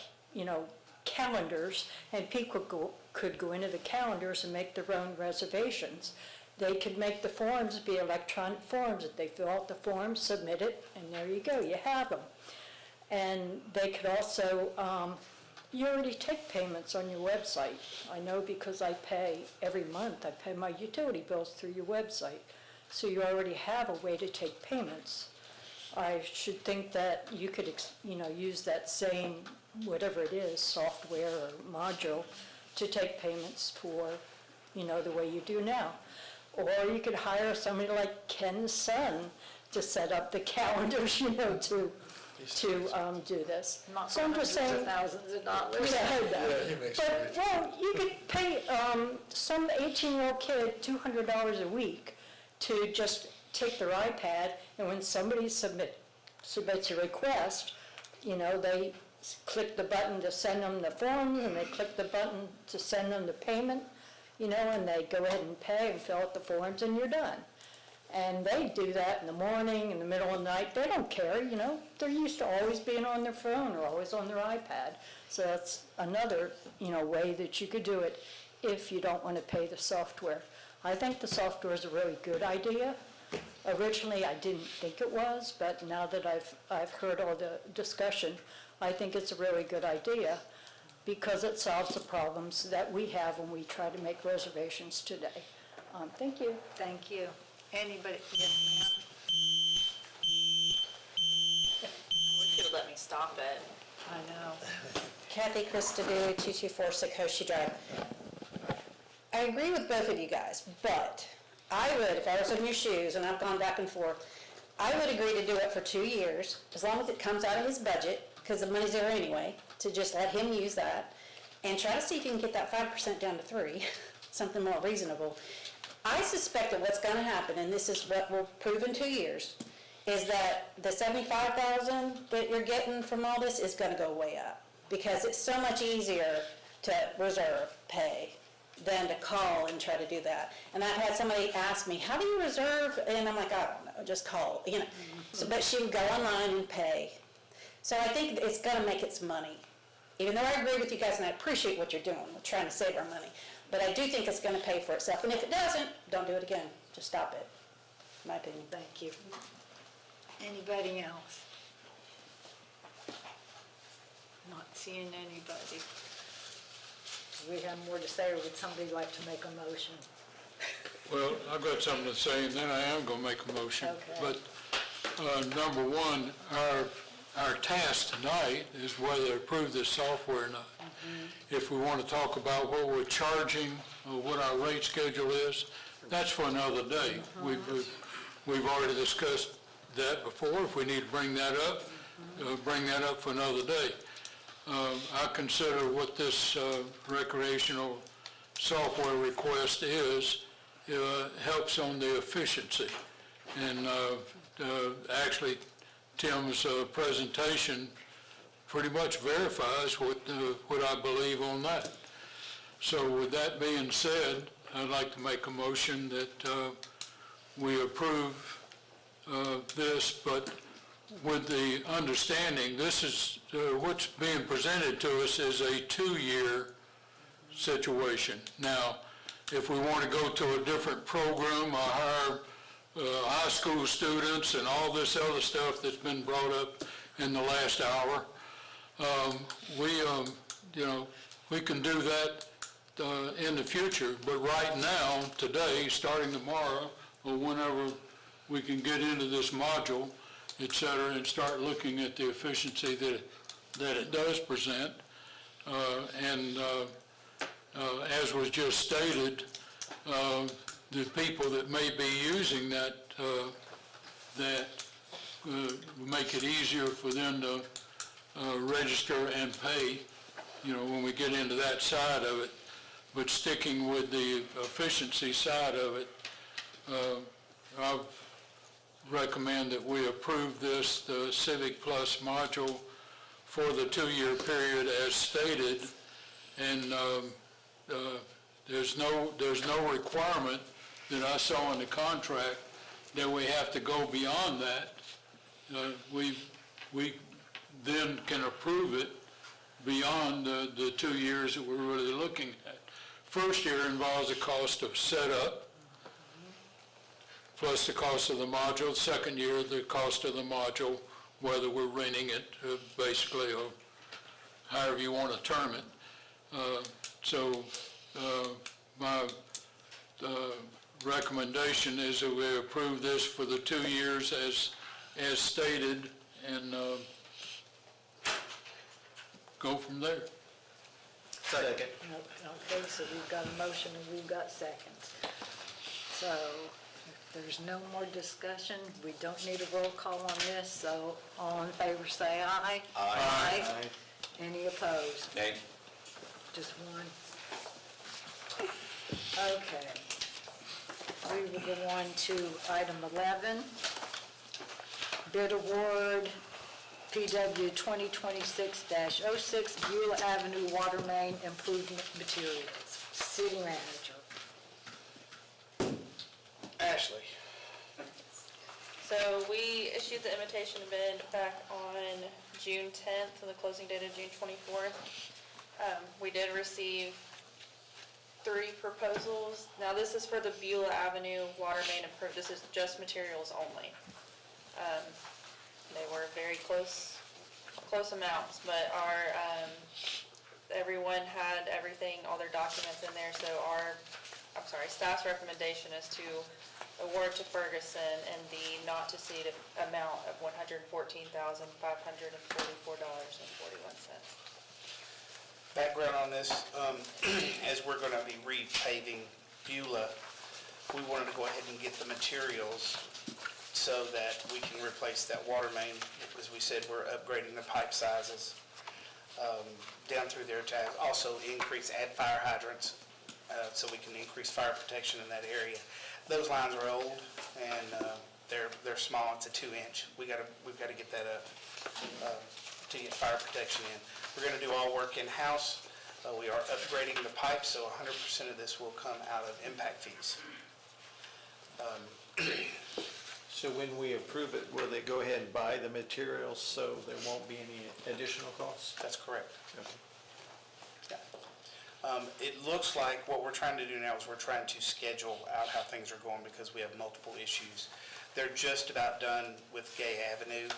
calendars, and people could go into the calendars and make their own reservations. They could make the forms be electronic forms. If they fill out the forms, submit it, and there you go, you have them. And they could also, you already take payments on your website. I know because I pay every month, I pay my utility bills through your website. So you already have a way to take payments. I should think that you could, use that same, whatever it is, software or module to take payments for, the way you do now. Or you could hire somebody like Ken's son to set up the calendars, to do this. So I'm just saying. Thousands of dollars. Yeah, I heard that. Yeah, he makes But, well, you could pay some 18-year-old kid $200 a week to just take their iPad, and when somebody submits a request, they click the button to send them the form, and they click the button to send them the payment, and they go ahead and pay and fill out the forms, and you're done. And they do that in the morning, in the middle of the night. They don't care, They're used to always being on their phone or always on their iPad. So that's another, way that you could do it if you don't want to pay the software. I think the software is a really good idea. Originally, I didn't think it was, but now that I've heard all the discussion, I think it's a really good idea because it solves the problems that we have when we try to make reservations today. Thank you. Thank you. Anybody? Yes, Wish you would let me stop it. ma'am. I know. Kathy Christodoulou, 2246 Hoshi Drive. I agree with both of you guys, but I would, if I was in your shoes, and I've gone back and forth, I would agree to do it for 2 years, as long as it comes out of his budget, because the money's there anyway, to just let him use that, and try to see if you can get that 5% down to 3%, something more reasonable. I suspect that what's going to happen, and this is what will prove in 2 years, is that the 75,000 that you're getting from all this is gonna go way up, because it's so much easier to reserve pay than to call and try to do that. And I've had somebody ask me, how do you reserve? And I'm like, I don't know, just call, you know. So, but she would go online and pay. So I think it's gonna make its money. Even though I agree with you guys and I appreciate what you're doing, we're trying to save our money. But I do think it's gonna pay for itself. And if it doesn't, don't do it again. Just stop it, in my opinion. Thank you. Anybody else? Not seeing anybody. Do we have more to say, or would somebody like to make a motion? Well, I've got something to say, and then I am gonna make a motion. Okay. But, number one, our task tonight is whether to approve this software or not. If we want to talk about what we're charging, or what our rate schedule is, that's for another day. We've already discussed that before. If we need to bring that up for another day. I consider what this recreational software request is, helps on the efficiency. And actually, Tim's presentation pretty much verifies what I believe on that. So with that being said, I'd like to make a motion that we approve this, but with the understanding, this is, what's being presented to us is a 2-year situation. Now, if we want to go to a different program or hire high school students and all this other stuff that's been brought up in the last hour, we can do that in the future. But right now, today, starting tomorrow, or whenever we can get into this module, et cetera, and start looking at the efficiency that it does present. As was just stated, the people that may be using that make it easier for them to register and pay, when we get into that side of it. But sticking with the efficiency side of it, I recommend that we approve this, the Civic Plus module, for the 2-year period as stated. And there's no requirement that I saw in the contract that we have to go beyond that. We then can approve it beyond the 2 years that we're really looking at. First year involves the cost of setup, plus the cost of the module. Second year, the cost of the module, whether we're renting it, basically, or however you want to term it. My recommendation is that we approve this for the 2 years as stated, and go from there. Second. Okay, so we've got a motion and we've got seconds. So if there's no more discussion, we don't need a roll call on this, so all in favor say aye. Aye. Any opposed? Nay? Just one. Okay. We will go on to item 11, bid award, PW 2026-06, Beulah Avenue Water Main Improvement Materials. City Manager. Ashley. So we issued the invitation to bid back on June 10th, and the closing date of June 24th. We did receive 3 proposals. Now this is for the Beulah Avenue Water Main Improvement. This is just materials only. They were very close amounts, but everyone had everything, all their documents in there, so staff's recommendation is to award to Ferguson in the not to exceed amount of $114,544.41. Background on this, as we're going to be repaving Beulah, we wanted to go ahead and get the materials so that we can replace that water main. As we said, we're upgrading the pipe sizes down through there to also add fire hydrants so we can increase fire protection in that area. Those lines are old, and They're small, it's a 2-inch. We've got to get that up to get fire protection in. We're going to do all work in-house. We are upgrading the pipes, so 100% of this will come out of impact fees. So when we approve it, will they go ahead and buy the materials so there won't be any additional costs? That's correct. Okay. It looks like what we're trying to do now is we're trying to schedule out how things are going because we have multiple issues. They're just about done with Gay Avenue,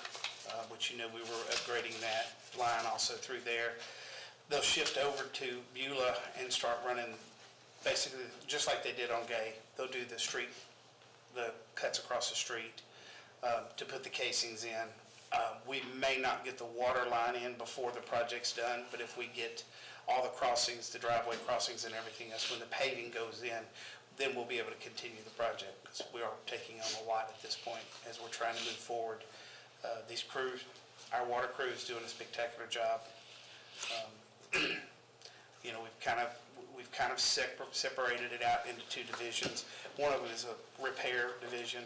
which we were upgrading that line also through there. They'll shift over to Beulah and start running basically just like they did on Gay. They'll do the cuts across the street to put the casings in. We may not get the water line in before the project's done, but if we get all the crossings, the driveway crossings and everything else, when the paving goes in, then we'll be able to continue the project because we are taking on a lot at this point as we're trying to move forward. These crews, our water crew is doing a spectacular job. We've kind of separated it out into 2 divisions. One of them is a repair division,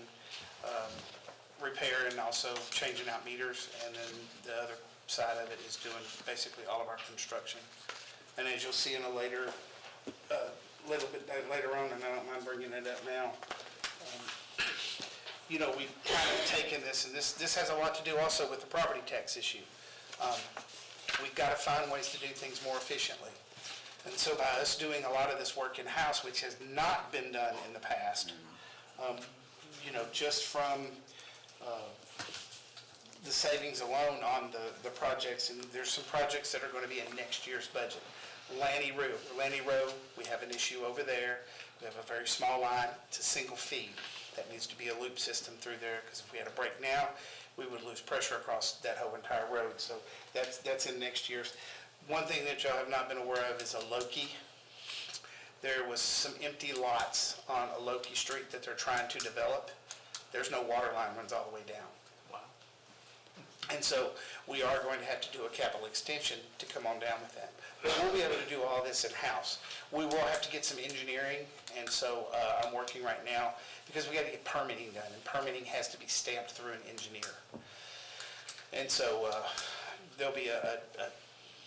repair and also changing out meters, and then the other side of it is doing basically all of our construction. And as you'll see in a little bit later on, and I don't mind bringing it up now, we've kind of taken this, and this has a lot to do also with the property tax issue. We've got to find ways to do things more efficiently. And so by us doing a lot of this work in-house, which has not been done in the past, just from the savings alone on the projects, and there's some projects that are going to be in next year's budget. Lanny Row, we have an issue over there. We have a very small line. It's a single feed. That needs to be a loop system through there because if we had a break now, we would lose pressure across that whole entire road. So that's in next year's. One thing that y'all have not been aware of is a Loki. There was some empty lots on a Loki Street that they're trying to develop. There's no water line runs all the way down. Wow. And so we are going to have to do a capital extension to come on down with that. But we'll be able to do all this in-house. We will have to get some engineering, and so I'm working right now because we got to get permitting done, and permitting has to be stamped through an engineer. And so there'll be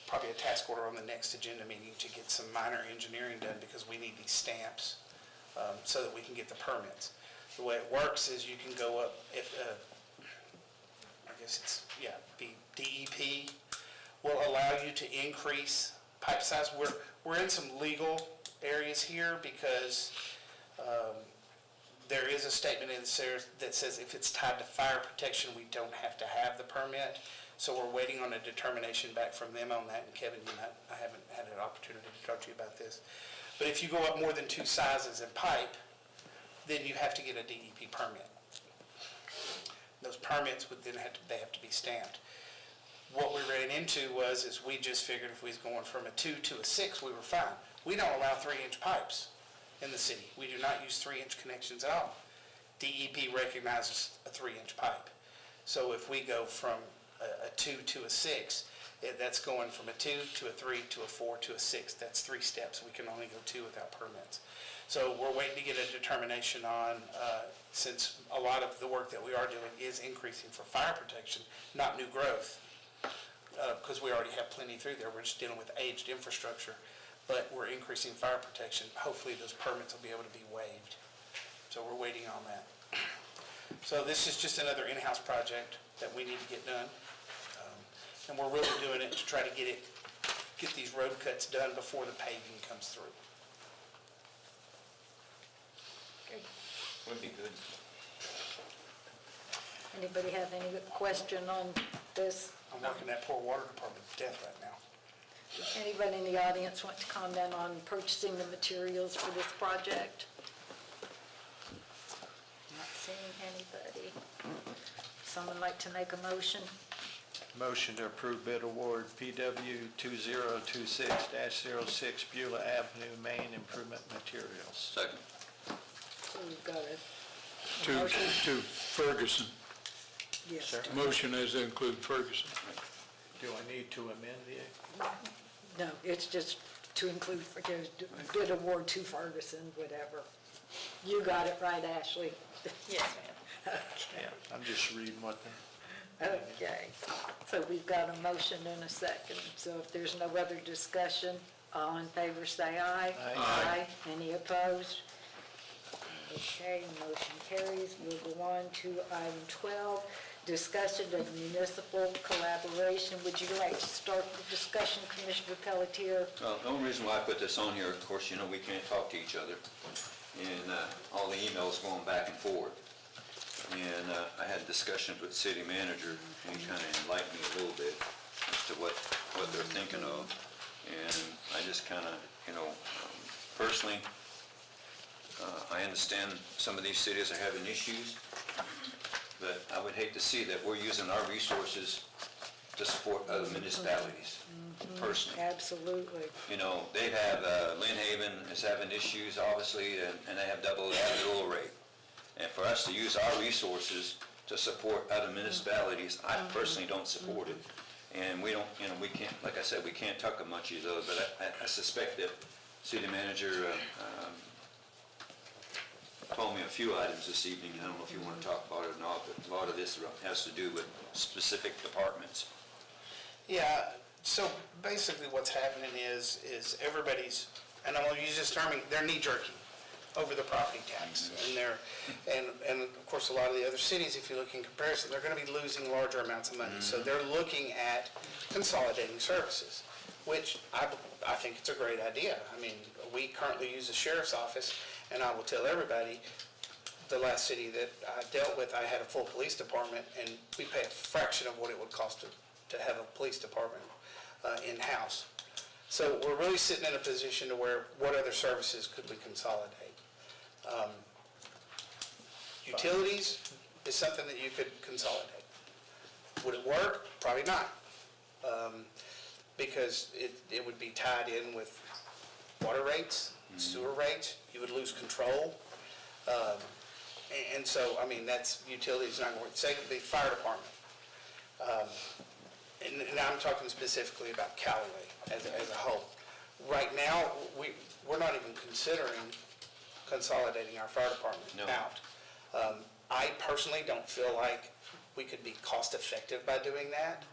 probably a task order on the next agenda meeting to get some minor engineering done because we need these stamps so that we can get the permits. The way it works is you can go up, the DEP will allow you to increase pipe size. We're in some legal areas here because there is a statement in there that says if it's tied to fire protection, we don't have to have the permit. So we're waiting on a determination back from them on that. And Kevin, I haven't had an opportunity to talk to you about this. But if you go up more than 2 sizes in pipe, then you have to get a DEP permit. Those permits would then have to be stamped. What we ran into is we just figured if we was going from a 2 to a 6, we were fine. We don't allow 3-inch pipes in the city. We do not use 3-inch connections at all. DEP recognizes a 3-inch pipe. So if we go from a 2 to a 6, that's going from a 2 to a 3 to a 4 to a 6. That's 3 steps. We can only go 2 without permits. So we're waiting to get a determination on, since a lot of the work that we are doing is increasing for fire protection, not new growth, because we already have plenty through there. We're just dealing with aged infrastructure, but we're increasing fire protection. Hopefully those permits will be able to be waived. So we're waiting on that. So this is just another in-house project that we need to get done. And we're really doing it to try to get these road cuts done before the paving comes through. Would be good. Anybody have any question on this? I'm working that poor water department to death right now. Anybody in the audience want to comment on purchasing the materials for this project? Not seeing anybody. Someone like to make a motion? Motion to approve bid award PW 2026-06 Beulah Avenue Main Improvement Materials. Second. So we've got it. To Ferguson. Yes. Sir? Motion is to include Ferguson. Do I need to amend the? No, it's just to include, bid award to Ferguson, whatever. You got it right, Ashley. Yes, Yeah, I'm just reading what the, Okay, so we've got a motion and a second. So if there's no other discussion, all in favor say aye. Aye. Any opposed? Okay, motion carries. We'll go on to item 12, discussion of municipal collaboration. Would you like to start the discussion, Commissioner Pelletier? The only reason why I put this on here, of course, we can't talk to each other, and all the emails going back and forth. And I had discussions with the city manager, and he kind of enlightened me a little bit as to what they're thinking of. And I just kind of, personally, I understand some of these cities are having issues, but I would hate to see that we're using our resources to support other municipalities, personally. Absolutely. They have, Lynn Haven is having issues, obviously, and they have double the ad valorem rate. And for us to use our resources to support other municipalities, I personally don't support it. And we don't, we can't, like I said, we can't talk much of each other, but I suspect that city manager told me a few items this evening. I don't know if you want to talk about it or not, but a lot of this has to do with specific departments. Yeah, so basically what's happening is everybody's, and I'm gonna use this term, they're knee-jerking over the property tax. And of course, a lot of the other cities, if you look in comparison, they're gonna be losing larger amounts of money. So they're looking at consolidating services, which I think it's a great idea. I mean, we currently use the sheriff's office, and I will tell everybody, the last city that I dealt with, I had a full police department, and we pay a fraction of what it would cost to have a police department in-house. So we're really sitting in a position to where, what other services could we consolidate? Utilities is something that you could consolidate. Would it work? Probably not. Because it would be tied in with water rates, sewer rates, you would lose control. And so, I mean, that's, utilities not going to, say the fire department. And I'm talking specifically about Callaway as a whole. Right now, we're not even considering consolidating our fire department out. I personally don't feel like we could be cost effective by doing that.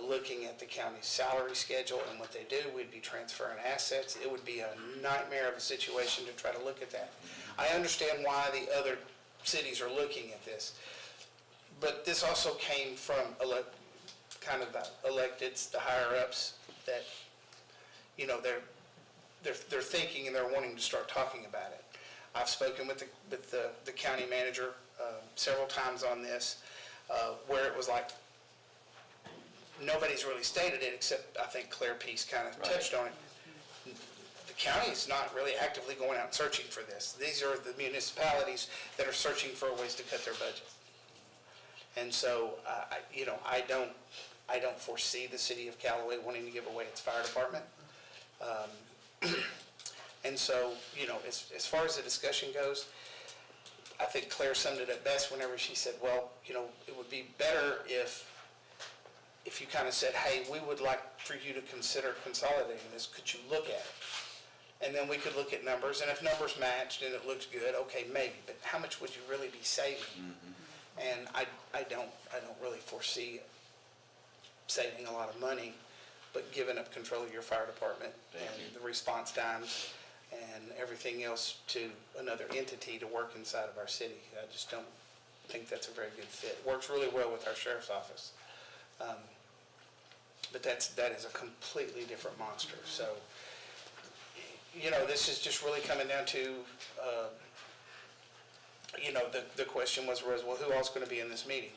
Looking at the county's salary schedule and what they do, we'd be transferring assets. It would be a nightmare of a situation to try to look at that. I understand why the other cities are looking at this, but this also came from kind of the electeds, the higher ups, that they're thinking and they're wanting to start talking about it. I've spoken with the county manager several times on this, where it was like, nobody's really stated it, except I think Claire Peace kind of touched on it. The county is not really actively going out and searching for this. These are the municipalities that are searching for ways to cut their budget. And so, I don't foresee the city of Callaway wanting to give away its fire department. And so, as far as the discussion goes, I think Claire summed it up best whenever she said, well, it would be better if you kind of said, hey, we would like for you to consider consolidating this. Could you look at it? And then we could look at numbers, and if numbers matched and it looked good, okay, maybe. But how much would you really be saving? And I don't really foresee saving a lot of money, but giving up control of your fire department and the response times and everything else to another entity to work inside of our city. I just don't think that's a very good fit. It works really well with our sheriff's office. But that is a completely different monster. So, this is just really coming down to, the question was, well, who else is going to be in this meeting?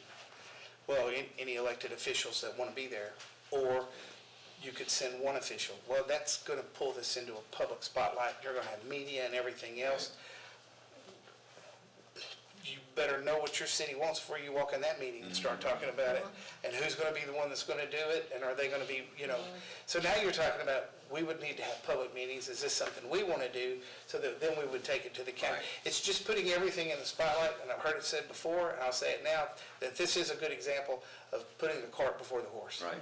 Well, any elected officials that want to be there, or you could send one official. Well, that's going to pull this into a public spotlight. You're going to have media and everything else. You better know what your city wants before you walk in that meeting and start talking about it. And who's going to be the one that's going to do it? And are they going to be, So now you're talking about, we would need to have public meetings. Is this something we want to do? So that then we would take it to the county. Right. It's just putting everything in the spotlight, and I've heard it said before, and I'll say it now, that this is a good example of putting the cart before the horse. Right.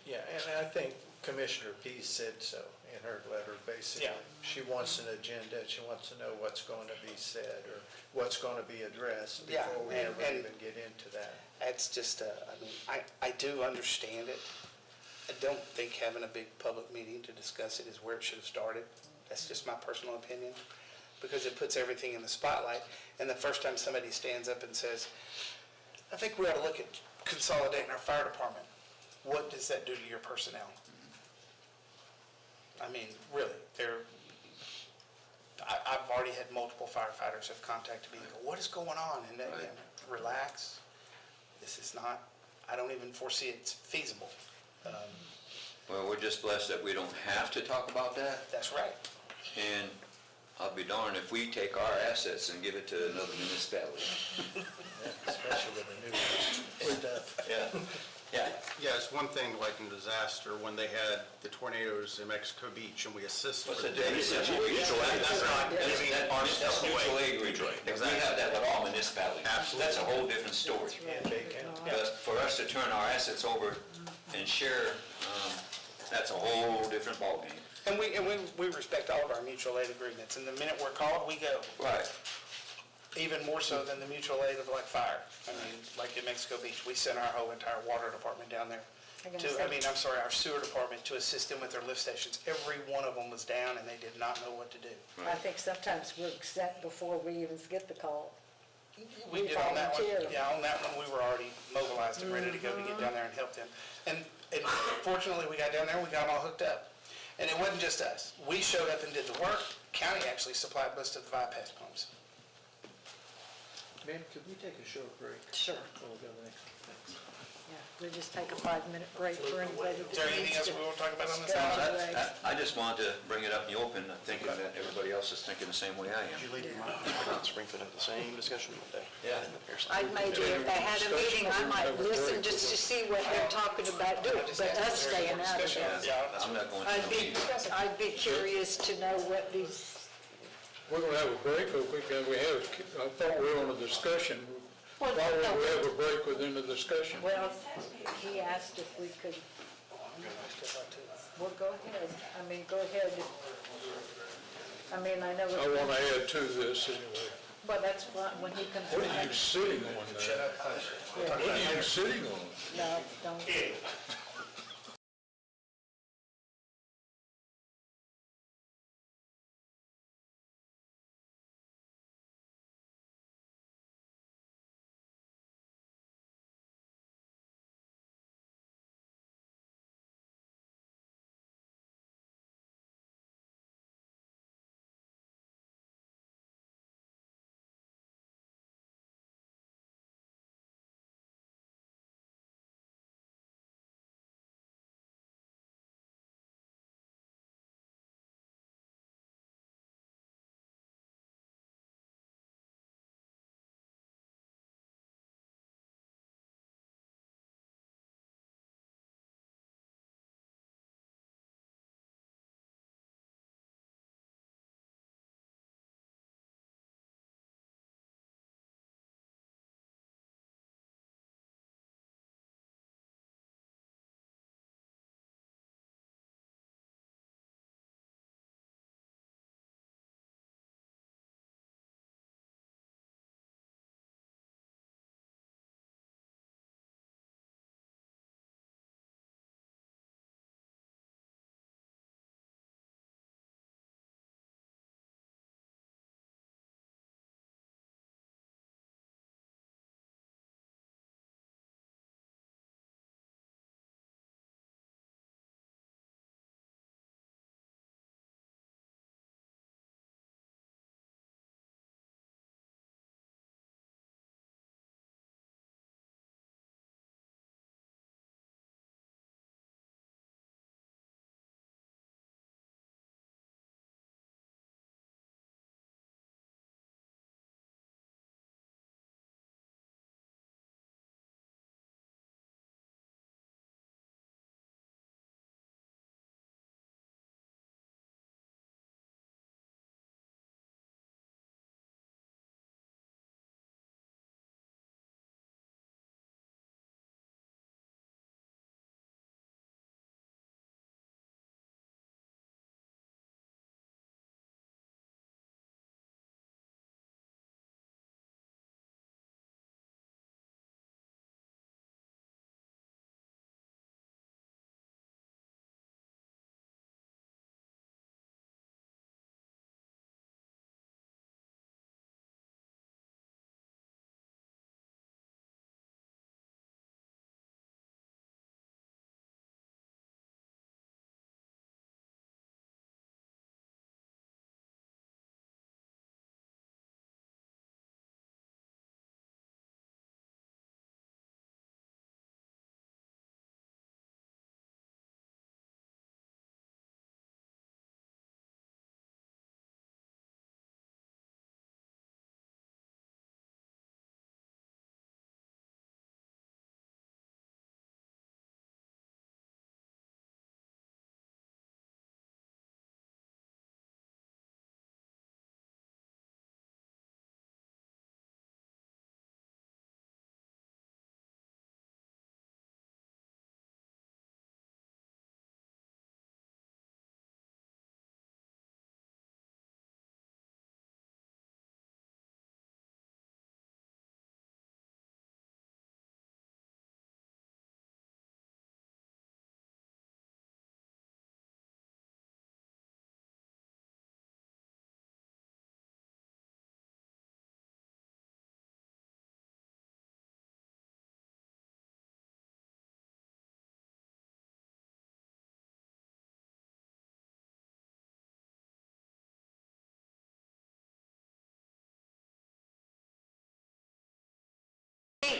Yeah, and I think Commissioner Peace said so, her letter, basically. Yeah. She wants an agenda, she wants to know what's going to be said, or what's going to be addressed Yeah, before we and- ever and- even get into that. It's just, I mean, I do understand it. I don't think having a big public meeting to discuss it is where it should have started. That's just my personal opinion, because it puts everything in the spotlight. And the first time somebody stands up and says, I think we ought to look at consolidating our fire department, what does that do to your personnel? I mean, really, I've already had multiple firefighters have contacted me and go, what is going on? And then, relax. This is not, I don't even foresee it's feasible. Well, we're just blessed that we don't have to talk about that. That's right. And I'll be darned if we take our assets and give it to another municipality. Especially with the new stuff. Yeah, yeah. Yeah, it's one thing, like in disaster, when they had the tornadoes in Mexico Beach, and we assisted. What's for the the difference? day. That's not giving our stuff away. That's mutual aid agreement. If we have that with all municipalities, that's a whole different story. And they can, But for us to turn our assets over and share, that's a whole different ballgame. And we respect all of our mutual aid agreements, and the minute we're called, we go. Right. Even more so than the mutual aid of like fire. I mean, like in Mexico Beach, we sent our whole entire water department down there our sewer department to assist them with their lift stations. Every one of them was down and they did not know what to do. I think sometimes we're upset before we even get the call. We did on that one, volunteer. yeah, on that one, we were already mobilized and ready to go to get down there and help them. And fortunately, we got down there, we got them all hooked up. And it wasn't just us. We showed up and did the work. County actually supplied most of the bypass pumps. Ma'am, could we take a short break? Sure. We'll go next. Thanks. Yeah, we'll just take a 5-minute break for anybody that Is there anything else needs to we want to talk about on this? go item? away. I just wanted to bring it up in the open, thinking that everybody else is thinking the same way I am. Springfield have the same discussion today. Yeah. I maybe if they had a meeting, I might listen just to see what they're talking about doing, but us staying out of it. Yeah, that's I'm not going to I'd the be, meeting. I'd be curious to know what these, We're gonna have a break, or I thought we were on a discussion. Why would we have a break within the discussion? well, he asked if we could, well, go ahead. I mean, go ahead. I mean, I know, I wanna add to this anyway. well, that's fine, when he comes What are you back. sitting on there? Shut up, hush. What are you sitting on? No, don't.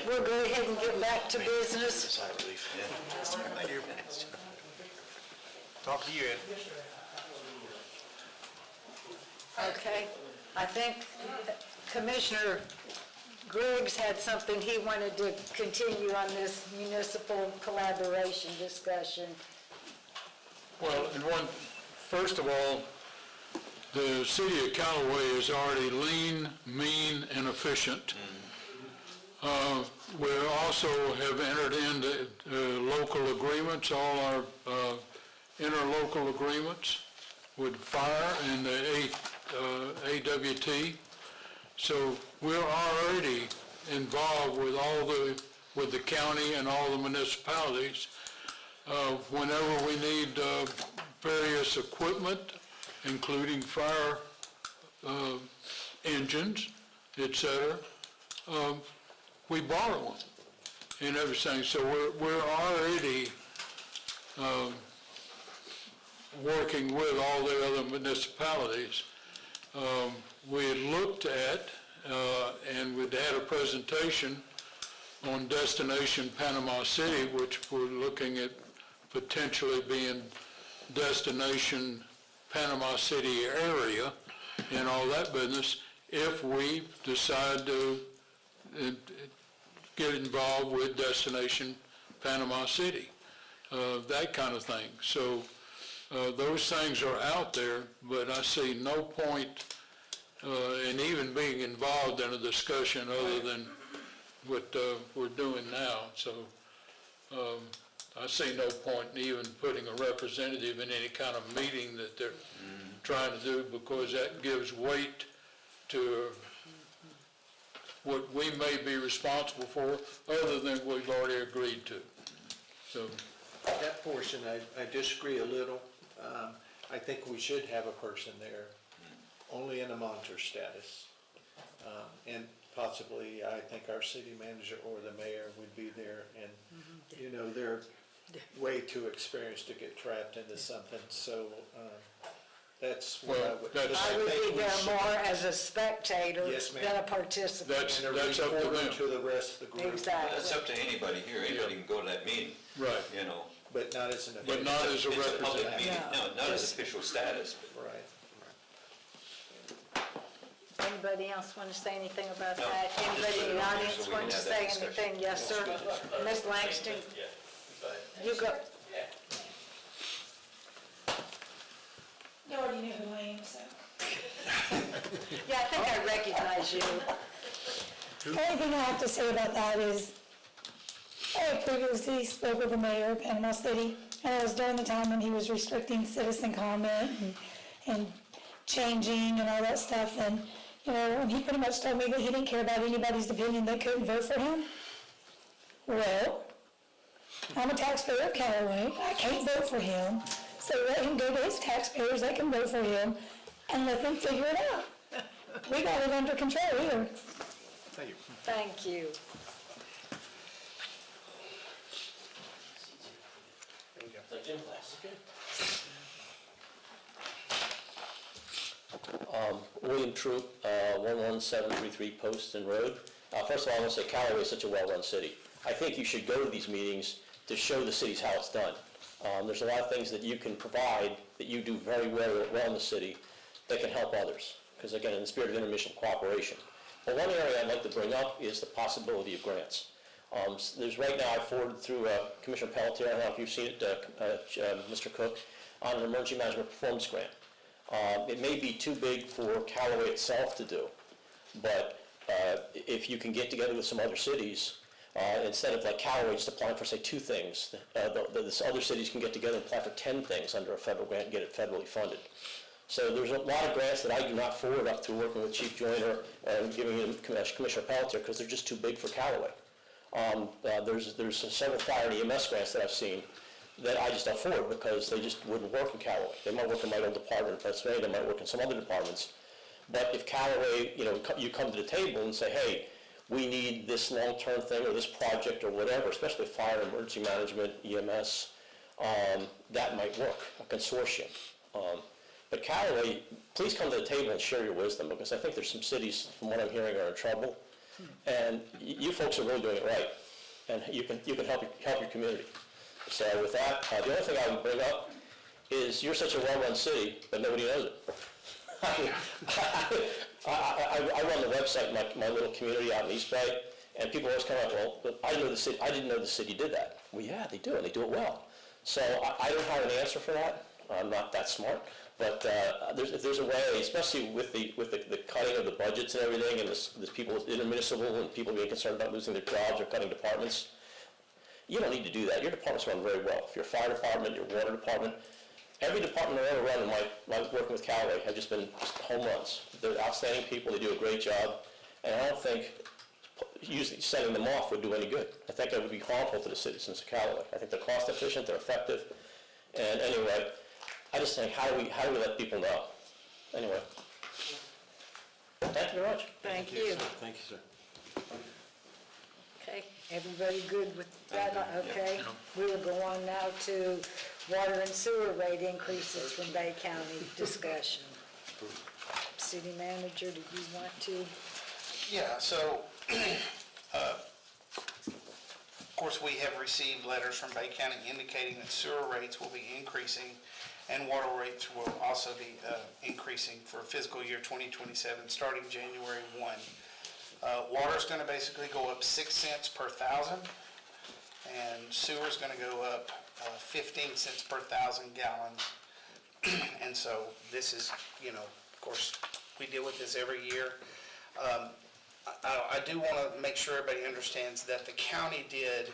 we'll go ahead and get back to business. Talk to you, Ed. Okay, I think Commissioner Griggs had something he wanted to continue on this municipal collaboration discussion. Well, first of all, the city of Callaway is already lean, mean, and efficient. We also have entered into local agreements, all our interlocal agreements with fire and the AWT. So we're already involved with with the county and all the municipalities. Whenever we need various equipment, including fire engines, et cetera, we borrow them and everything. So we're already working with all the other municipalities. We had looked at, and we'd had a presentation on Destination Panama City, which we're looking at potentially being Destination Panama City area and all that business, if we decide to get involved with Destination Panama City, that kind of thing. So those things are out there, but I see no point in even being involved in a discussion other than what we're doing now. So I see no point in even putting a representative in any kind of meeting that they're trying to do, because that gives weight to what we may be responsible for other than we've already agreed to. So That portion, I disagree a little. I think we should have a person there, only in a monitor status. And possibly, I think our city manager or the mayor would be there, and, you know, they're way too experienced to get trapped into something, so that's what I would. I would be there more as a spectator Yes, ma'am. than a participant. that's up to them. To the rest of the group. Exactly. That's up to anybody here, anybody can go to that meeting, Right. you know. But not as an. But not as a It's a public representative. meeting, No, no, not as official status. Right. Anybody else want to say anything about No, that? just Anybody put in it the on there audience so we want can to have say that discussion. anything? Yes, sir. Ms. Langston? You go. You already know who I am, so. Yeah, I think I recognize you. The only thing I have to say about that is, I previously spoke with the mayor of Panama City, and it was during the time when he was restricting citizen comment and changing and all that stuff, and, you know, and he pretty much told me that he didn't care about anybody's opinion that couldn't vote for him. Well, I'm a taxpayer of Callaway, I can't vote for him, so let him go to his taxpayers that can vote for him, and let them figure it out. We got it under control here. Thank you. Thank you. William Troop, 11733 Poston Road. First of all, I want to say Callaway is such a well-run city. I think you should go to these meetings to show the cities how it's done. There's a lot of things that you can provide that you do very well in the city that can help others, because again, in the spirit of intermission cooperation. But one area I'd like to bring up is the possibility of grants. There's right now, I forwarded through Commissioner Pelletier, I don't know if you've seen it, Mr. Cook, on an emergency management performance grant. It may be too big for Callaway itself to do, but if you can get together with some other cities, instead of like Callaway just applying for, say, 2 things, the other cities can get together and apply for 10 things under a federal grant and get it federally funded. So there's a lot of grants that I do not forward up through working with Chief Joyner and giving them Commissioner Pelletier because they're just too big for Callaway. There's several fire and EMS grants that I've seen that I just don't forward because they just wouldn't work in Callaway. They might work in my own department in Pennsylvania, they might work in some other departments. But if Callaway, you come to the table and say, hey, we need this long-term thing or this project or whatever, especially fire, emergency management, EMS, that might work, a consortium. But Callaway, please come to the table and share your wisdom, because I think there's some cities, from what I'm hearing, are in trouble. And you folks are really doing it right, and you can help your community. So with that, the only thing I would bring up is you're such a well-run city, but nobody knows it. I run the website in my little community out in East Bay, and people always come up, well, I didn't know the city did that. Well, yeah, they do, and they do it well. So I don't have an answer for that. I'm not that smart, but if there's a way, especially with the cutting of the budgets and everything, and this people intermunicipal and people being concerned about losing their jobs or cutting departments, you don't need to do that. Your departments run very well. If your fire department, your water department, every department I've ever run in my working with Callaway have just been home runs. They're outstanding people. They do a great job, and I don't think usually sending them off would do any good. I think it would be harmful to the citizens of Callaway. I think they're cost efficient, they're effective, and anyway, I just think how do we let people know? Anyway, thank you very much. Thank you. Thank you, sir. Okay, everybody good with that? Okay. We will go on now to water and sewer rate increases from Bay County discussion. City manager, do you want to? Yeah, so, of course, we have received letters from Bay County indicating that sewer rates will be increasing and water rates will also be increasing for fiscal year 2027, starting January 1. Water's going to basically go up 6 cents per thousand, and sewer's going to go up 15 cents per 1,000 gallons. And so this is, of course, we deal with this every year. I do want to make sure everybody understands that the county did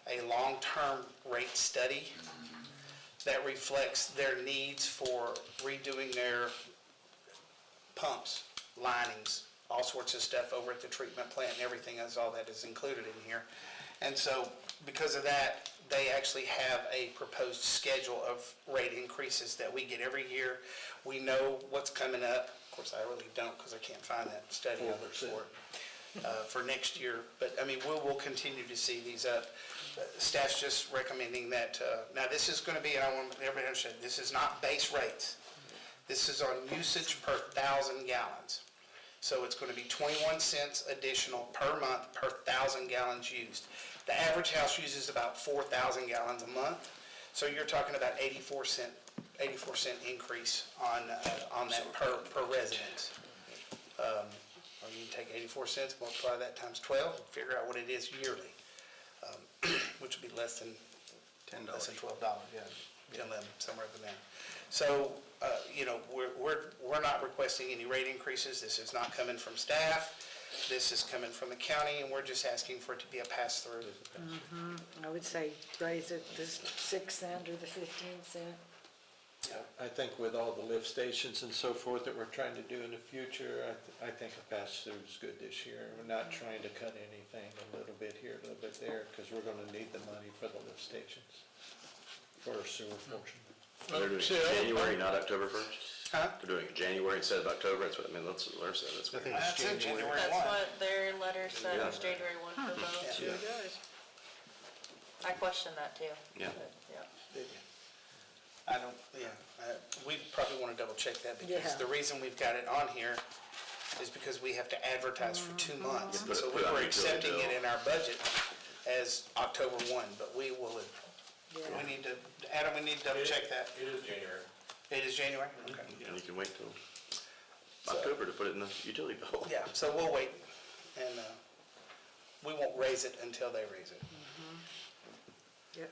a long-term rate study that reflects their needs for redoing their pumps, linings, all sorts of stuff over at the treatment plant and everything, as all that is included in here. And so because of that, they actually have a proposed schedule of rate increases that we get every year. We know what's coming up. Of course, I really don't because I can't find that study I looked for next year. But I mean, we'll continue to see these up. Staff's just recommending that, now this is going to be, and I want everybody to understand, this is not base rates. This is on usage per 1,000 gallons. So it's going to be 21 cents additional per month per 1,000 gallons used. The average house uses about 4,000 gallons a month. So you're talking about 84 cent increase on that per residence. Or you can take 84 cents, multiply that times 12, and figure out what it is yearly, which would be less than $12, yeah, 10, 11, somewhere up in there. So, we're not requesting any rate increases. This is not coming from staff. This is coming from the county, and we're just asking for it to be a pass-through. I would say raise it the 6 cent or the 15 cent. I think with all the lift stations and so forth that we're trying to do in the future, I think a pass-through is good this year. We're not trying to cut anything, a little bit here, a little bit there, because we're going to need the money for the lift stations, for our sewer portion. They're doing it January, not October 1st? Huh? They're doing it January instead of October, that's what, let's say, that's great. That's in January 1. That's what their letter said, was January 1 for both. Yeah. I questioned that too. Yeah. But, yeah. We probably want to double check that because Yeah. the reason we've got it on here is because we have to advertise for 2 months. Yeah, So put we it on were the utility accepting it bill. in our budget as October 1, but we will, we need to, Adam, we need to double check that. It is January. It is January? Okay. And you can wait till October to put it in the utility bill. Yeah, so we'll wait and we won't raise it until they raise it. Yep.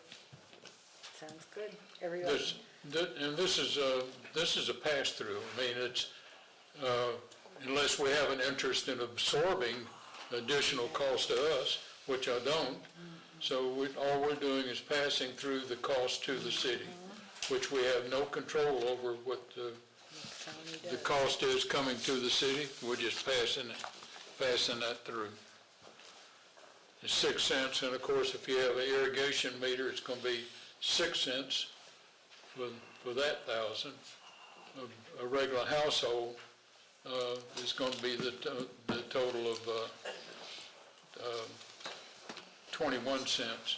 Sounds good. Everyone? This is a pass-through. I mean, it's, unless we have an interest in absorbing additional cost to us, which I don't. So all we're doing is passing through the cost to the city, which we have no control over what the cost is coming to the city. We're just passing that through. It's 6 cents, and of course, if you have an irrigation meter, it's going to be 6 cents for that 1,000. A regular household is going to be the total of 21 cents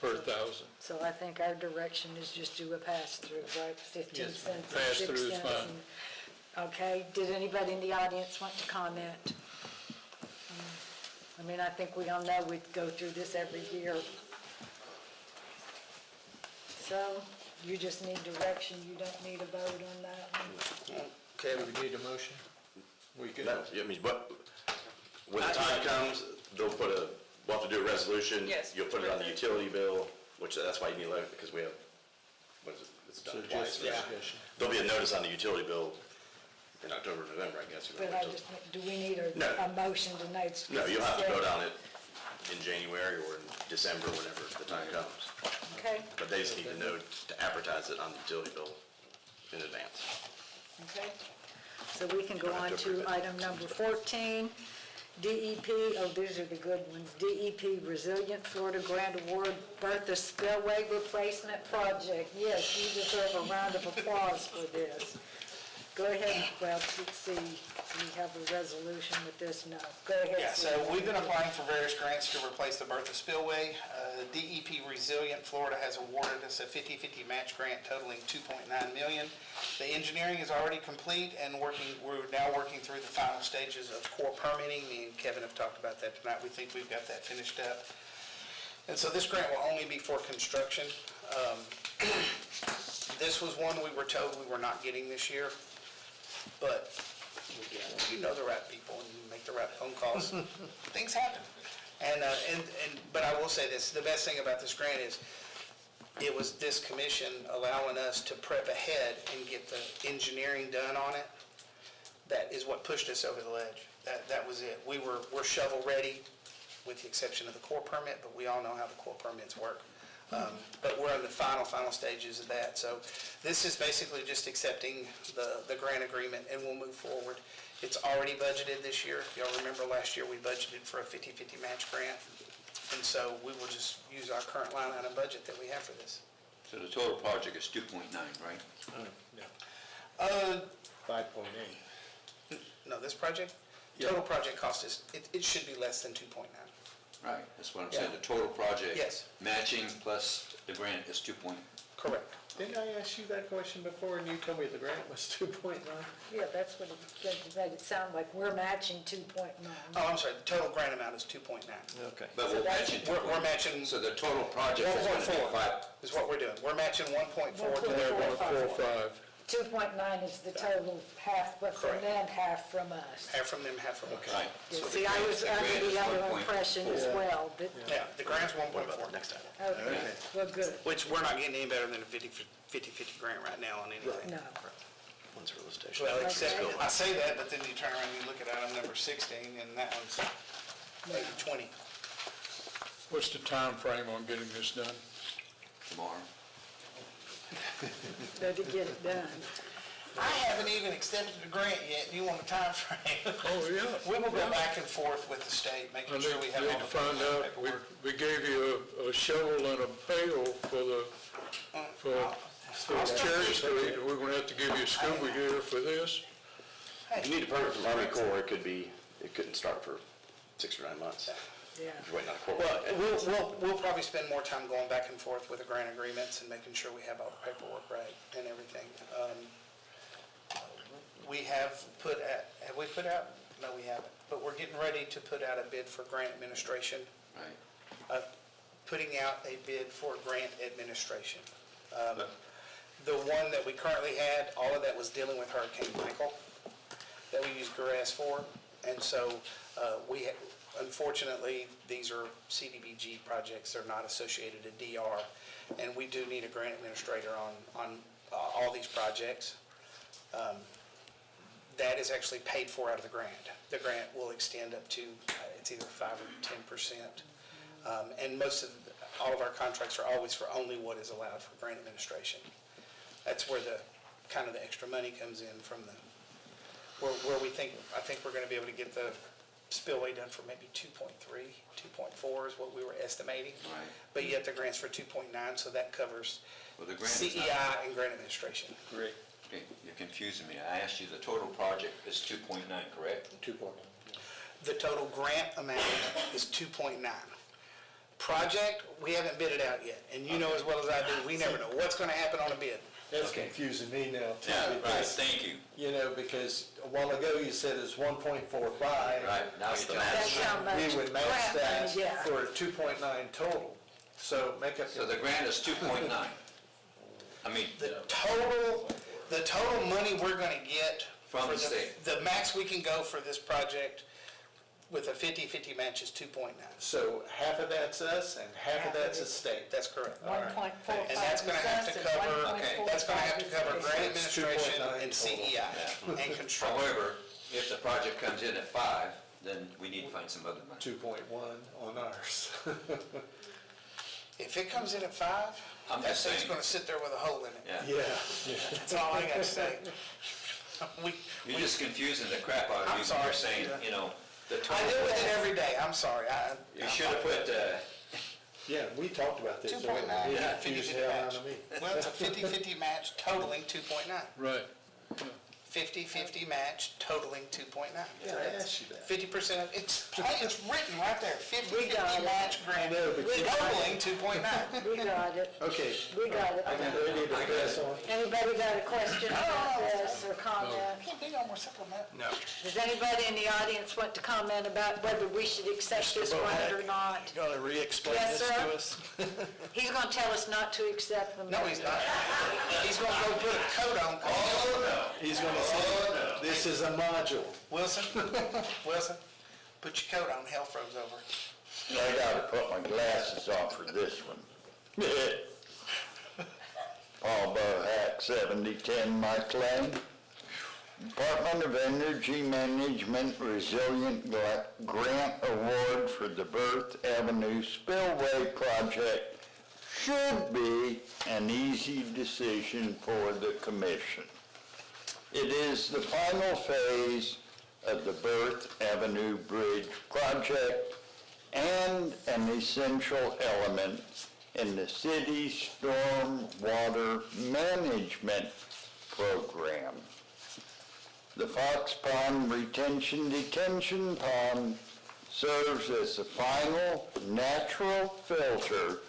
per 1,000. So I think our direction is just do a pass-through, right? 15 Yes, cents. and pass-through 6 is cents. fine. Okay, did anybody in the audience want to comment? I mean, I think we all know we go through this every year. So, you just need direction, you don't need a vote on that one. Okay, we need a motion? We good? No, I mean, but when the time comes, they'll we'll have to do a resolution. Yes. You'll put it on the utility bill, which that's why you need a letter, because we have, what is it, it's So done just twice. discussion. There'll be a notice on the utility bill in October, November, I guess. But I just, do we need a motion tonight? No, you'll have to vote on it in January or in December, whenever the time comes. Okay, But they just need to know to advertise it on the utility bill in advance. okay. So we can go on to item number 14, DEP, oh, these are the good ones, DEP Resilient Florida Grant Award Bertha Spillway Replacement Project. Yes, you deserve a round of applause for this. Go ahead, well, let's see, we have a resolution with this now. Go ahead. Yeah, so Steve. we've been applying for various grants to replace the Bertha Spillway. DEP Resilient Florida has awarded us a 50/50 match grant totaling $2.9 million. The engineering is already complete and we're now working through the final stages of core permitting. Me and Kevin have talked about that tonight. We think we've got that finished up. And so this grant will only be for construction. This was one we were told we were not getting this year, but you know the right people and you make the right phone calls. Things happen. But I will say this, the best thing about this grant is it was this commission allowing us to prep ahead and get the engineering done on it. That is what pushed us over the ledge. That was it. We're shovel ready with the exception of the core permit, but we all know how the core permits work. But we're in the final stages of that. So this is basically just accepting the grant agreement and we'll move forward. It's already budgeted this year. If y'all remember last year, we budgeted for a 50/50 match grant. And so we will just use our current line item budget that we have for this. So the total project is 2.9, right? No. 5.8. No, this project, total project cost is, it should be less than 2.9. Right, that's what I'm saying, the total project. Yes. Matching plus the grant is 2. Correct. Didn't I ask you that question before and you told me the grant was 2.9? Yeah, that's what it made it sound like, we're matching 2.9. Oh, I'm sorry, the total grant amount is 2.9. Okay. But we're matching. We're matching So the total project is going to be 1.4 5. is what we're doing. We're matching 1.4 to their 1.45. 2.9 is the total, half, but from Correct. them, half from us. half from them, half from us. Right. Yeah, So the see, I grant- was the under grant is the other 1.4. impression as well, but, Yeah, the grant's 1.4. Next time. okay, well, good, Which we're not getting any better than a 50/50 grant right now on anything. no. One's real estate. Well, except, Okay. I say that, but then you turn around and you look at item number 16, and that one's maybe 20. What's the time frame on getting this done? Tomorrow. Better get it done. I haven't even extended the grant yet, and you want a time frame? Oh, yeah. We will go back and forth with the state, I making sure we have need all to the find out, paperwork. we gave you a shovel and a pail for Cherry Street, and we're gonna have to give you a scuba gear for this. If you need a permit from Army Corps, it couldn't start for 6 or 9 months. Yeah. If you're waiting on a court. Well, we'll probably spend more time going back and forth with the grant agreements and making sure we have all the paperwork right and everything. We have we put out? No, we haven't. But we're getting ready to put out a bid for grant administration. Right. Putting out a bid for grant administration. The one that we currently had, all of that was dealing with Hurricane Michael that we used GRAS for. And so unfortunately, these are CDBG projects. They're not associated to DR. And we do need a grant administrator on all these projects. That is actually paid for out of the grant. The grant will extend up to, it's either 5 or 10%. And all of our contracts are always for only what is allowed for grant administration. That's where the extra money comes in from where I think we're gonna be able to get the spillway done for maybe 2.3, 2.4 is what we were estimating. Right. But yet the grant's for 2.9, so that covers Well, the grant is not. CEI and grant administration. Great. Okay, you're confusing me. I asked you, the total project is 2.9, correct? 2.9. The total grant amount is 2.9. Project, we haven't bid it out yet, and you know as well as I do, we never know what's gonna happen on a bid. That's Okay. confusing me now too. Yeah, right, because, thank you. You know, because a while ago you said it's 1.45. Right, now you're That's telling how me. much We would match grant that money, yeah. for a 2.9 total. So make up. So the grant is 2.9. I mean, The total money we're gonna get. From for the state. The max we can go for this project with a 50-50 match is 2.9. So half of that's us and half of that's the state. That's correct. 1.45 And that's gonna have to is us and cover, 1.45 that's gonna have to cover is grant It's administration 2.9 and total. CEI and control. however, if the project comes in at 5, then we need to find some other money. 2.1 on ours. If it comes in at 5, I'm that just thing's saying. gonna sit there with a hole in it. Yeah. Yeah. That's all I gotta say. You're just confusing the crap out of I'm you. sorry. You're saying, you know, the I total. deal with it every day, I'm sorry. You should have put, Yeah, we talked about this. 2.9, earlier. yeah, It confused 50-50 the hell out match. of me. Well, it's a 50-50 match totaling 2.9. Right. 50-50 match totaling 2.9. Yeah, I asked you that. 50% of, it's written right there, We got 50-50 it. match grant know, but you- totaling 2.9. We got it. Okay. We got it. I got ready to pass on. Anybody got a question about this or comment? Can't be no more supplemental. No. Does anybody in the audience want to comment about whether we should accept this grant or not? You gonna re-explain Yes, this sir. to us? He's going to tell us not to accept them. No, he's not. He's gonna go put a coat on. He's gonna say, this is a module. Wilson, put your coat on, hell froze over. I gotta put my glasses on for this one. Paul Bohack, 7010 Mike Lane. Department of Energy Management Resilient Grant Award for the Berth Avenue Spillway Project should be an easy decision for the commission. It is the final phase of the Berth Avenue Bridge project and an essential element in the city's stormwater management program. The Fox Pond Retention Detention Pond serves as the final natural filter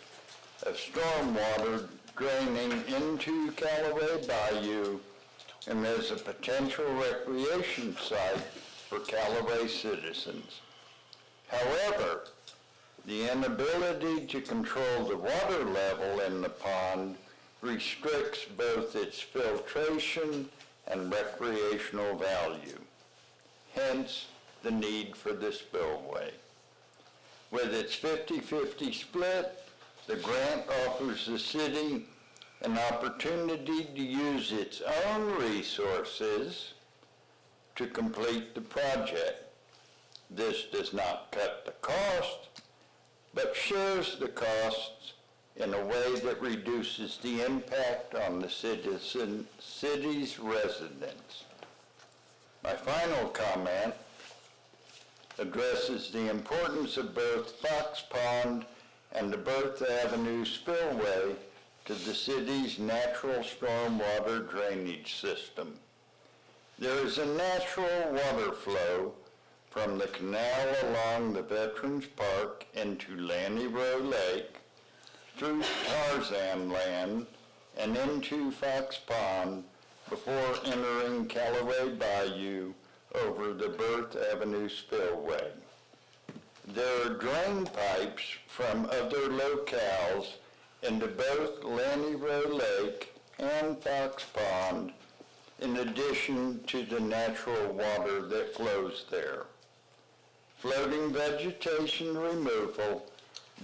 of stormwater draining into Callaway Bayou and as a potential recreation site for Callaway citizens. However, the inability to control the water level in the pond restricts both its filtration and recreational value, hence the need for the spillway. With its 50-50 split, the grant offers the city an opportunity to use its own resources to complete the project. This does not cut the cost, but shares the costs in a way that reduces the impact on the city's residents. My final comment addresses the importance of both Fox Pond and the Berth Avenue Spillway to the city's natural stormwater drainage system. There is a natural water flow from the canal along the Veterans Park into Lanny Row Lake, through Tarzan Land, and into Fox Pond before entering Callaway Bayou over the Berth Avenue Spillway. There are drain pipes from other locales into both Lanny Row Lake and Fox Pond, in addition to the natural water that flows there. Floating vegetation removal,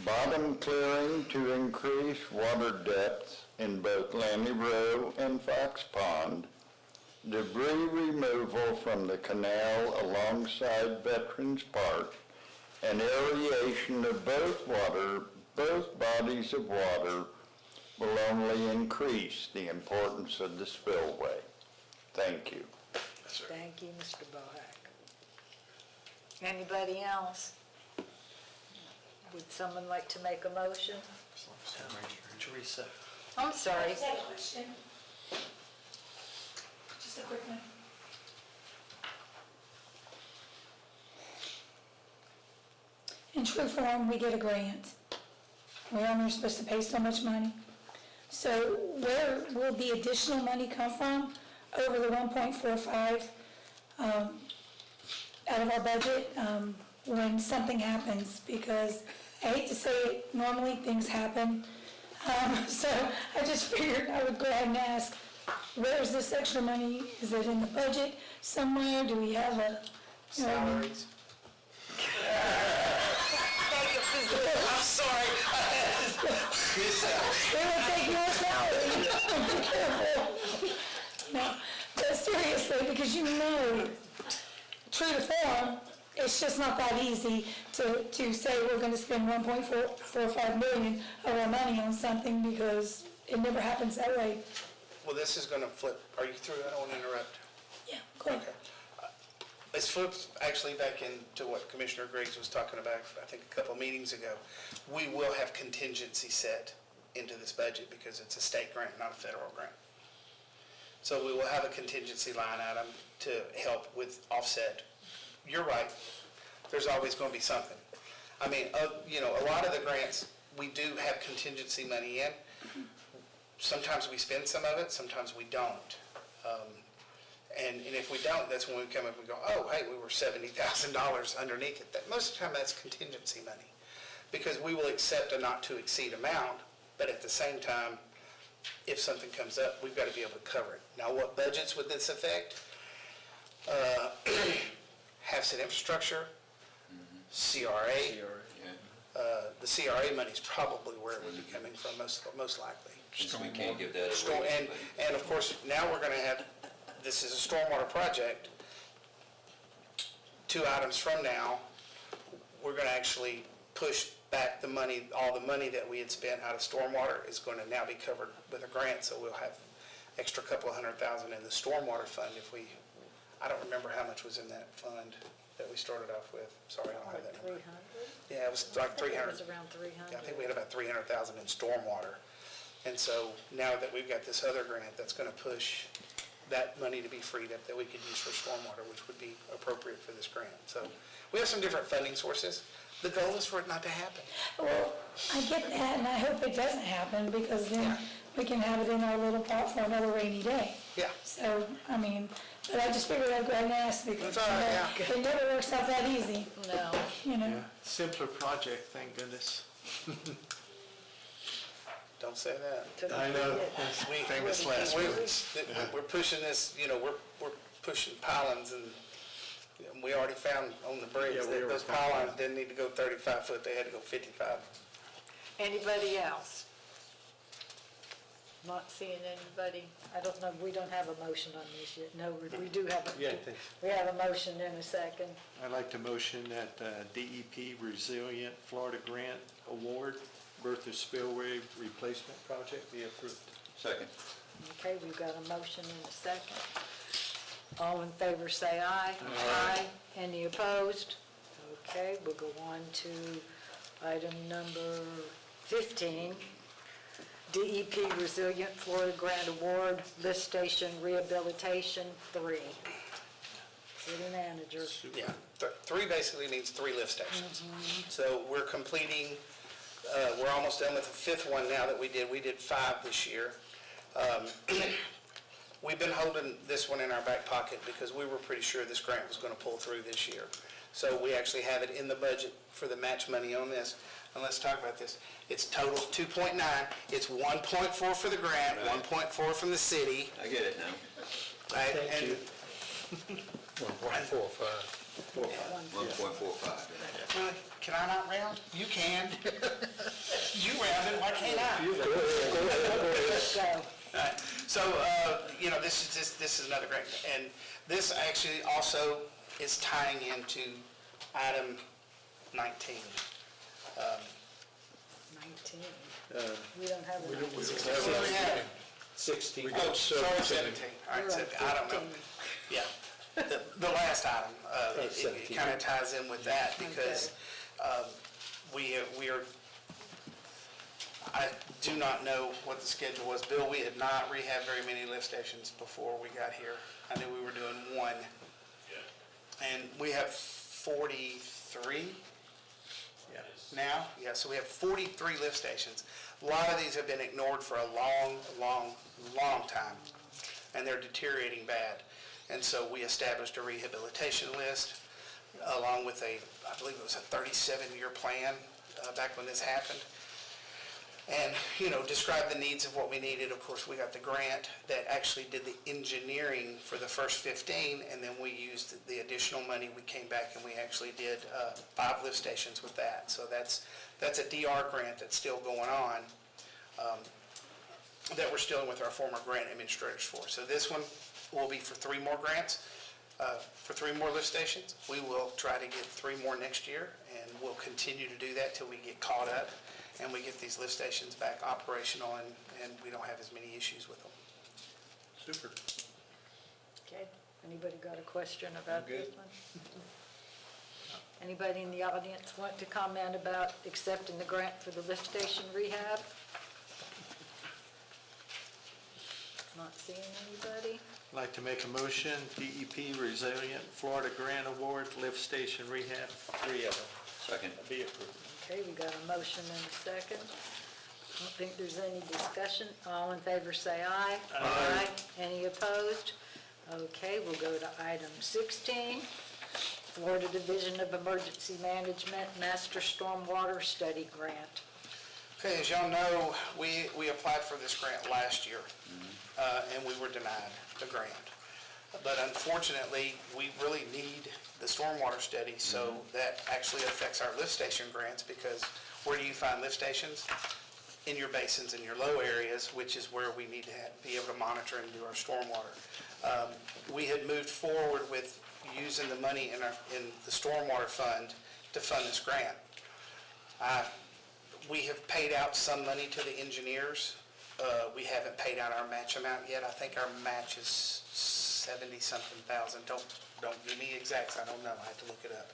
bottom clearing to increase water depth in both Lanny Row and Fox Pond, debris removal from the canal alongside Veterans Park, and aeration of both bodies of water will only increase the importance of the spillway. Thank you. Thank you, Mr. Bohack. Anybody else? Would someone like to make a motion? Teresa. I'm sorry. Just have a question. Just a quick one. In true form, we get a grant. We're only supposed to pay so much money. So where will the additional money come from over the 1.45 out of our budget when something happens? Because I hate to say it, normally things happen. So I just figured I would go ahead and ask, where's this extra money? Is it in the budget somewhere? Do we have a? Salaries. I'm sorry. They will take your salary. Be careful. No, but seriously, because you know, true to form, it's just not that easy to say we're gonna spend 1.45 million of our money on something, because it never happens that way. Well, this is gonna flip. Are you through? I don't want to interrupt. Yeah, go ahead. Okay. Let's flip actually back into what Commissioner Griggs was talking about, I think a couple of meetings ago. We will have contingency set into this budget because it's a state grant, not a federal grant. So we will have a contingency line item to help with offset. You're right, there's always going to be something. I mean, a lot of the grants, we do have contingency money in. Sometimes we spend some of it, sometimes we don't. And if we don't, that's when we come up and go, oh, hey, we were $70,000 underneath it. Most of the time, that's contingency money, because we will accept a not to exceed amount, but at the same time, if something comes up, we've got to be able to cover it. Now, what budgets would this affect? Half-cent infrastructure, CRA. The CRA money is probably where it would be coming from, most likely. Since we can't give that away. And of course, now we're going to have, this is a stormwater project. 2 items from now, we're going to actually push back the money, all the money that we had spent out of stormwater is going to now be covered with a grant, so we'll have extra couple of $100,000 in the stormwater fund if we, I don't remember how much was in that fund that we started off with. Sorry, I don't have that number. 300? Yeah, it was like 300. It was around 300. Yeah, I think we had about 300,000 in stormwater. And so now that we've got this other grant, that's going to push that money to be freed up that we could use for stormwater, which would be appropriate for this grant. So we have some different funding sources. The goal is for it not to happen. Well, I get that, and I hope it doesn't happen, because then we can have it in our little pot for another rainy day. Yeah. So, I mean, but I just figured I'd go ahead and ask, because That's all right, it never works out that easy. No. You know? Yeah, simpler project, thank goodness. Don't say that. I know, famous last words. We're pushing this, we're pushing pylons, and we already found on the bridge Yeah, we that were those fine. pylons didn't need to go 35 foot, they had to go 55. Anybody else? Not seeing anybody. I don't know, we don't have a motion on this yet. No, we do have Yeah, we have a motion in a second. I'd like to motion that DEP Resilient Florida Grant Award, Bertha Spillway Replacement Project be approved. Second. Okay, we've got a motion in a second. All in favor, say aye. Aye. Any opposed? Okay, we'll go on to item number 15. DEP Resilient Florida Grant Award, Lift Station Rehabilitation 3. City Manager. Yeah, 3 basically means 3 lift stations. So we're completing, we're almost done with the 5th one now that we did. We did 5 this year. We've been holding this one in our back pocket because we were pretty sure this grant was going to pull through this year. So we actually have it in the budget for the match money on this. And let's talk about this. It's total 2.9. It's 1.4 for the grant, Right. 1.4 from the city. I get it now. Right? Thank you. 1.45. 1.45. Can I not round? You can. You rounded, why can't I? Let's go. Right. So, this is another grant, and this actually also is tying into item 19. 19. We don't have a 19. We only have 16. Oh, sorry, 17. All right, 17. I don't know. Yeah. The last item, it kind of ties in with that because we are, I do not know what the schedule was. Bill, we had not rehabbed very many lift stations before we got here. I knew we were doing 1. And we have 43 Yeah. Now, yeah, so we have 43 lift stations. A lot of these have been ignored for a long time, and they're deteriorating bad. And so we established a rehabilitation list along with I believe it was a 37-year plan back when this happened. And, described the needs of what we needed. Of course, we got the grant that actually did the engineering for the first 15, and then we used the additional money. We came back and we actually did 5 lift stations with that. So that's a DR grant that's still going on, that we're still with our former grant administrators for. So this one will be for 3 more grants, for 3 more lift stations. We will try to get 3 more next year, and we'll continue to do that till we get caught up and we get these lift stations back operational, and we don't have as many issues with them. Super. Okay, anybody got a question about this one? Anybody in the audience want to comment about accepting the grant for the lift station rehab? Not seeing anybody? I'd like to make a motion, DEP Resilient Florida Grant Award, lift station rehab, 3 of them. Second. Be approved. Okay, we got a motion and a second. I don't think there's any discussion. All in favor say aye. Aye. Any opposed? Okay, we'll go to item 16, Florida Division of Emergency Management Master Stormwater Study Grant. Okay, as y'all know, we applied for this grant last year, and we were denied the grant. But unfortunately, we really need the stormwater study, so that actually affects our lift station grants, because where do you find lift stations? In your basins, in your low areas, which is where we need to be able to monitor and do our stormwater. We had moved forward with using the money in the stormwater fund to fund this grant. We have paid out some money to the engineers. We haven't paid out our match amount yet. I think our match is 70-something thousand. Don't give me exacts, I don't know, I have to look it up.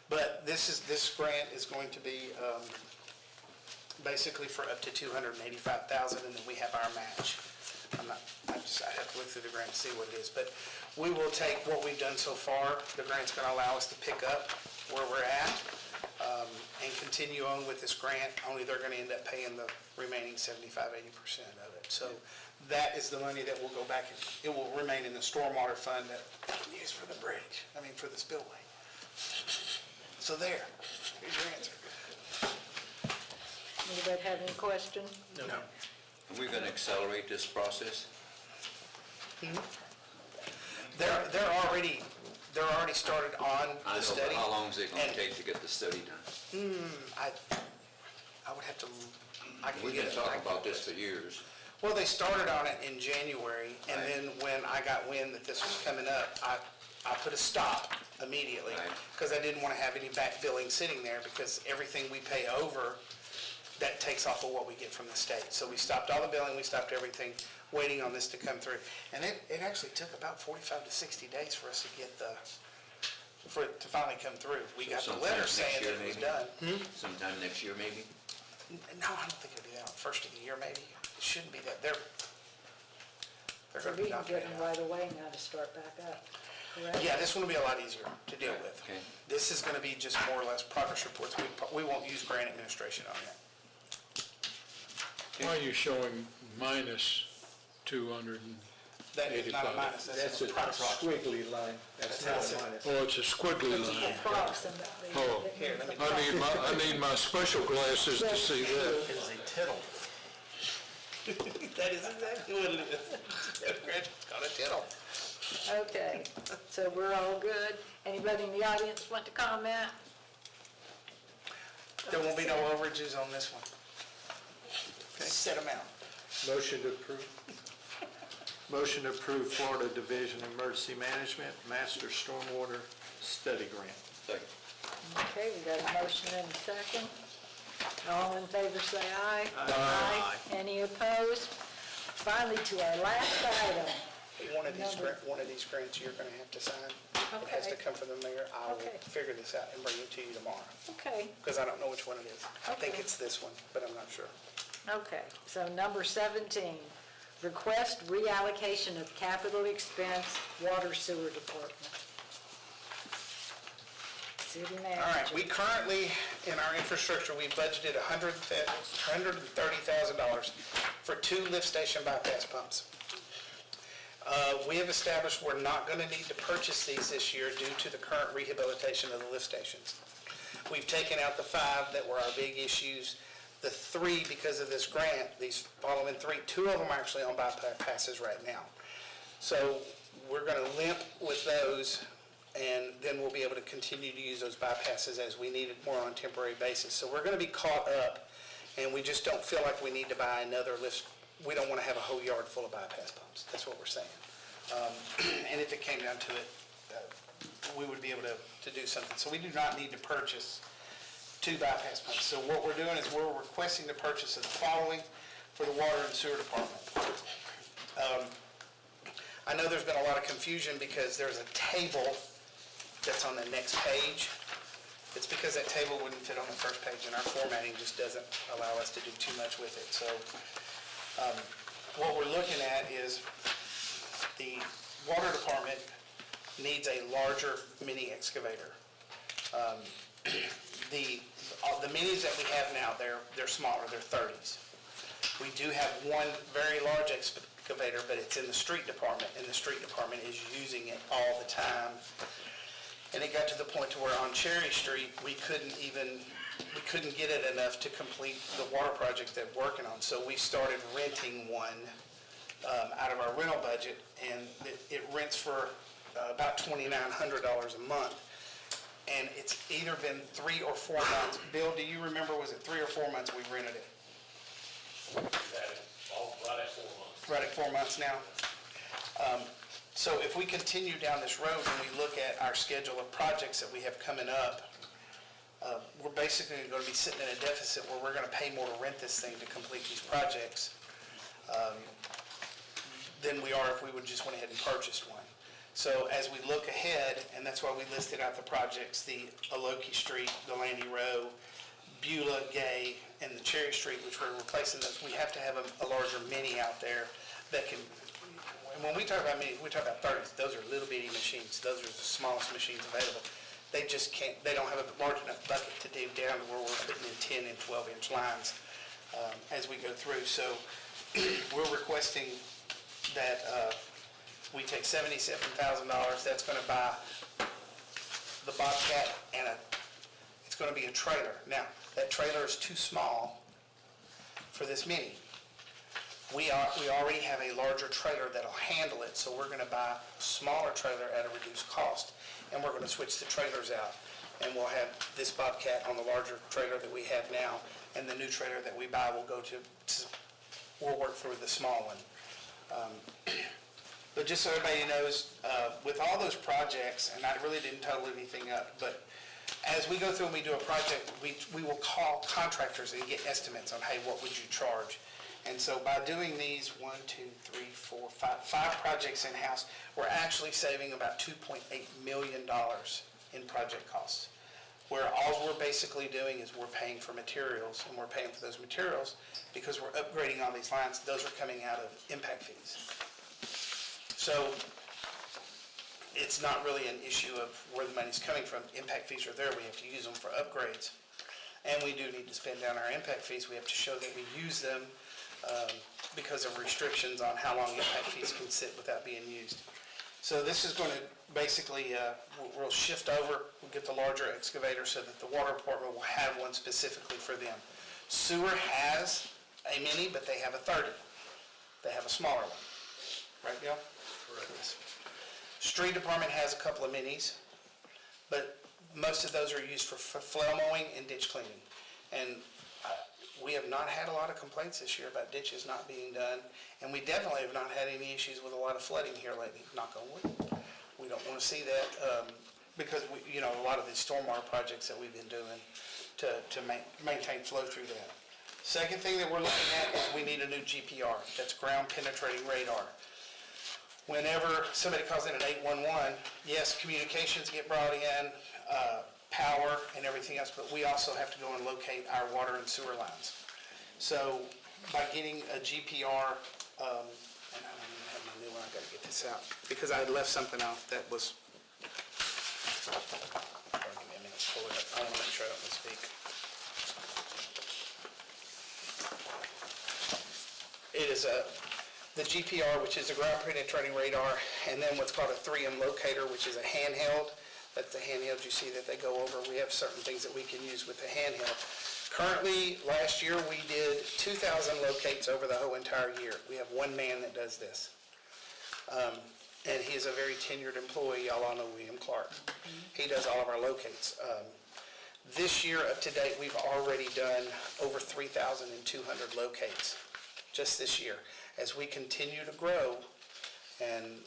But this grant is going to be basically for up to $285,000, and then we have our match. I have to look through the grant to see what it is, but we will take what we've done so far. The grant's going to allow us to pick up where we're at and continue on with this grant, only they're going to end up paying the remaining 75-80% of it. So that is the money that will go back, it will remain in the stormwater fund that we can use for the bridge, for the spillway. So there, here's your answer. Anybody have any questions? No. Are we going to accelerate this process? They're already started on I the know, study. but how long is it going to and- take to get the study done? I would have to, I can We've get been it. talking about this for years. Well, they started on it in January, and then when I got wind that this was coming up, I put a stop immediately, because I didn't want to have any back billing sitting there, because everything we pay over, that takes off of what we get from the state. So we stopped all the billing, we stopped everything, waiting on this to come through. And it actually took about 45 to 60 days for us to get for it to finally come through. We got the letter saying that it was done. Sometime next year, maybe? No, I don't think it'll be that, first of the year maybe. It shouldn't be that, they're So going to we be can knocking get it them out. right away now to start back up, correct? Yeah, this one will be a lot easier to deal with. Okay. This is going to be just more or less progress reports. We won't use grant administration on it. Why are you showing minus 285? That is not a minus, that's That's an a approximate. squiggly line. That's That's not a it. minus. Oh, it's a squiggly line. Approximately. Oh, I need my special glasses to see that. It is a tittle. That is exactly what it is. Grant's got a tittle. Okay, so we're all good. Anybody in the audience want to comment? There won't be no overages on this one. Set amount. Motion to approve. Motion to approve Florida Division of Emergency Management Master Stormwater Study Grant. Second. Okay, we got a motion and a second. All in favor say aye. Aye. Any opposed? Finally, to our last item. One of these grants you're going to have to sign. It has to Okay. come from the mayor. I will Okay. figure this out and bring it to you tomorrow, Okay, because I don't know which one it is. I think Okay. it's this one, but I'm not sure. okay. So number 17, request reallocation of capital expense, water sewer department. City All manager. right, we currently, in our infrastructure, we budgeted $130,000 for 2 lift station bypass pumps. We have established we're not going to need to purchase these this year due to the current rehabilitation of the lift stations. We've taken out the 5 that were our big issues. The 3, because of this grant, these following 3, 2 of them are actually on bypasses right now. So we're going to limp with those, and then we'll be able to continue to use those bypasses as we need it more on a temporary basis. So we're going to be caught up, and we just don't feel like we need to buy another lift. We don't want to have a whole yard full of bypass pumps. That's what we're saying. And if it came down to it, we would be able to do something. So we do not need to purchase 2 bypass pumps. So what we're doing is we're requesting the purchase of the following for the water and sewer department. I know there's been a lot of confusion because there's a table that's on the next page. It's because that table wouldn't fit on the first page, and our formatting just doesn't allow us to do too much with it. So what we're looking at is the water department needs a larger mini excavator. The minis that we have now, they're smaller, they're 30s. We do have one very large excavator, but it's in the street department, and the street department is using it all the time. And it got to the point to where on Cherry Street, we couldn't get it enough to complete the water project that we're working on. So we started renting one out of our rental budget, and it rents for about $2,900 a month. And it's either been 3 or 4 months. Bill, do you remember, was it 3 or 4 months we rented it? Right at 4 months. Right at 4 months now. So if we continue down this road and we look at our schedule of projects that we have coming up, we're basically going to be sitting in a deficit where we're going to pay more to rent this thing to complete these projects than we are if we would just went ahead and purchased one. So as we look ahead, and that's why we listed out the projects, the Aloki Street, Delaney Row, Beulah, Gay, and the Cherry Street, which we're replacing those, we have to have a larger mini out there that can, and when we talk about mini, we talk about 30s, those are little bitty machines. Those are the smallest machines available. They just can't, they don't have a large enough bucket to dig down to where we're putting in 10 and 12-inch lines as we go through. So we're requesting that we take $77,000. That's going to buy the Bobcat and it's going to be a trailer. Now, that trailer is too small for this mini. We already have a larger trailer that'll handle it, so we're going to buy a smaller trailer at a reduced cost, and we're going to switch the trailers out. And we'll have this Bobcat on the larger trailer that we have now, and the new trailer that we buy will go to we'll work through the small one. But just so everybody knows, with all those projects, and I really didn't total anything up, but as we go through and we do a project, we will call contractors and get estimates on, hey, what would you charge? And so by doing these 5 projects in-house, we're actually saving about $2.8 million in project costs. Where all we're basically doing is we're paying for materials, and we're paying for those materials because we're upgrading all these lines. Those are coming out of impact fees. So it's not really an issue of where the money's coming from. Impact fees are there. We have to use them for upgrades. And we do need to spend down our impact fees. We have to show that we use them because of restrictions on how long impact fees can sit without being used. So this is going to basically, we'll shift over, we'll get the larger excavator so that the water department will have one specifically for them. Sewer has a mini, but they have a 30. They have a smaller one. Right, Bill? Correct. Yes. Street department has a couple of minis, but most of those are used for flail mowing and ditch cleaning. And we have not had a lot of complaints this year about ditches not being done, and we definitely have not had any issues with a lot of flooding here lately, knock on wood. We don't want to see that because a lot of these stormwater projects that we've been doing to maintain flow through that. Second thing that we're looking at is we need a new GPR. That's ground penetrating radar. Whenever somebody calls in at 811, yes, communications get brought in, power and everything else, but we also have to go and locate our water and sewer lines. So by getting a GPR, and I don't even have my new one, I've got to get this out, because I had left something off that was, give me a minute. sure I don't misspeak. It is the GPR, which is the ground penetrating radar, and then what's called a 3M locator, which is a handheld. That's the handheld you see that they go over. We have certain things that we can use with the handheld. Currently, last year, we did 2,000 locates over the whole entire year. We have one man that does this. And he is a very tenured employee. Y'all all know William Clark. He does all of our locates. This year, up to date, we've already done over 3,200 locates, just this year. As we continue to grow and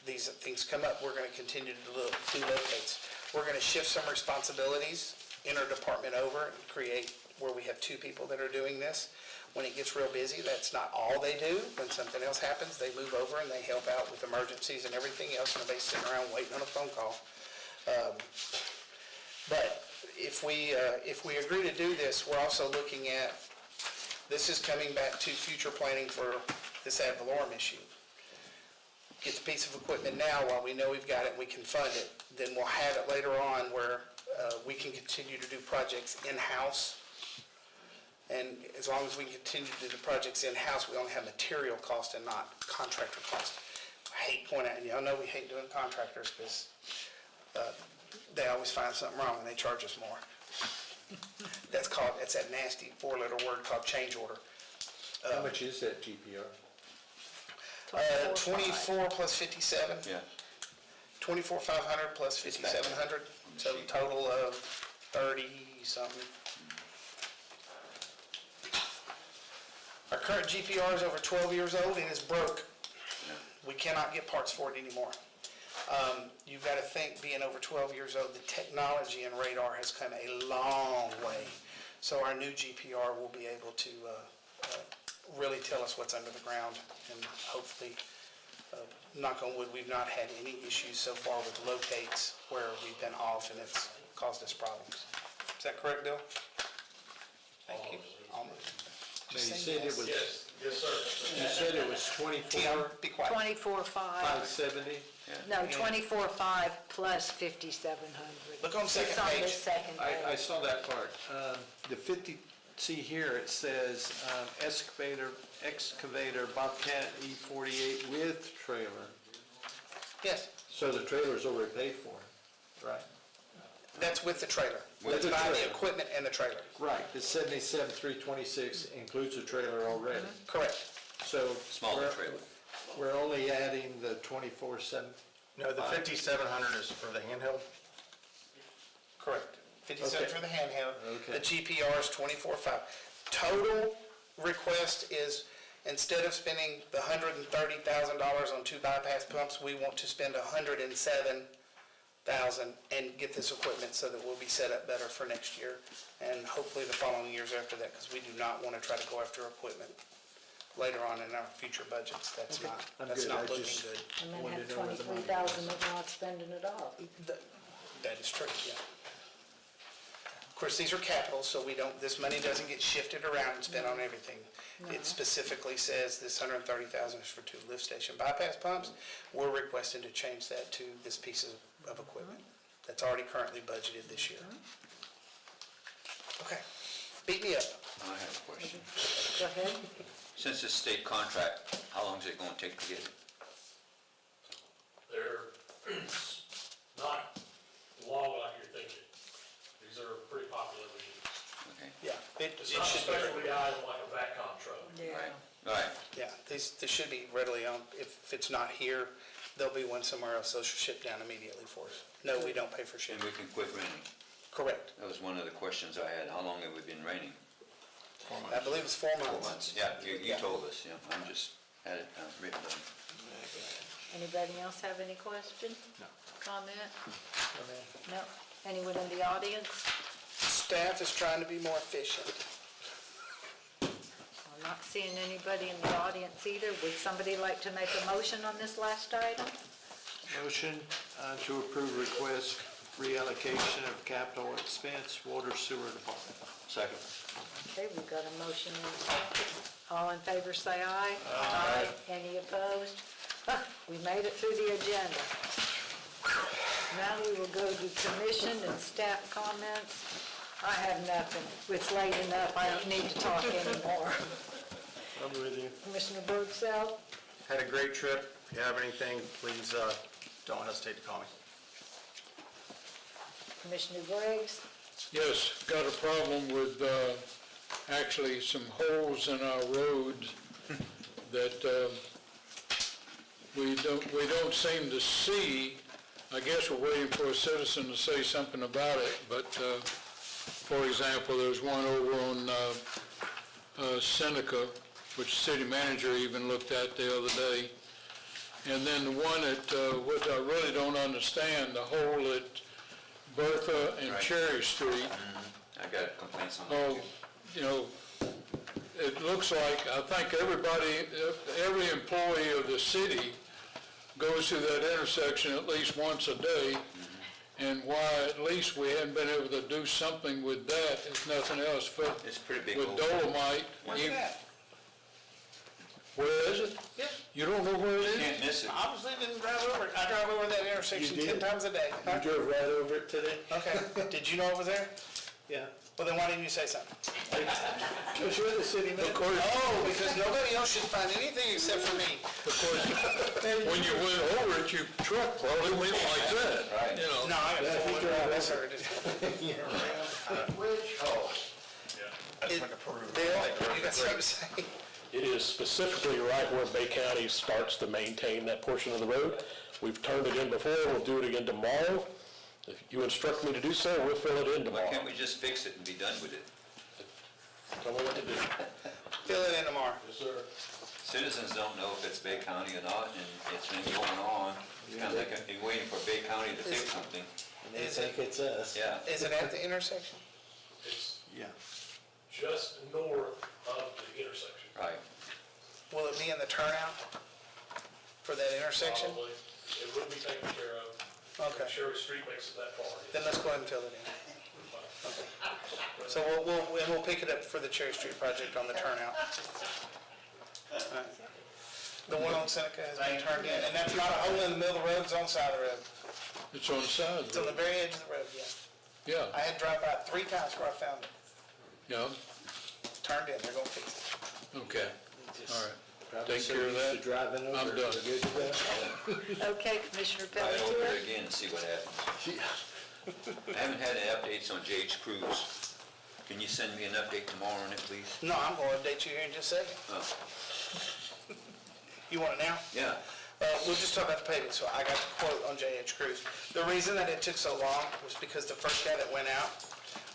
these things come up, we're going to continue to do locates. We're going to shift some responsibilities interdepartment over and create where we have 2 people that are doing this. When it gets real busy, that's not all they do. When something else happens, they move over and they help out with emergencies and everything else, and nobody's sitting around waiting on a phone call. But if we agree to do this, we're also looking at, this is coming back to future planning for this ad valorem issue. Get the piece of equipment now while we know we've got it, we can fund it. Then we'll have it later on where we can continue to do projects in-house. And as long as we can continue to do the projects in-house, we only have material cost and not contractor cost. I hate pointing out, and y'all know we hate doing contractors because they always find something wrong and they charge us more. That's that nasty 4-letter word called change order. How much is that GPR? 24 plus 57. Yeah. 24,500 plus 5,700, so a total of 30-something. Our current GPR is over 12 years old and is broke. We cannot get parts for it anymore. You've got to think, being over 12 years old, the technology in radar has come a long way. So our new GPR will be able to really tell us what's under the ground, and hopefully, knock on wood, we've not had any issues so far with locates where we've been off and it's caused us problems. Is that correct, Bill? Thank you. Almost. You said it was, Yes, sir. you said it was 24, Be quiet. 24.5, 570? no, 24.5 plus 5,700. Look on second It's on the page. second I page. saw that part. The 50, see here, it says excavator Bobcat E48 with trailer. Yes, So the trailer's already paid for, right? that's with the trailer. With That's the buying the trailer. equipment and the trailer. Right, the 77,326 includes the trailer already. Correct. So Smaller we're- trailer. We're only adding the 24/7. No, the 5,700 is for the handheld? Correct. 57 Okay. for the handheld. Okay. The GPR is 24.5. Total request is, instead of spending the $130,000 on 2 bypass pumps, we want to spend $107,000 and get this equipment so that we'll be set up better for next year and hopefully the following years after that, because we do not want to try to go after equipment later on in our future budgets. That's I'm not good. I looking just- good. And then wanted have to know where the money 23,000 of not spending it all. That is true, yeah. Of course, these are capital, so this money doesn't get shifted around and spent on everything. It specifically says this $130,000 is for 2 lift station bypass pumps. We're requesting to change that to this piece of equipment that's already currently budgeted this year. Okay, beat me up. I have a question. Go ahead. Since it's state contract, how long is it gonna take to get it? They're not long like you're thinking. These are pretty popular machines. Okay, Yeah, it It's not a should be, specialty item like a VACCOM truck. Yeah. all right. yeah, this should be readily on. If it's not here, there'll be one somewhere else, so she'll ship down immediately for us. No, we don't pay for And shipping. we can quit renting. Correct. That was one of the questions I had. How long have we been renting? I believe it's 4 months. 4 months. Yeah, you told us, yeah. I'm just, had it written down. Anybody else have any question? No. Comment? No. Anyone in the audience? Staff is trying to be more efficient. I'm not seeing anybody in the audience either. Would somebody like to make a motion on this last item? Motion to approve request reallocation of capital expense, water sewer department. Second. Okay, we've got a motion and a second. All in favor, say aye. Aye. Any opposed? We made it through the agenda. Now we will go to commission and staff comments. I have nothing. It's late enough, I don't need to talk anymore. I'm with you. Commissioner Bergsell? Had a great trip. If you have anything, please don't hesitate to call me. Commissioner Briggs? Yes, got a problem with actually some holes in our roads that we don't seem to see. I guess we're waiting for a citizen to say something about it, but for example, there's one over on Seneca, which the city manager even looked at the other day. And then the one at, what I really don't understand, the hole at Bertha and Right. Cherry Street. I got complaints on that Oh, too. you know, it looks like, I think every employee of the city goes through that intersection at least once a day. And why at least we haven't been able to do something with that, if nothing else, but It's a pretty big with hole. Dolomite. Where's you- that? Where is it? Yeah. You don't know where it is? Can't miss it. I obviously didn't drive over it. I drive over that intersection You 10 did? times a day. You drove right over it today? Okay, did you know it was there? Yeah. Well, then why didn't you say something? Because you're the city manager. Oh, because nobody else should find anything except for me. When you went over it, your truck probably went like that, Right. you know. No, I got full drive, I heard it. Bill, you got something to say? It is specifically right where Bay County starts to maintain that portion of the road. We've turned it in before, we'll do it again tomorrow. If you instruct me to do so, we'll fill it in Why tomorrow. can't we just fix it and be done with it? Tell me what to do. Fill it in tomorrow. Yes, sir. Citizens don't know if it's Bay County or not, and it's been going on. It's kind of like you're waiting for Bay County to fix something. And they think it's us. Yeah. Is it at the intersection? It's Yeah. just north of the intersection. Right. Will it be in the turnout for that intersection? Probably. It would be taken care of. Okay. Cherry Street makes it that far. Then let's go ahead and fill it in. Okay. So we'll pick it up for the Cherry Street project on the turnout. Alright. The one on Seneca has been turned in, and that's not a hole in the middle of the road, it's on the side of the road. It's on the side of It's the on the road. very edge of the road, yeah. Yeah, I had to drive by it 3 times before I found it. yeah, Turned in, they're gonna fix it. okay, all right. Probably Take so care of used to that. driving over I'm it, done. we're good to go. Okay, Commissioner Try it over Pelletier? it again and see what happens. I haven't had any updates on JH Cruise. Can you send me an update tomorrow on it, please? No, I'm gonna update you here in just a second. Oh, You want it now? yeah. We'll just talk about the paving, so I got the quote on JH Cruise. The reason that it took so long was because the first guy that went out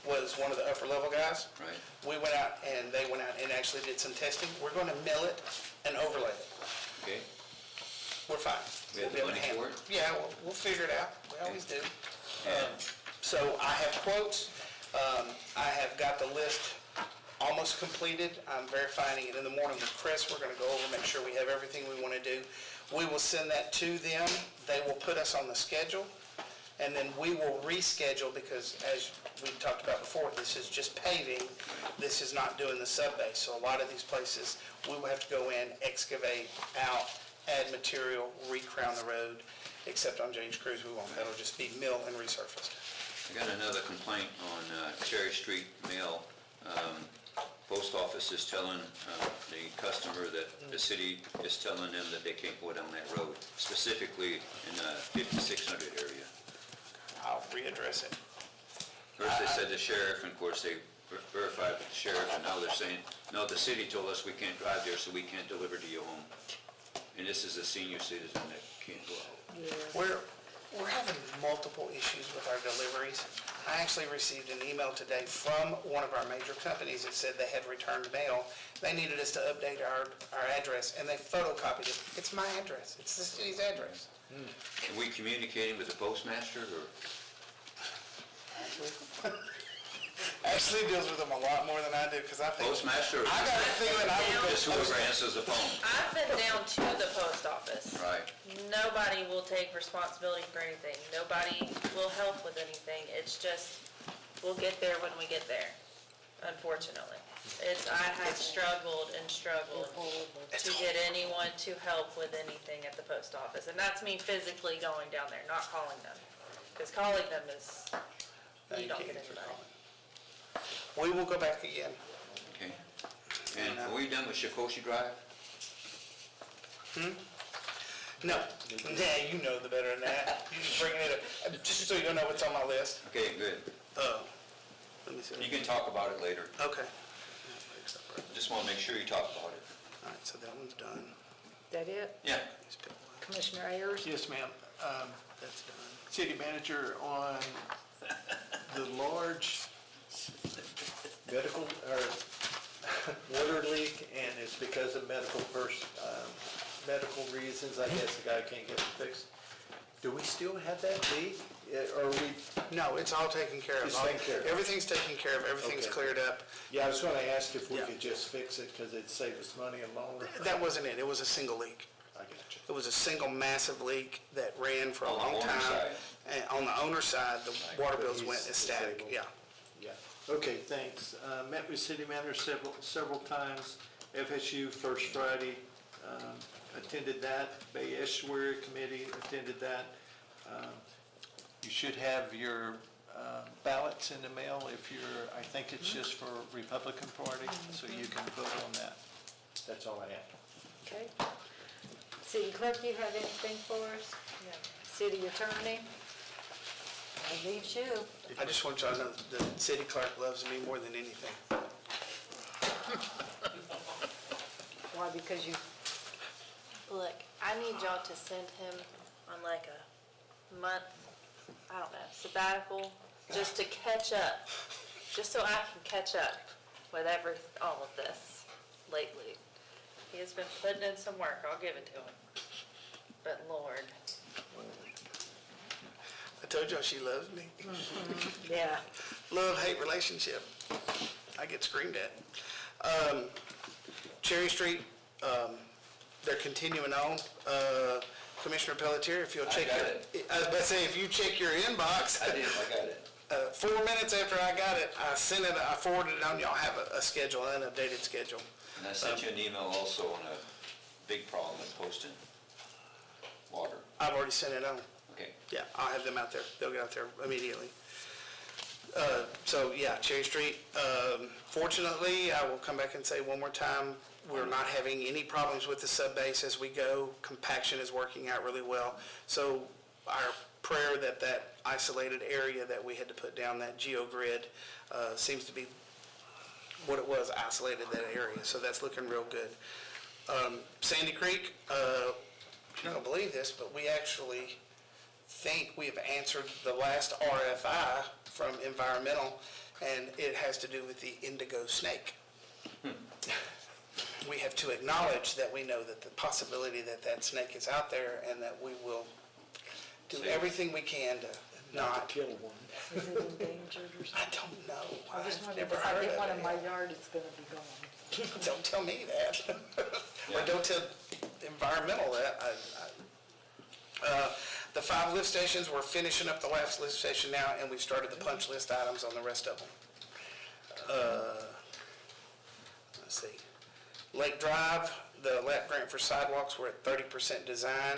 was one of the upper level guys. Right. We went out and they went out and actually did some testing. We're gonna mill it and overlay it. Okay. We're fine. We have the We'll be able to money handle for it? Yeah, we'll figure it out. We always do. So I have quotes. I have got the list almost completed. I'm verifying it in the morning with Chris. We're gonna go over, make sure we have everything we wanna do. We will send that to them. They will put us on the schedule. And then we will reschedule because as we talked about before, this is just paving. This is not doing the sub-base. So a lot of these places, we will have to go in, excavate out, add material, re-crown the road, except on James Cruz, we won't. That'll just be mill and resurfaced. I got another complaint on Cherry Street Mill. Post office is telling the customer that the city is telling them that they can't go down that road, specifically in the 5600 area. I'll readdress it. First they said the sheriff, and of course they verified with the sheriff, and now they're saying, no, the city told us we can't drive there, so we can't deliver to your home. And this is a senior citizen that can't go out. We're having multiple issues with our deliveries. I actually received an email today from one of our major companies that said they had returned mail. They needed us to update our address, and they photocopied it. It's my address. It's the city's address. Are we communicating with the postmaster, or? Actually deals with them a lot more than I do, because I think... Postmaster? I got a feeling I would go... Just whoever answers the phone. I've been down to the post office. Right. Nobody will take responsibility for anything. Nobody will help with anything. It's just, we'll get there when we get there, unfortunately. I have struggled and struggled to get anyone to help with anything at the post office. And that's me physically going down there, not calling them. because calling them is, No, you don't can't get answer anybody. calling. We will go back again. Okay. And are we done with Shakoshi Drive? No, yeah, you know the better than that. You just bringing it up, just so you know what's on my list. Okay, good. Let me see. You can talk about it later. Okay. Just want to make sure you talk about it. All right, so that one's done. That it? Yeah. Commissioner Ayers? Yes, ma'am. That's done. City manager, on the large medical, or water leak, and it's because of medical reasons, I guess the guy can't get it fixed. Do we still have that leak? Or we? No, it's all taken care of. It's taken care of. Everything's taken care of, everything's Okay. cleared up. Yeah, I was gonna ask if we Yeah. could just fix it, because it'd save us money in the long run. That wasn't it, it was a single leak. I got you. It was a single massive leak that ran for a On the long owner time. side. And on the owner side, the water But bills he's went ecstatic, disabled. yeah. Yeah, okay, thanks. Met with city manager several times. FSU First Friday, attended that. Bay Estuary Committee attended that. You should have your ballots in the mail if you're, I think it's just for Republican Party, so you can vote on that. That's all I have. Okay. City clerk, you have anything for us? Yeah. City attorney? I need you. I just want y'all to know, the city clerk loves me more than anything. Why, because you, Look, I need y'all to send him on like a month, I don't know, sabbatical, just to catch up, just so I can catch up with all of this lately. He has been putting in some work, I'll give it to him. But Lord, I told y'all she loves me. yeah. Love-hate relationship. I get screamed at. Cherry Street, they're continuing on. Commissioner Pelletier, if you'll check got your... it. I was about to say, if you check your inbox. I did, I got it. 4 minutes after I got it, I sent it, I forwarded it on, y'all have a schedule, an updated schedule. And I sent you an email also on a big problem with posting water. I've already sent it on. Okay. Yeah, I'll have them out there. They'll get out there immediately. So, yeah, Cherry Street. Fortunately, I will come back and say one more time, we're not having any problems with the sub-base as we go. Compaction is working out really well. So our prayer that that isolated area that we had to put down, that geogrid, seems to be what it was, isolated that area. So that's looking real good. Sandy Creek, you're not gonna believe this, but we actually think we've answered the last RFI from environmental, and it has to do with the indigo snake. We have to acknowledge that we know that the possibility that that snake is out there, and that we will do everything we can to not. Kill one. Is it endangered or something? I don't know. I just I've wondered never if I heard get of one in it. my yard, it's gonna be gone. Don't tell me that. Or don't tell environmental that. The 5 lift stations, we're finishing up the last lift station now, and we've started the punch list items on the rest of them. Let's see. Lake Drive, the LAP grant for sidewalks, we're at 30% design.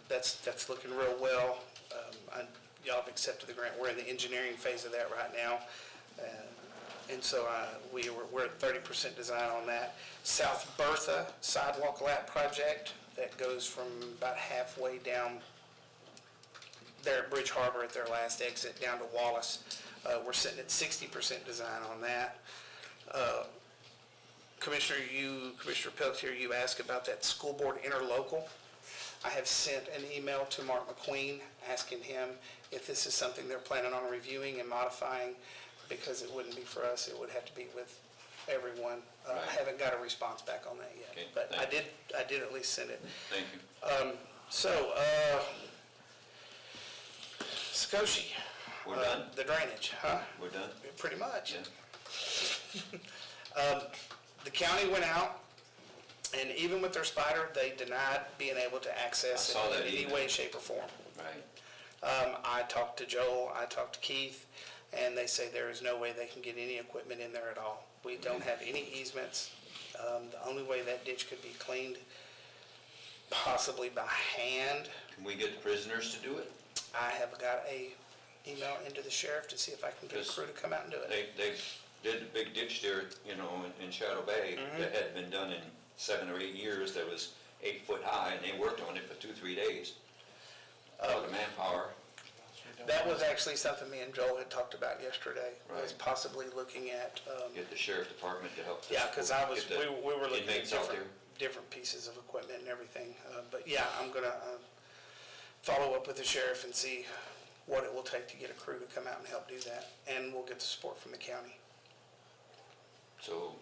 That's looking real well. Y'all have accepted the grant. We're in the engineering phase of that right now. And so we're at 30% design on that. South Bertha sidewalk lap project that goes from about halfway down there at Bridge Harbor at their last exit down to Wallace. We're sitting at 60% design on that. Commissioner Pelletier, you asked about that school board interlocal. I have sent an email to Mark McQueen asking him if this is something they're planning on reviewing and modifying, because it wouldn't be for us, it would have to be with everyone. I haven't got a response back on that yet, Okay, but thank I did at least send it. Thank you. Skokie. We're done? The drainage, huh? We're done? Pretty much. Yeah. The county went out, and even with their spider, they denied being able to access I saw it that in any email. way, shape, or form. Right. I talked to Joel, I talked to Keith, and they say there is no way they can get any equipment in there at all. We don't have any easements. The only way that ditch could be cleaned, possibly by hand. Can we get the prisoners to do it? I have got a email into the sheriff to see if I can get a crew to come out and do it. They did the big ditch there, you know, in Shadow Bay that had been done in 7 or 8 years, that was 8 foot high, and they worked on it for 2-3 days. A lot of manpower. That was actually something me and Joel had talked about yesterday, was Right. possibly looking at, Get the sheriff department to help. yeah, because get the we were looking at inmates out different pieces of equipment and everything. But yeah, I'm gonna follow up with the sheriff and see what it will take to get a crew to come out and help do that. And we'll get the support from the county. So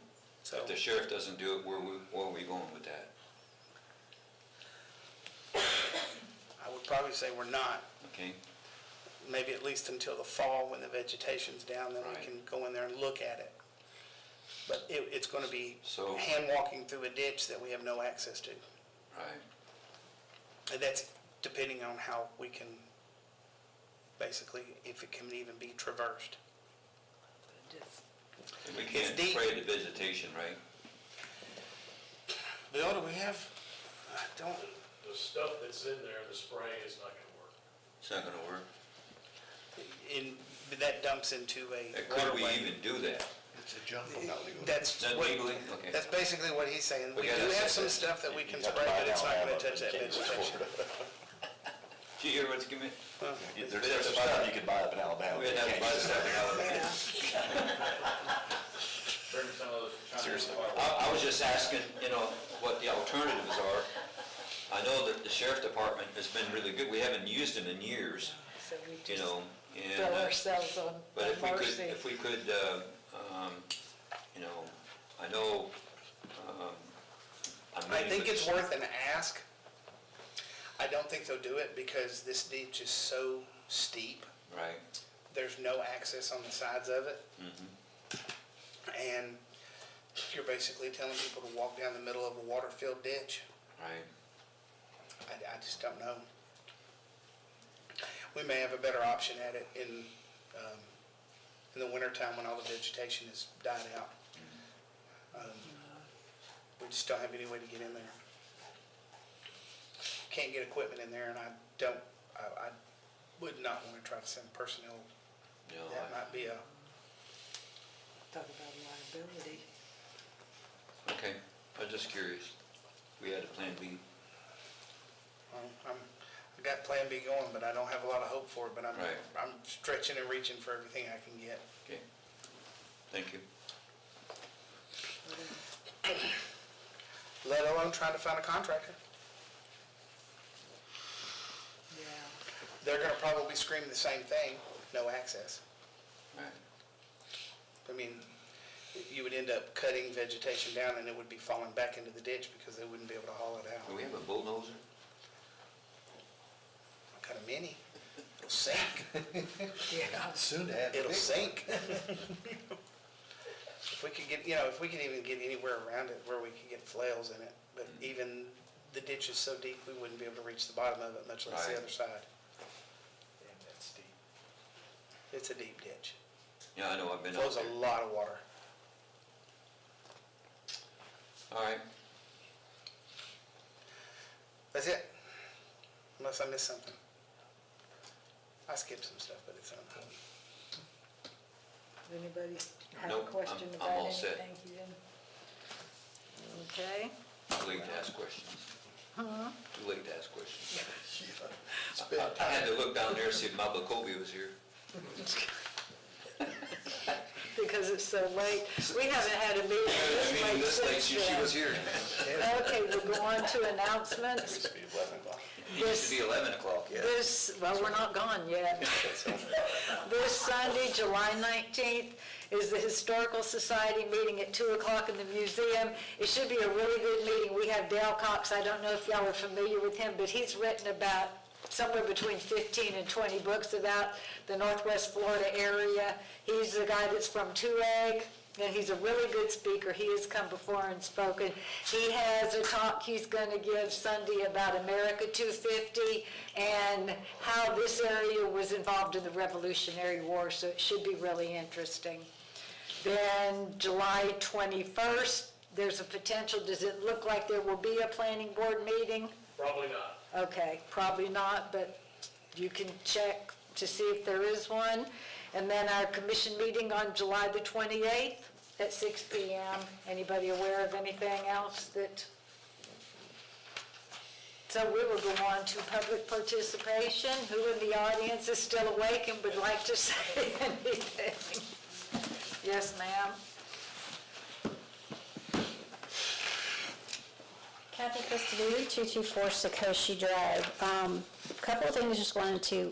if the sheriff doesn't do it, where are we going with that? I would probably say we're not. Okay, Maybe at least until the fall when the vegetation's down, then we Right. can go in there and look at it. But it's gonna be So- hand walking through a ditch that we have no access to. right. And that's depending on how we can, basically, if it can even be traversed. And we It's can't deep. spray the vegetation, right? Bill, do we have, I don't, The stuff that's in there, the spray is not gonna work. It's not gonna work. that dumps into a Could we waterway. even do that? It's a jungle. That's Not what, legally? Okay. that's basically what he's saying. We We gotta do have set some that. stuff that we can You have to spray, buy but it's down not gonna Alabama touch that and vegetation. Did you hear what's given? There's stuff you could buy up in Alabama. We'd have to buy the stuff in Alabama. Bring some of those. Seriously. I was just asking, you know, what the alternatives are. I know that the sheriff department has been really good. We haven't used them in years, So we you just know, and. throw ourselves on But if we could, mercy. you know, I know, I'm I meeting think with- it's worth an ask. I don't think they'll do it because this ditch is so steep. Right. There's no access on the sides of it. And you're basically telling people to walk down the middle of a water-filled ditch. Right. I just don't know. We may have a better option at it in the wintertime when all the vegetation is died out. We just don't have any way to get in there. Can't get equipment in there, and I would not want to try to send personnel. You know, That might be a, Talk about liability. Okay, I'm just curious. We had a plan B. I've got Plan B going, but I don't have a lot of hope for it, but Right. I'm stretching and reaching for everything I can get. Okay. Thank you. Let alone trying to find a contractor. Yeah. They're gonna probably scream the same thing, no access. Right. I mean, you would end up cutting vegetation down and it would be falling back into the ditch because they wouldn't be able to haul it Do out. we have a bulldozer? Kind of mini. It'll sink. Yeah. Soon to have. It'll sink. If we could get, if we could even get anywhere around it where we could get flails in it, but even the ditch is so deep, we wouldn't be able to reach the bottom of it, much less the Right. other side. Damn, that's steep. It's a deep ditch. Yeah, I know, I've been out Flows a there. lot of water. All right. That's it. Unless I missed something. I skipped some stuff, but it's on. Anybody have a Nope, question I'm about all set. anything you didn't? Okay. Too late to ask questions. Too late to ask questions. Spend I had to look down there and see if Mama Colby was here. Because it's so late. We haven't had a meeting this late since then. here. Okay, we'll go on to announcements. It used to be 11 o'clock, yeah. Well, we're not gone yet. This Sunday, July 19th, is the Historical Society meeting at 2 o'clock in the museum. It should be a really good meeting. We have Dale Cox. I don't know if y'all are familiar with him, but he's written about somewhere between 15 and 20 books about the Northwest Florida area. He's the guy that's from Tuareg, and he's a really good speaker. He has come before and spoken. He has a talk he's going to give Sunday about America 250 and how this area was involved in the Revolutionary War, so it should be really interesting. Then July 21st, there's a potential, does it look like there will be a planning board meeting? Probably not. Okay, probably not, but You can check to see if there is one. And then our commission meeting on July the 28th at 6 PM. Anybody aware of anything else that? So we will go on to public participation. Who in the audience is still awake and would like to say anything? Yes, ma'am. Kathy Christodoulou, 224 Sakoshi Drive. Couple of things just wanted to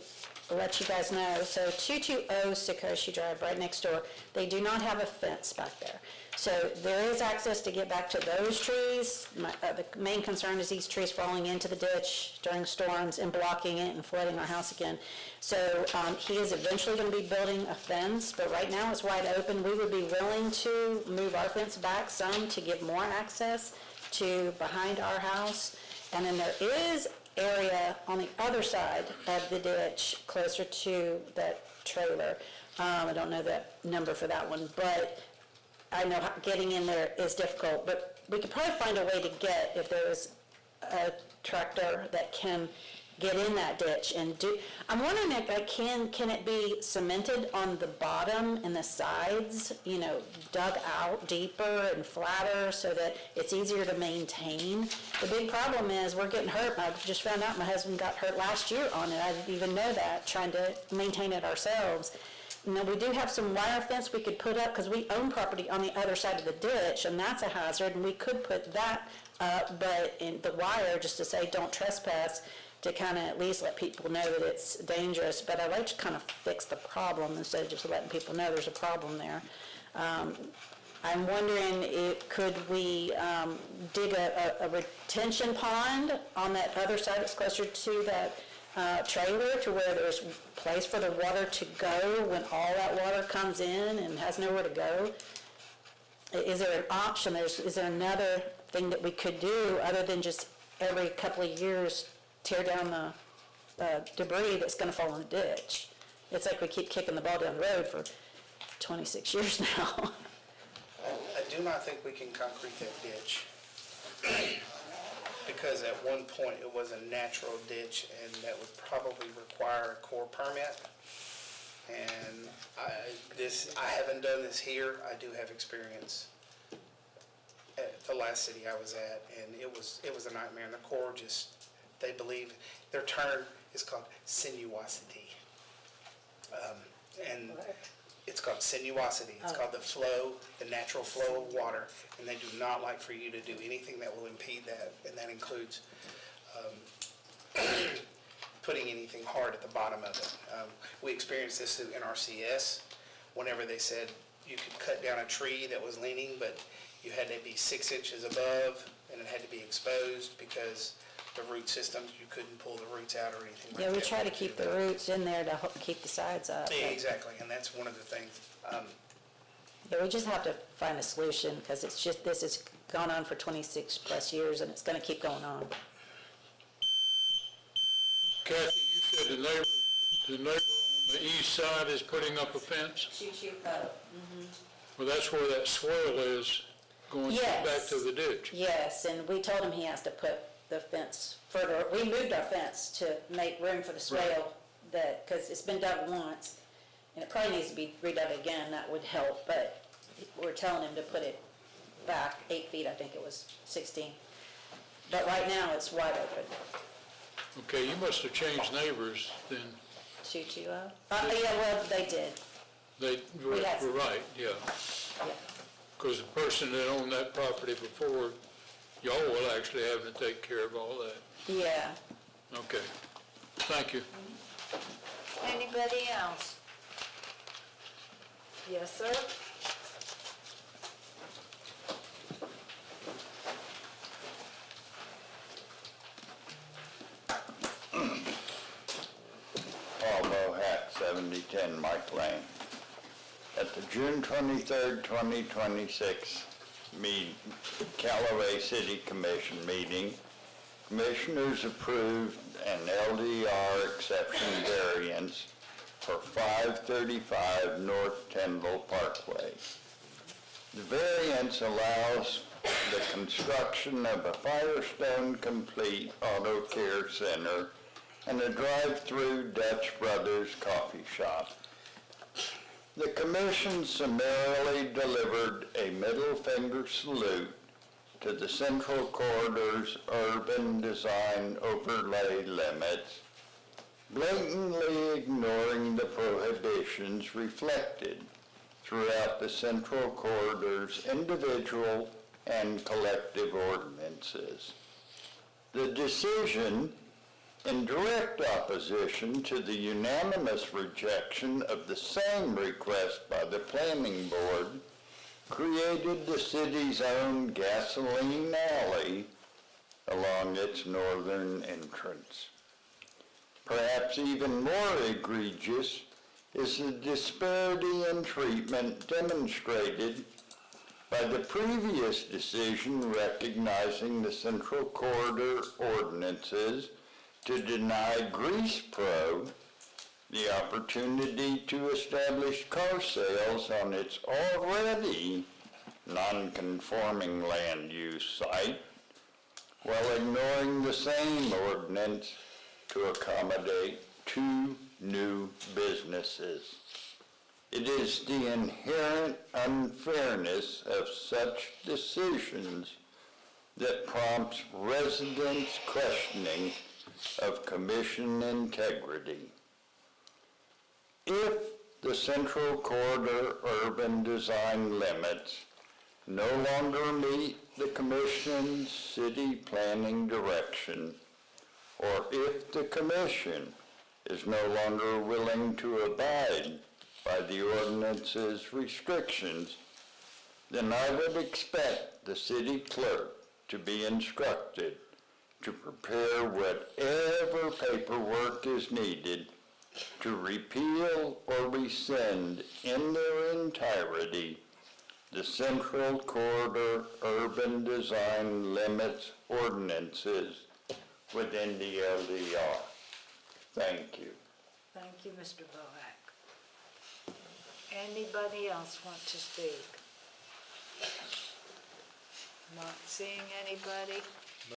let you guys know. So 220 Sakoshi Drive, right next door, they do not have a fence back there. So there is access to get back to those trees. The main concern is these trees falling into the ditch during storms and blocking it and flooding our house again. So he is eventually going to be building a fence, but right now it's wide open. We would be willing to move our fence back some to give more access to behind our house. And then there is area on the other side of the ditch closer to that trailer. I don't know that number for that one, but I know getting in there is difficult, but we could probably find a way to get, if there is a tractor that can get in that ditch and do, I'm wondering if can it be cemented on the bottom and the sides, dug out deeper and flatter so that it's easier to maintain? The big problem is we're getting hurt. I just found out my husband got hurt last year on it. I didn't even know that, trying to maintain it ourselves. Now, we do have some wire fence we could put up because we own property on the other side of the ditch, and that's a hazard, and we could put that up, but in the wire, just to say don't trespass, to kind of at least let people know that it's dangerous. But I like to kind of fix the problem instead of just letting people know there's a problem there. I'm wondering, could we dig a retention pond on that other side that's closer to that trailer, to where there's place for the water to go when all that water comes in and has nowhere to go? Is there an option? Is there another thing that we could do other than just every couple of years tear down the debris that's going to fall in the ditch? It's like we keep kicking the ball down the road for 26 years now. I do not think we can concrete that ditch, because at one point it was a natural ditch, and that would probably require a Corps permit. And I haven't done this here. I do have experience at the last city I was at, and it was a nightmare. And the Corps they believe their term is called sinuosity, and it's called sinuosity. It's called the natural flow of water, and they do not like for you to do anything that will impede that, and that includes putting anything hard at the bottom of it. We experienced this through NRCS, whenever they said you could cut down a tree that was leaning, but you had to be 6 inches above, and it had to be exposed because the root systems, you couldn't pull the roots out or anything like that. Yeah, we try to keep the roots in there to keep the sides up. Exactly, and that's one of the things. Yeah, we just have to find a solution, because this has gone on for 26 plus years, and it's going to keep going on. Kathy, you said the neighbor on the east side is putting up a fence? Well, that's where that swale is, going Yes. back to the ditch. Yes, and we told him he has to put the fence further. We moved our fence to make room for the swale, because it's been dug once, and it probably needs to be redug again. That would help, but we're telling him to put it back 8 feet. I think it was 16. But right now, it's wide open. Okay, you must have changed neighbors then. 220? Yeah, well, they did. They were We have- right, yeah. Yeah. Because the person that owned that property before, y'all will actually have to take care of all that. Yeah. Okay, thank you. Anybody else? Yes, sir? Paul Mohat, 7010 Mike Lane. At the June 23rd, 2026 Callaway City Commission meeting, commissioners approved an LDR exception variance for 535 North Tyndall Parkway. The variance allows the construction of a Firestone Complete Auto Care Center and a drive-through Dutch Brothers coffee shop. The commission summarily delivered a middle finger salute to the Central Corridor's urban design overlay limits, blatantly ignoring the prohibitions reflected throughout the Central Corridor's individual and collective ordinances. The decision, in direct opposition to the unanimous rejection of the same request by the Planning Board, created the city's own gasoline alley along its northern entrance. Perhaps even more egregious is the disparity in treatment demonstrated by the previous decision recognizing the Central Corridor ordinances to deny Grease Pro the opportunity to establish car sales on its already non-conforming land use site, while ignoring the same ordinance to accommodate 2 new businesses. It is the inherent unfairness of such decisions that prompts residents' questioning of commission integrity. If the Central Corridor urban design limits no longer meet the commission's city planning direction, or if the commission is no longer willing to abide by the ordinance's restrictions, then I would expect the city clerk to be instructed to prepare whatever paperwork is needed to repeal or rescind in their entirety the Central Corridor urban design limits ordinances within the LDR. Thank you. Thank you, Mr. Bohack. Anybody else want to speak? Not seeing anybody.